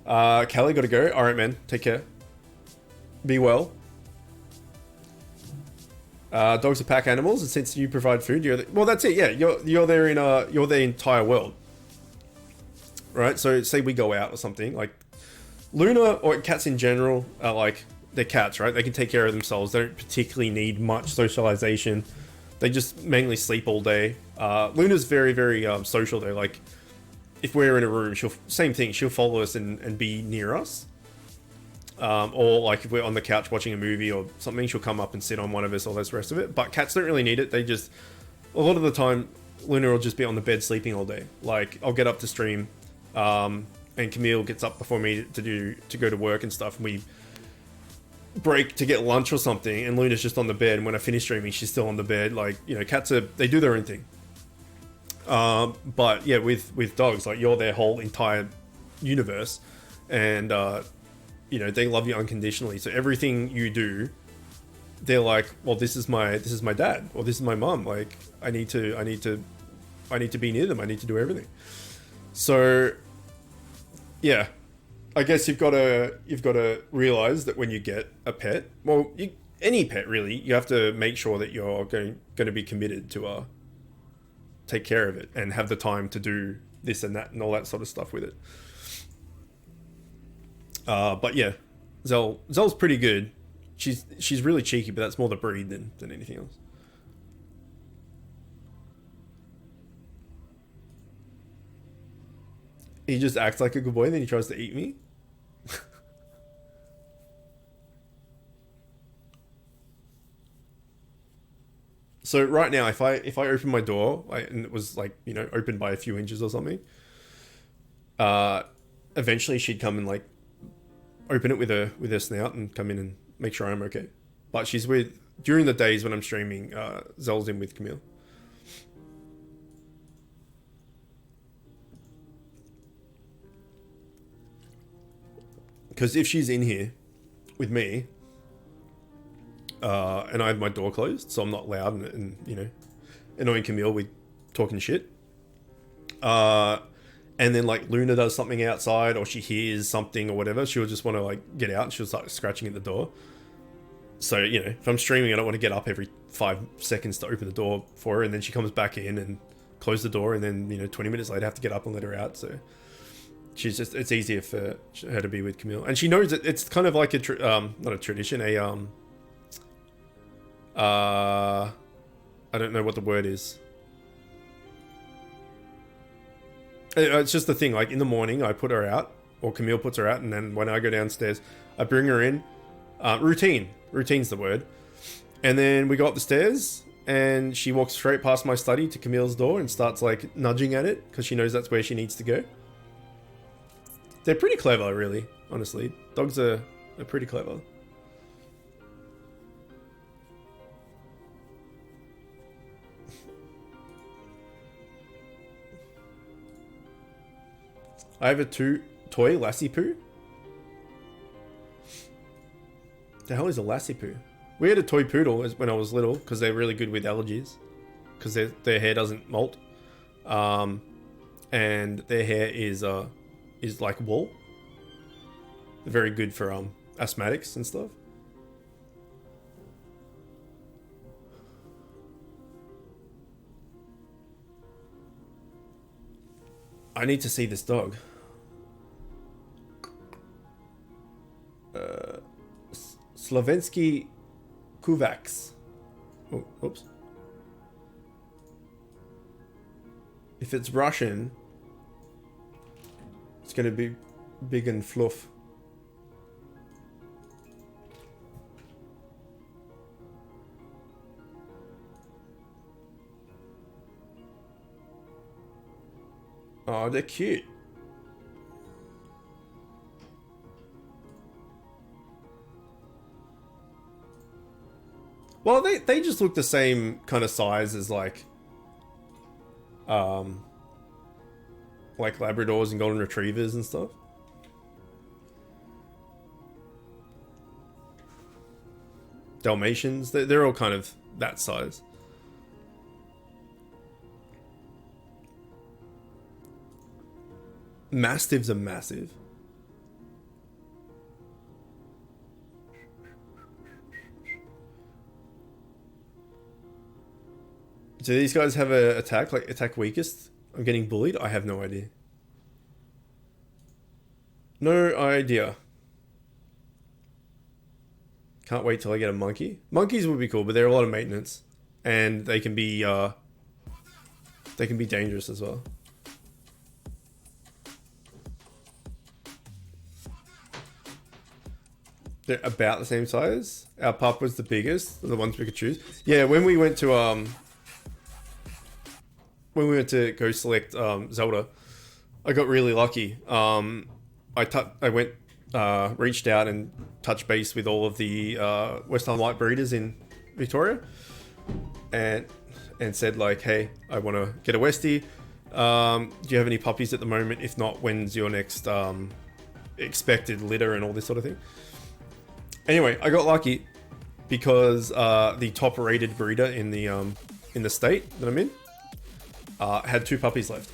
Callie, gotta go. All right, man. Take care. Be well. Dogs are pack animals, and since you provide food, well, that's it. Yeah, you're there in you're the entire world, right? So say we go out or something, like Luna or cats in general are like, they're cats, right? They can take care of themselves. They don't particularly need much socialization. They just mainly sleep all day. Luna's very, very social though. Like if we're in a room, same thing. She'll follow us and be near us. Or like if we're on the couch watching a movie or something, she'll come up and sit on one of us, all this rest of it. But cats don't really need it. They just, a lot of the time, Luna will just be on the bed sleeping all day. Like I'll get up to stream, and Camille gets up before me to go to work and stuff, and we break to get lunch or something, and Luna's just on the bed, and when I finish streaming she's still on the bed. Like, you know, cats they do their own thing. But yeah, with dogs, like you're their whole entire universe, and you know, they love you unconditionally. So everything you do, they're like, well, this is my dad, or this is my mom. Like I need to be near them. I need to do everything. So yeah, I guess you've got to realize that when you get a pet, well, any pet really, you have to make sure that you're going to be committed to take care of it and have the time to do this and that and all that sort of stuff with it. But yeah, Zell's pretty good. She's really cheeky, but that's more the breed than anything else. He just acts like a good boy, then he tries to eat me. So right now, if I open my door, and it was like, you know, opened by a few inches or something, eventually she'd come and like open it with her snout and come in and make sure I'm okay. But during the days when I'm streaming, Zell's in with Camille. Because if she's in here with me, and I have my door closed, so I'm not loud and you know, annoying Camille with talking shit. And then like Luna does something outside, or she hears something or whatever, she'll just want to like get out and she'll start scratching at the door. So, you know, if I'm streaming, I don't want to get up every 5 seconds to open the door for her, and then she comes back in and close the door, and then, you know, 20 minutes later I have to get up and let her out. So it's easier for her to be with Camille, and she knows it's kind of like not a tradition, I don't know what the word is. It's just the thing, like in the morning I put her out, or Camille puts her out, and then when I go downstairs I bring her in. Routine's the word. And then we go up the stairs and she walks straight past my study to Camille's door and starts like nudging at it because she knows that's where she needs to go. They're pretty clever, really, honestly. Dogs are pretty clever. I have a toy Lassie Poo. The hell is a Lassie Poo? We had a toy poodle when I was little because they're really good with allergies, because their hair doesn't molt, and their hair is is like wool. They're very good for asthmatics and stuff. I need to see this dog. Slovensky Kuvaks. Oh, oops. If it's Russian, it's gonna be big and fluff. Oh, they're cute. Well, they just look the same kind of size as like Labradors and Golden Retrievers and stuff. Dalmatians, they're all kind of that size. Mastiffs are massive. Do these guys have a attack, like attack weakest? I'm getting bullied? I have no idea. No idea. Can't wait till I get a monkey. Monkeys would be cool, but they're a lot of maintenance. And they can be dangerous as well. They're about the same size. Our pup was the biggest, the ones we could choose. Yeah, when we went to go select Zelda, I got really lucky. I went reached out and touched base with all of the Western Light breeders in Victoria, and said like, hey, I want to get a Westie. Do you have any puppies at the moment? If not, when's your next expected litter and all this sort of thing? Anyway, I got lucky because the top rated breeder in the state that I'm in had 2 puppies left.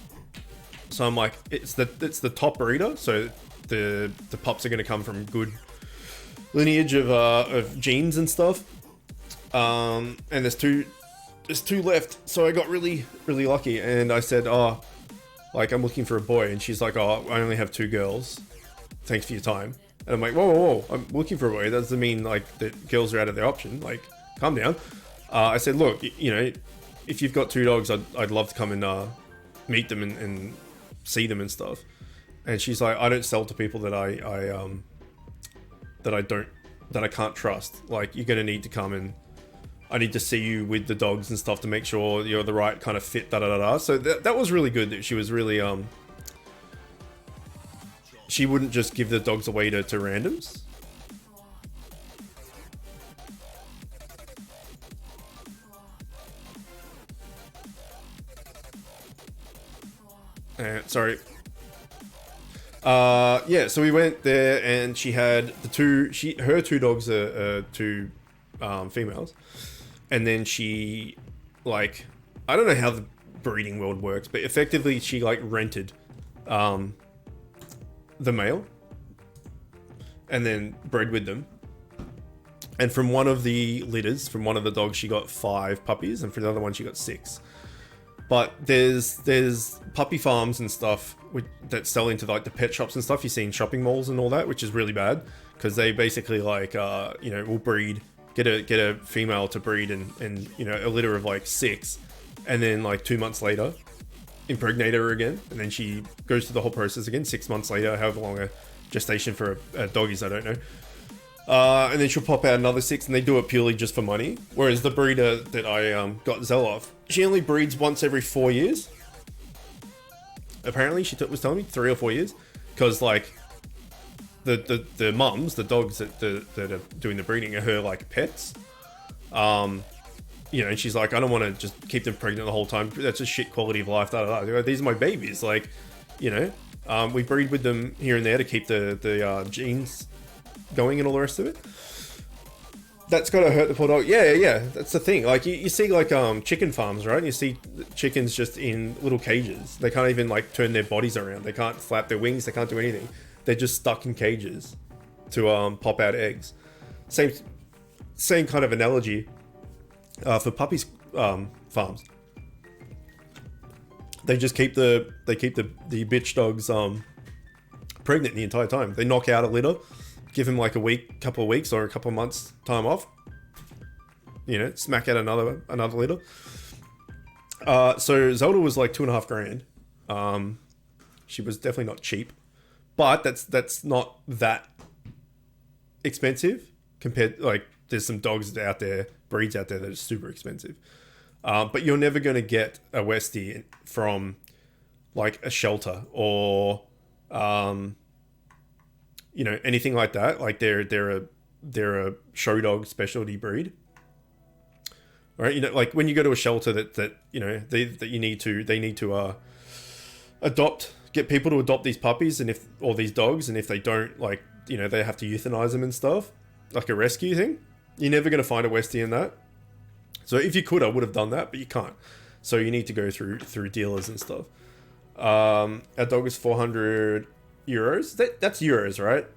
So I'm like, it's the top breeder, so the pups are going to come from good lineage of genes and stuff. And there's two left, so I got really lucky, and I said, oh, like, I'm looking for a boy, and she's like, oh, I only have 2 girls. Thanks for your time. And I'm like, whoa, I'm looking for a boy. That doesn't mean like that girls are out of their option. Like, calm down. I said, look, you know, if you've got 2 dogs, I'd love to come and meet them and see them and stuff. And she's like, I don't sell to people that I can't trust. Like, you're gonna need to come and I need to see you with the dogs and stuff to make sure you're the right kind of fit. So that was really good. That she was really she wouldn't just give the dogs away to randoms. Sorry. Yeah, so we went there and she had her 2 dogs are 2 females. And then she, like, I don't know how the breeding world works, but effectively she like rented the male and then bred with them. And from one of the litters, from one of the dogs, she got 5 puppies, and for the other one she got 6. But there's puppy farms and stuff that sell into like the pet shops and stuff you see in shopping malls and all that, which is really bad because they basically like you know, will breed, get a female to breed and you know, a litter of like 6, and then like 2 months later impregnate her again, and then she goes through the whole process again 6 months later, however long a gestation for a dog is, I don't know. And then she'll pop out another 6, and they do it purely just for money. Whereas the breeder that I got Zell off, she only breeds once every 4 years. Apparently, she was telling me 3 or 4 years, because like the mums, the dogs that are doing the breeding, are her like pets. You know, and she's like, I don't want to just keep them pregnant the whole time. That's just shit quality of life. These are my babies. Like, you know, we breed with them here and there to keep the genes going and all the rest of it. That's gotta hurt the poor dog. Yeah. That's the thing. Like you see like chicken farms, right? You see chickens just in little cages. They can't even like turn their bodies around. They can't flap their wings. They can't do anything. They're just stuck in cages to pop out eggs. Same kind of analogy for puppies farms. They just keep the bitch dogs pregnant the entire time. They knock out a litter, give him like a couple of weeks or a couple of months time off. You know, smack out another litter. So Zelda was like $2,500. She was definitely not cheap, but that's not that expensive compared. Like, there's some dogs out there, breeds out there that are super expensive. But you're never going to get a Westie from like a shelter or, you know, anything like that. Like they're a show dog specialty breed, right? You know, like when you go to a shelter that you know they need to get people to adopt these puppies or these dogs, and if they don't, like, you know, they have to euthanize them and stuff, like a rescue thing. You're never going to find a Westie in that. So if you could, I would have done that, but you can't. So you need to go through dealers and stuff. Our dog is €400. That's euros, right?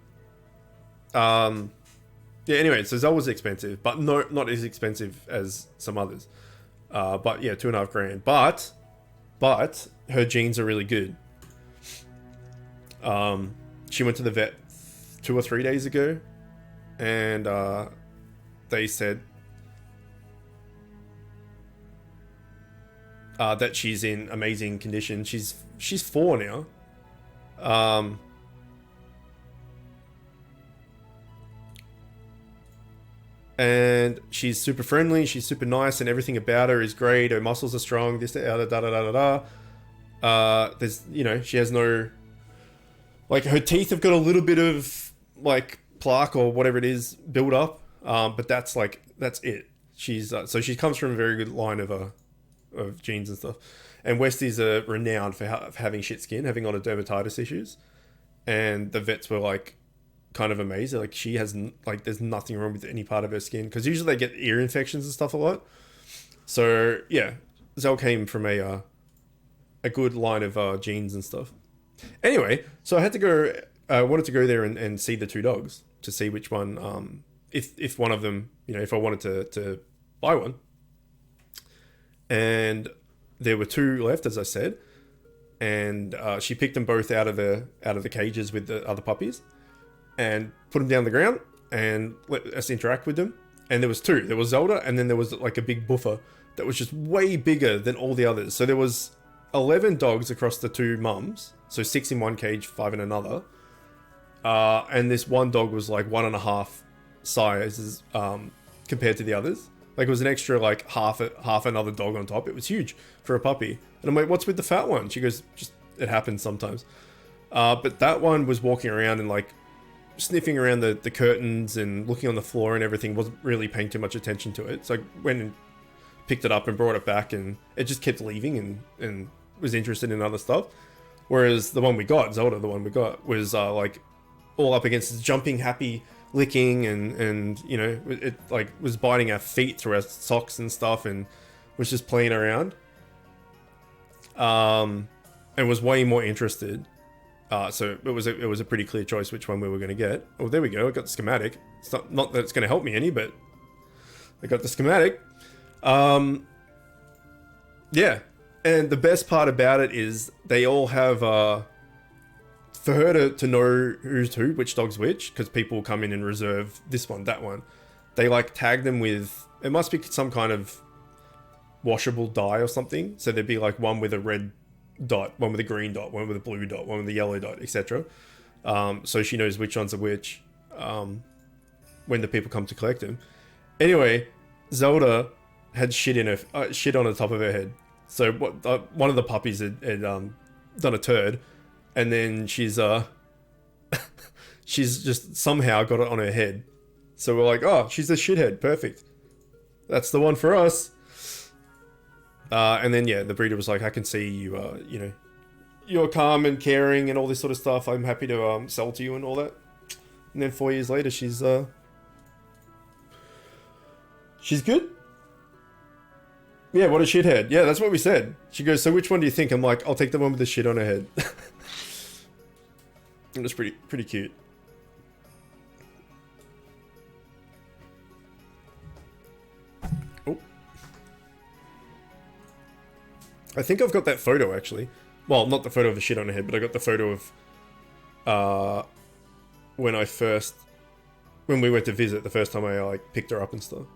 Yeah. Anyway, so Zell was expensive, but not as expensive as some others. But yeah, $2,500. But her genes are really good. She went to the vet 2 or 3 days ago, and they said that she's in amazing condition. She's 4 now. And she's super friendly. She's super nice, and everything about her is great. Her muscles are strong. This, da da da da da da. There's, you know, she has no, like, her teeth have got a little bit of like plaque or whatever it is built up. But that's it. She's so she comes from a very good line of genes and stuff. And Westies are renowned for having shit skin, having a lot of dermatitis issues. And the vets were like kind of amazed. They're like, she has, like, there's nothing wrong with any part of her skin, because usually they get ear infections and stuff a lot. So yeah, Zell came from a good line of genes and stuff. Anyway, so I had to go. I wanted to go there and see the 2 dogs to see which one, if one of them, you know, if I wanted to buy one. And there were 2 left, as I said, and she picked them both out of the cages with the other puppies, and put them down the ground and let us interact with them. And there was 2. There was Zelda, and then there was like a big buffer that was just way bigger than all the others. So there was 11 dogs across the 2 mums, so 6 in one cage, 5 in another. And this one dog was like 1.5 sizes compared to the others. Like, it was an extra like half another dog on top. It was huge for a puppy. And I'm like, what's with the fat one? She goes, just, it happens sometimes. But that one was walking around and like sniffing around the curtains and looking on the floor and everything, wasn't really paying too much attention to it. So I went and picked it up and brought it back, and it just kept leaving and was interested in other stuff. Whereas the one we got, Zelda, was like all up against us, jumping, happy, licking, and you know, it like was biting our feet through our socks and stuff, and was just playing around. And was way more interested. So it was a pretty clear choice which one we were going to get. Oh, there we go. I got the schematic. It's not that it's going to help me any, but I got the schematic. Yeah. And the best part about it is they all have, for her to know who's who, which dog's which, because people come in and reserve this one, that one. They like tag them with, it must be some kind of washable dye or something. So there'd be like one with a red dot, one with a green dot, one with a blue dot, one with a yellow dot, etc. So she knows which ones are which when the people come to collect them. Anyway, Zelda had shit on the top of her head. So one of the puppies had done a turd, and then she's just somehow got it on her head. So we're like, oh, she's a shithead, perfect. That's the one for us. And then yeah, the breeder was like, I can see you, you know, you're calm and caring and all this sort of stuff. I'm happy to sell to you and all that. And then 4 years later, she's She's good? Yeah, what a shithead. Yeah, that's what we said. She goes, so which one do you think? I'm like, I'll take the one with the shit on her head. It was pretty cute. Oh. I think I've got that photo, actually. Well, not the photo of the shit on her head, but I got the photo of when we went to visit the first time I like picked her up and stuff.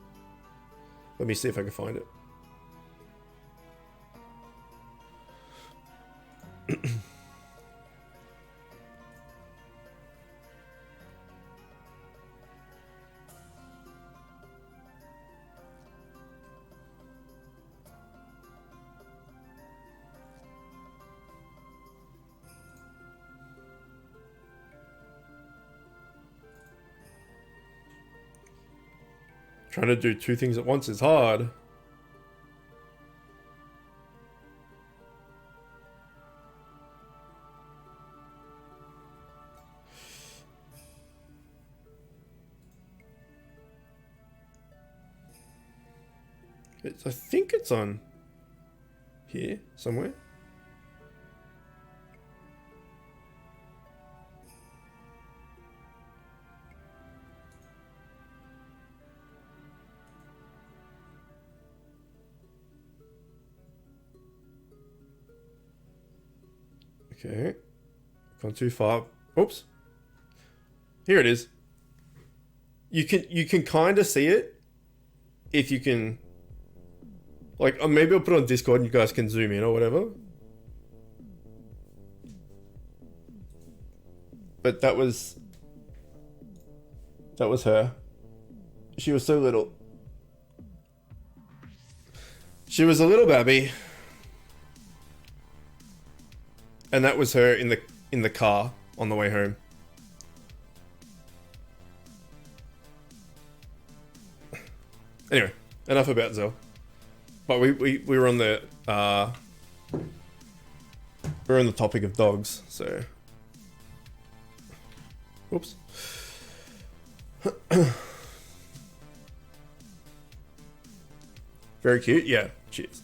Let me see if I can find it. Trying to do two things at once is hard. I think it's on here somewhere. Okay, gone too far. Oops. Here it is. You can kind of see it if you can. Like, maybe I'll put it on Discord and you guys can zoom in or whatever. But that was her. She was so little. She was a little babby. And that was her in the car on the way home. Anyway, enough about Zell. But we were on the topic of dogs, so whoops. Very cute, yeah. Cheers.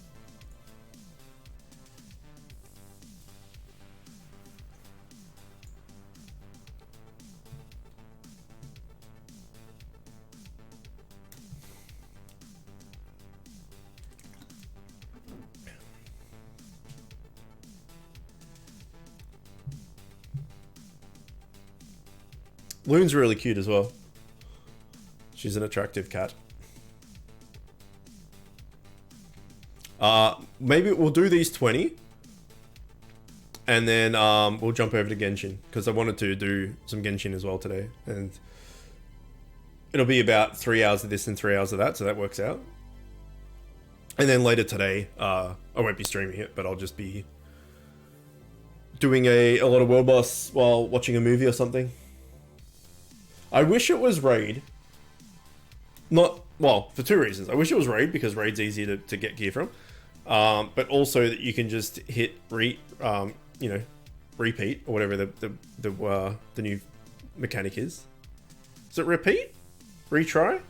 Loon's really cute as well. She's an attractive cat. Maybe we'll do these 20. And then we'll jump over to Genshin. Because I wanted to do some Genshin as well today. And it'll be about 3 hours of this and 3 hours of that. So that works out. And then later today, I won't be streaming it. But I'll just be doing a lot of World Boss while watching a movie or something. I wish it was Raid. Well, for two reasons. I wish it was Raid because Raid's easy to get gear from. But also that you can just hit repeat or whatever the new mechanic is. Is it repeat? Retry?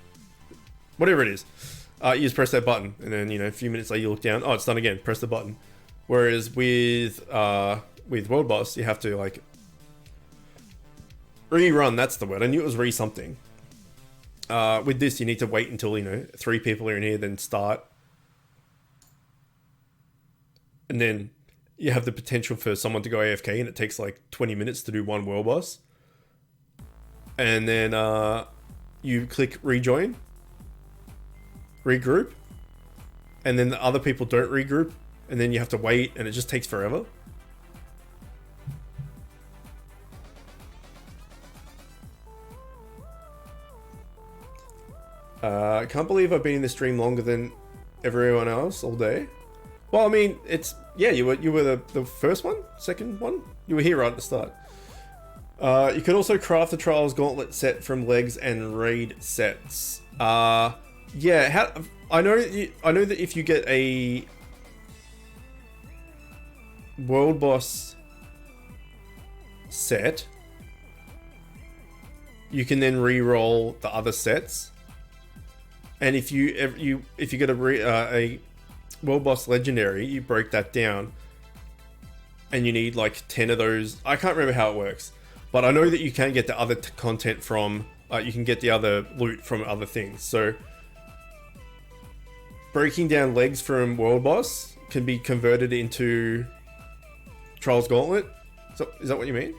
Whatever it is. You just press that button and then, a few minutes later you look down. Oh, it's done again. Press the button. Whereas with World Boss, you have to like rerun, that's the word. I knew it was re-something. With this, you need to wait until, 3 people are in here, then start. And then you have the potential for someone to go AFK, and it takes like 20 minutes to do one World Boss. And then you click rejoin, regroup, and then the other people don't regroup, and then you have to wait, and it just takes forever. I can't believe I've been in this stream longer than everyone else all day. Well, I mean, you were the first one, second one. You were here right at the start. You could also craft the Trials Gauntlet set from legs and raid sets. I know that if you get a World Boss set, you can then re-roll the other sets. And if you get a world boss legendary, you break that down, and you need like 10 of those. I can't remember how it works, but I know that you can get the other content from. You can get the other loot from other things. So breaking down legs from world boss can be converted into Trials Gauntlet. So is that what you mean?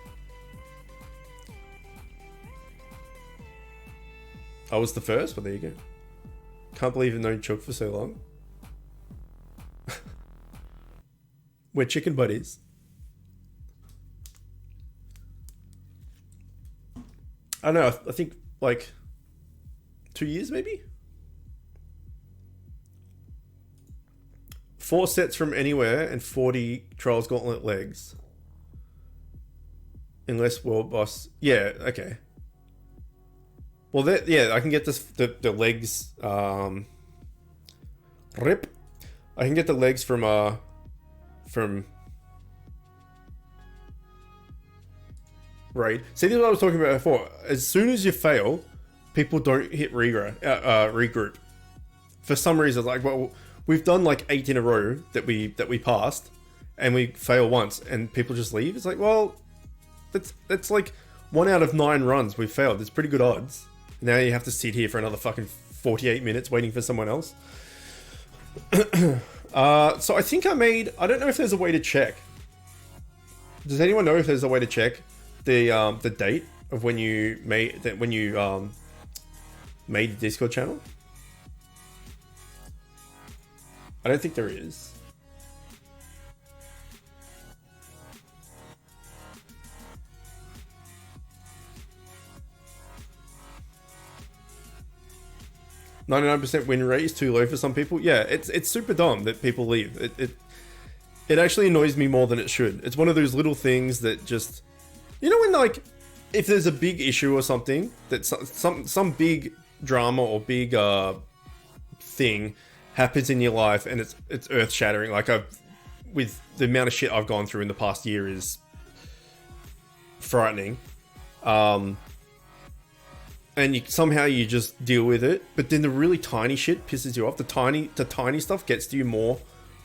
I was the first, but there you go. Can't believe I've known Chook for so long. We're chicken buddies. I don't know, I think like 2 years maybe? 4 sets from anywhere and 40 Trials Gauntlet legs. Unless world boss. Yeah, okay. Well, that, yeah, I can get this the legs. Rip. I can get the legs from raid. See, this is what I was talking about before. As soon as you fail, people don't hit regroup. For some reason, like, well, we've done like 8 in a row that we passed, and we fail once, and people just leave. It's like, well, that's like 1 out of 9 runs we've failed. It's pretty good odds. Now you have to sit here for another fucking 48 minutes waiting for someone else. So I think I don't know if there's a way to check. Does anyone know if there's a way to check the date of when you made the Discord channel? I don't think there is. %, win rate is too low for some people. Yeah, it's super dumb that people leave. It actually annoys me more than it should. It's one of those little things that just, you know, when like if there's a big issue or something that some big drama or big thing happens in your life and it's earth shattering. Like with the amount of shit I've gone through in the past year is frightening. And somehow you just deal with it, but then the really tiny shit pisses you off. The tiny stuff gets to you more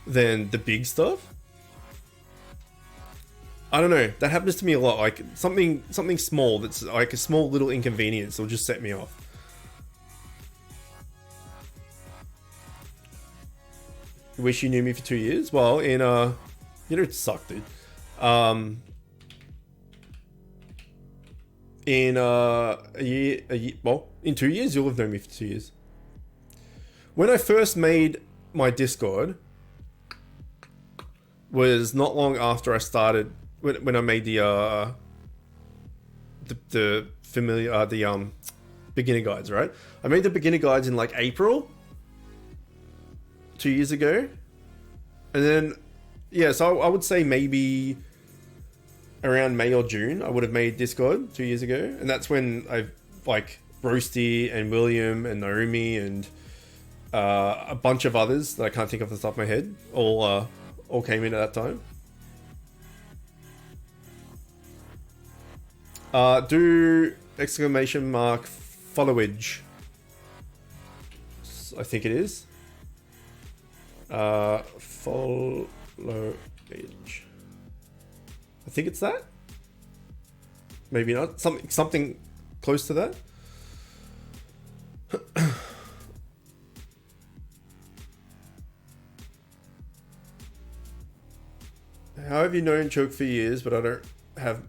than the big stuff. I don't know. That happens to me a lot. Like something small that's like a small little inconvenience will just set me off. Wish you knew me for 2 years. Well, you know, it sucked, dude. In a year, well, in 2 years, you'll have known me for 2 years. When I first made my Discord was not long after I started, when I made the beginner guides, right? I made the beginner guides in like April 2 years ago. And then, yeah, so I would say maybe around May or June, I would have made Discord 2 years ago. And that's when I've like Roasty and William and Naomi and a bunch of others that I can't think of off the top of my head all came in at that time. Do exclamation mark followage. I think it is. Followage. I think it's that. Maybe not. Something close to that. How have you known Chook for years, but I don't have...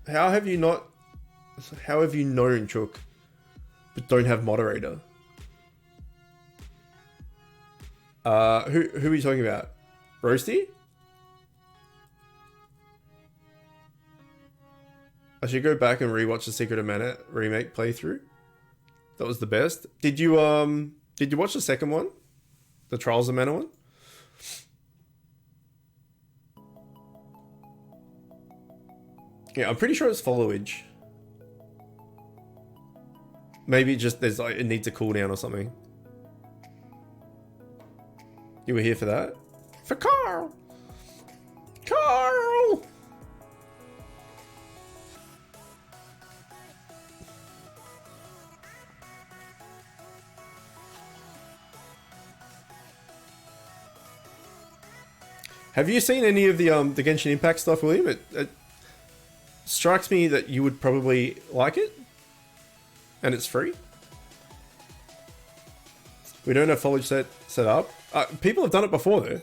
How have you known Chook, but don't have moderator? Who are you talking about? Roasty? I should go back and rewatch the Secret of Mana remake playthrough. That was the best. Did you watch the second one? The Trials of Mana one? Yeah, I'm pretty sure it's followage. Maybe just there's like it needs a cooldown or something. You were here for that? For Carl! Carl! Have you seen any of the Genshin Impact stuff, William? It strikes me that you would probably like it, and it's free. We don't have foliage set up. People have done it before though.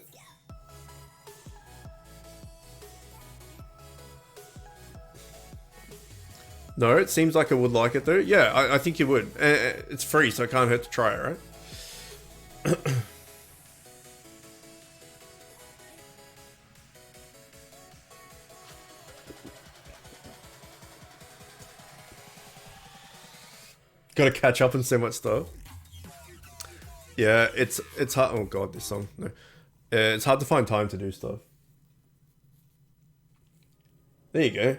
No, it seems like I would like it though. Yeah, I think you would. It's free, so it can't hurt to try it, right? Gotta catch up and so much stuff. Yeah, it's hard. Oh god, this song. No, it's hard to find time to do stuff. There you go.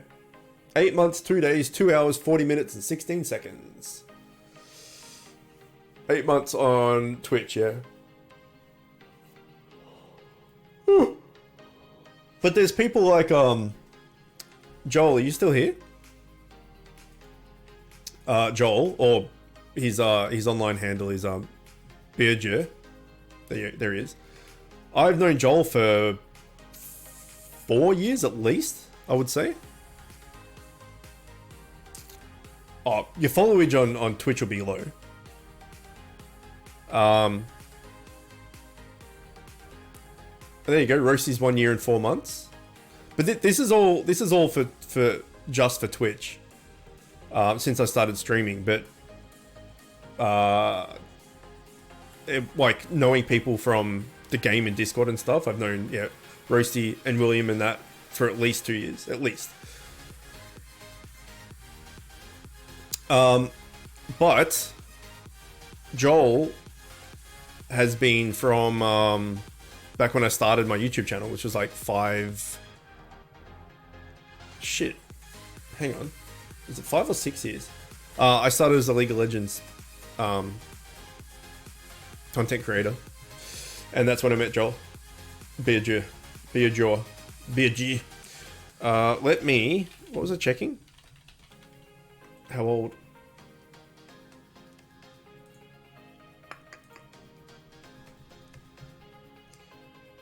8 months, 2 days, 2 hours, 40 minutes, and 16 seconds. 8 months on Twitch, yeah. But there's people like Joel. Are you still here? Joel, or his online handle is Bitgor. There he is. I've known Joel for 4 years at least, I would say. Oh, your followage on Twitch will be low. There you go. Roasty's 1 year and 4 months. But this is all for just for Twitch. Since I started streaming, but like knowing people from the game and Discord and stuff, I've known Roasty and William and that for at least 2 years, at least. But Joel has been from back when I started my YouTube channel, which was like 5. Shit, hang on. Is it 5 or 6 years? I started as a League of Legends content creator, and that's when I met Joel. Bitgor. Let me. What was I checking? How old?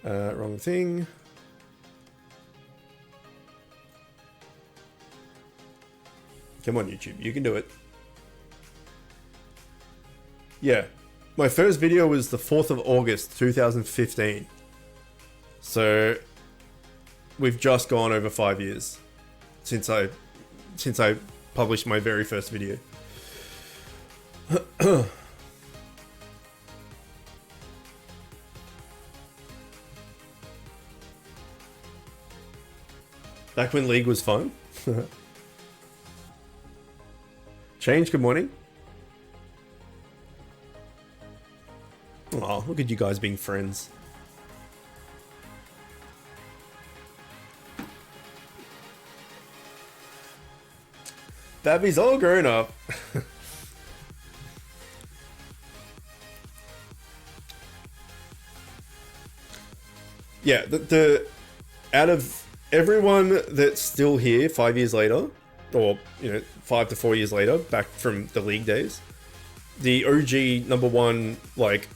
Wrong thing. Come on, YouTube. You can do it. Yeah. My first video was the 4th of August, 2015. So, we've just gone over 5 years since I published my very first video. Back when League was fun. Change, good morning. Oh, look at you guys being friends. Babby's all grown up. Yeah, the out of everyone that's still here 5 years later, or 5 to 4 years later, back from the League days, the OG number one like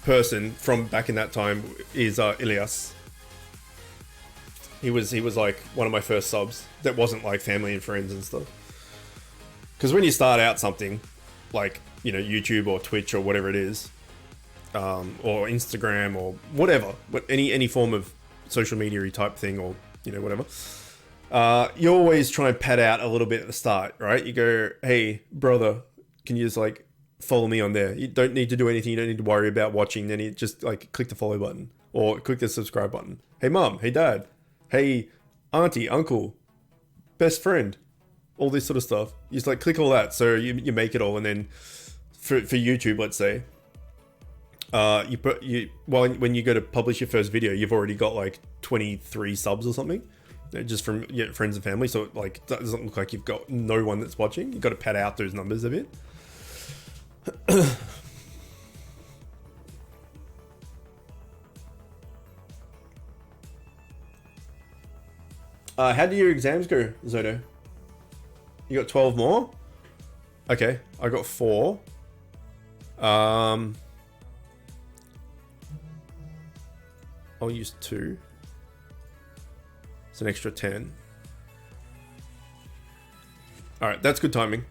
person from back in that time is Ilias. He was like one of my first subs that wasn't like family and friends and stuff. Because when you start out something like YouTube or Twitch or whatever it is, or Instagram or whatever, any form of social media type thing, or whatever, you always try and pad out a little bit at the start, right? You go, hey brother, can you just like follow me on there? You don't need to do anything. You don't need to worry about watching. Then you just like click the follow button or click the subscribe button. Hey mom, hey dad, hey auntie, uncle, best friend, all this sort of stuff. You just like click all that, so you make it all, and then for YouTube, let's say, when you go to publish your first video, you've already got like 23 subs or something, just from friends and family. So like that doesn't look like you've got no one that's watching. You've got to pad out those numbers a bit. How do your exams go, Zoto? You got 12 more? Okay, I got 4. I'll use 2. It's an extra 10. Alright, that's good timing.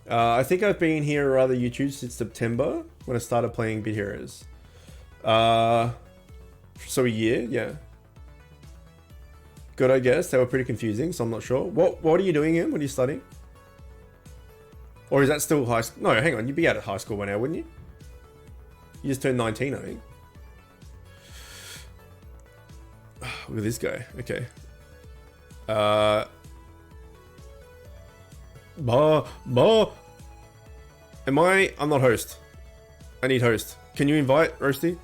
I think I've been here or other YouTube since September when I started playing Bit Heroes. So a year, yeah. Good, I guess. They were pretty confusing, so I'm not sure. What are you doing in? What are you studying? Or is that still high school? No, hang on. You'd be out of high school by now, wouldn't you? You just turned 19, I think. Look at this guy. Okay. I'm not host. I need host. Can you invite Roasty?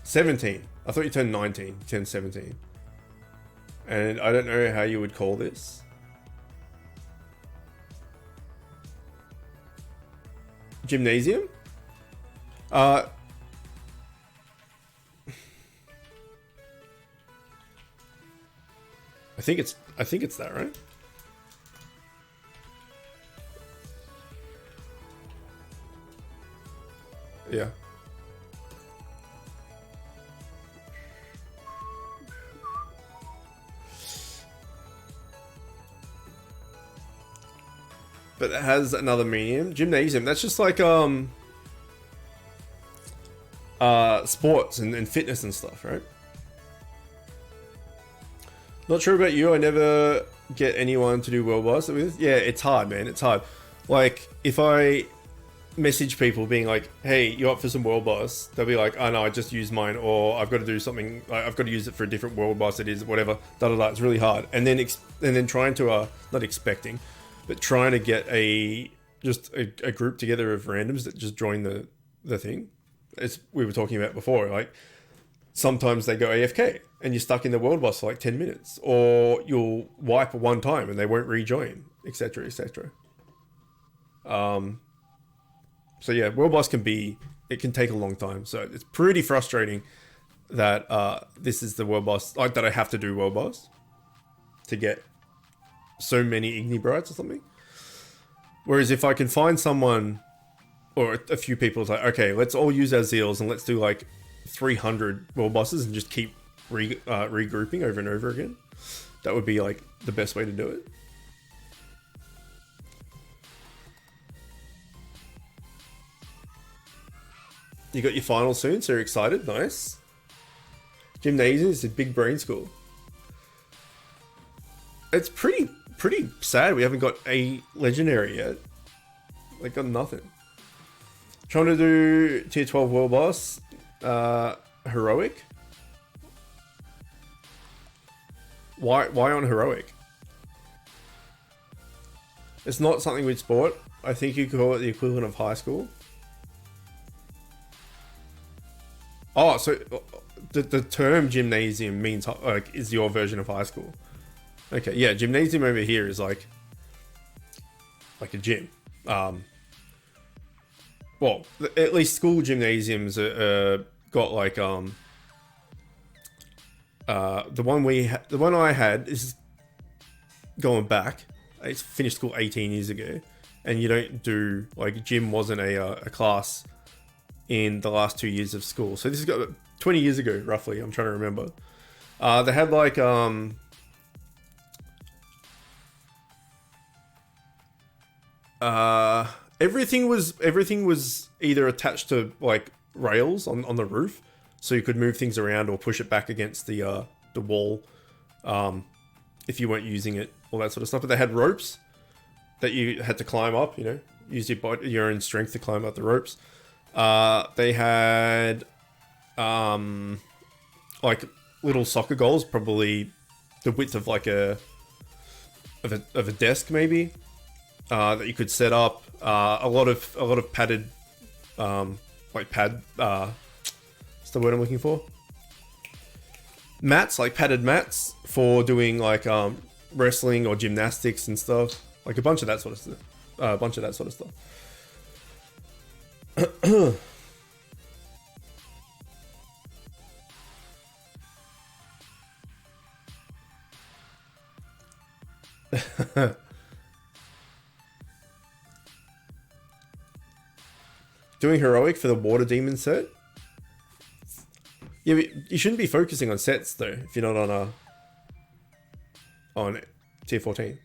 $17. I thought you turned 19. You turned 17. And I don't know how you would call this. Gymnasium? I think it's that, right? Yeah. But it has another meaning. Gymnasium. That's just like sports and fitness and stuff, right? Not sure about you. I never get anyone to do world boss with. Yeah, it's hard, man. It's hard. Like if I message people being like, "Hey, you up for some world boss?" They'll be like, "Oh no, I just used mine," or "I've got to do something. I've got to use it for a different world boss. It is whatever." Da da da. It's really hard. And then trying to not expecting, but trying to get a group together of randoms that just join the thing. As we were talking about before, like sometimes they go AFK and you're stuck in the world boss for like 10 minutes, or you'll wipe one time and they won't rejoin, etc., etc. So yeah, world boss can take a long time. So it's pretty frustrating that this is the world boss, like that I have to do world boss to get so many Igni Brides or something. Whereas if I can find someone or a few people, it's like, okay, let's all use our zeals and let's do like 300 world bosses and just keep regrouping over and over again. That would be like the best way to do it. You got your final soon, so you're excited. Nice. Gymnasium is a big brain school. It's pretty sad we haven't got a legendary yet. Like, got nothing. Trying to do tier 12 world boss. Heroic? Why on heroic? It's not something we'd sport. I think you could call it the equivalent of high school. Oh, so the term gymnasium means like is your version of high school. Okay, yeah, gymnasium over here is like a gym. Well, at least school gymnasiums got like the one I had is going back. I finished school 18 years ago, and you don't do like gym wasn't a class in the last 2 years of school. So this is got 20 years ago, roughly. I'm trying to remember. They had like everything was either attached to like rails on the roof, so you could move things around or push it back against the wall if you weren't using it, all that sort of stuff. But they had ropes that you had to climb up, you know, use your own strength to climb up the ropes. They had like little soccer goals, probably the width of like a desk maybe, that you could set up. A lot of padded what's the word I'm looking for? Mats, like padded mats for doing like wrestling or gymnastics and stuff. Like a bunch of that sort of stuff. A bunch of that sort of stuff. Doing heroic for the water demon set? Yeah, but you shouldn't be focusing on sets though if you're not on tier 14.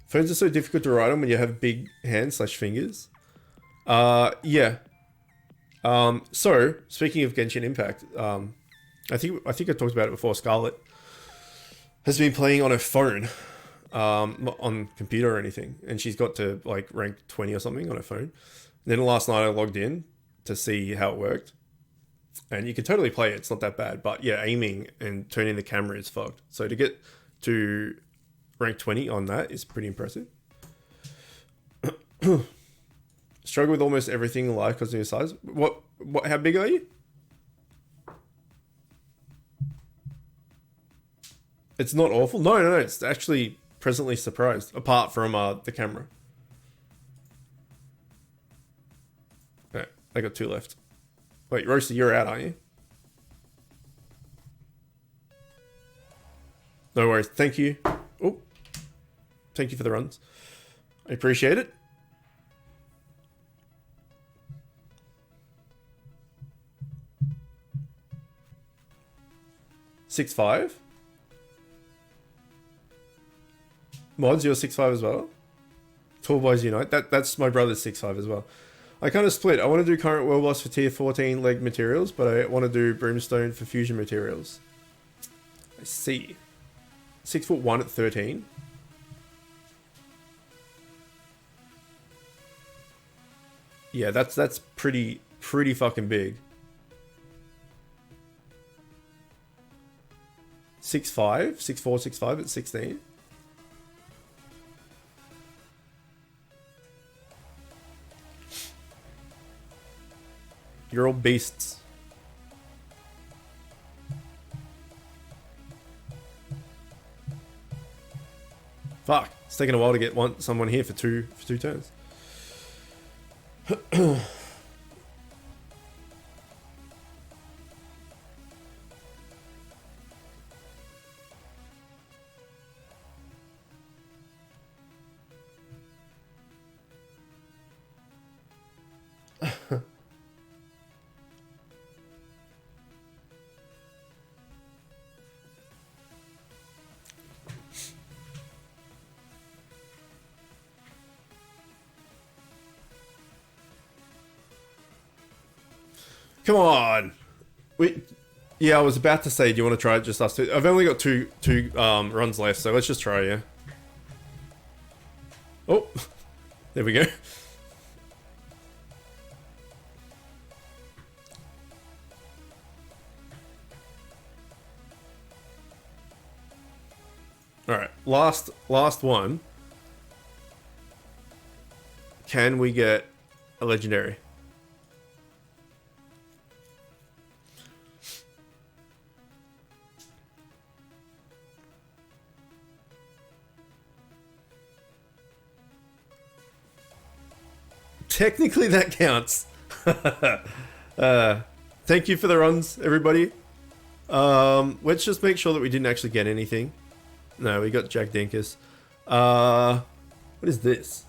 Phones are so difficult to write on when you have big hands / fingers. Yeah. So speaking of Genshin Impact, I think I talked about it before. Scarlett has been playing on her phone, not on computer or anything, and she's got to like rank 20 or something on her phone. And then last night I logged in to see how it worked, and you can totally play it. It's not that bad, but yeah, aiming and turning the camera is fucked. So to get to rank 20 on that is pretty impressive. Struggle with almost everything in life because of your size. What? How big are you? It's not awful. No. It's actually pleasantly surprised. Apart from the camera. Alright, I got 2 left. Wait, Roasty, you're out, aren't you? No worries. Thank you. Oh, thank you for the runs. I appreciate it. Six five. Mods, you're 6'5" as well? Tall Boys Unite. That's my brother's 6'5" as well. I kind of split. I want to do current world boss for tier 14 leg materials, but I want to do brimstone for fusion materials. I see. 6'1" at 13. Yeah, that's pretty fucking big. 6'5", 6'4", 6'5" at 16. You're all beasts. Fuck, it's taking a while to get someone here for two turns. Come on. Yeah, I was about to say, do you want to try it just us two? I've only got two runs left, so let's just try, yeah. Oh, there we go. All right, last one. Can we get a legendary? Technically, that counts. Thank you for the runs, everybody. Let's just make sure that we didn't actually get anything. No, we got Jack Dinkus. What is this?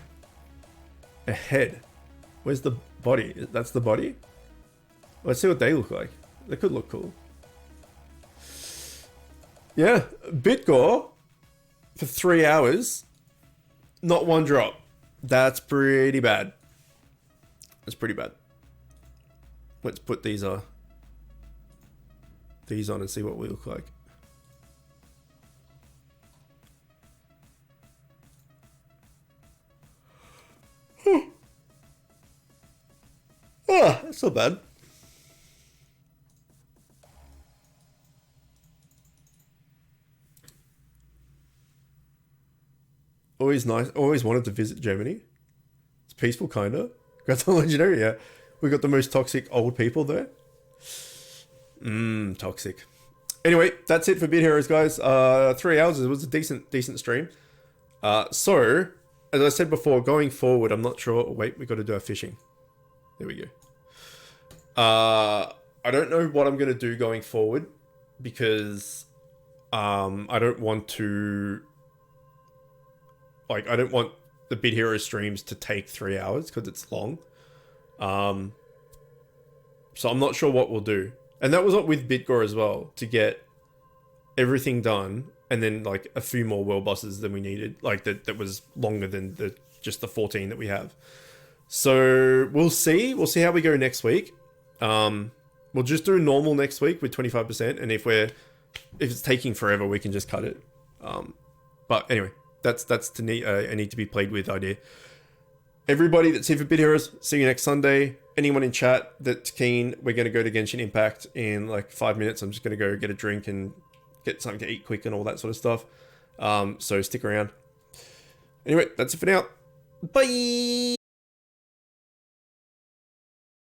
A head. Where's the body? That's the body? Let's see what they look like. They could look cool. Yeah, Bitgor for 3 hours. Not one drop. That's pretty bad. That's pretty bad. Let's put these on and see what we look like. Ah, that's not bad. Always nice. Always wanted to visit Germany. It's peaceful, kinda. Got the legendary, yeah. We got the most toxic old people there. Toxic. Anyway, that's it for Bit Heroes, guys. 3 hours. It was a decent stream. So, as I said before, going forward, I'm not sure. Wait, we got to do our fishing. There we go. I don't know what I'm going to do going forward because I don't want to... Like, I don't want the Bit Hero streams to take 3 hours because it's long. So I'm not sure what we'll do. And that was what with Bitgor as well, to get everything done and then like a few more world bosses than we needed. Like that was longer than just the 14 that we have. So we'll see. We'll see how we go next week. We'll just do normal next week with 25%. And if it's taking forever, we can just cut it. But anyway, that's a need to be played with idea. Everybody that's here for Bit Heroes, see you next Sunday. Anyone in chat that's keen, we're going to go to Genshin Impact in like 5 minutes. I'm just going to go get a drink and get something to eat quick and all that sort of stuff. So stick around. Anyway, that's it for now. Bye!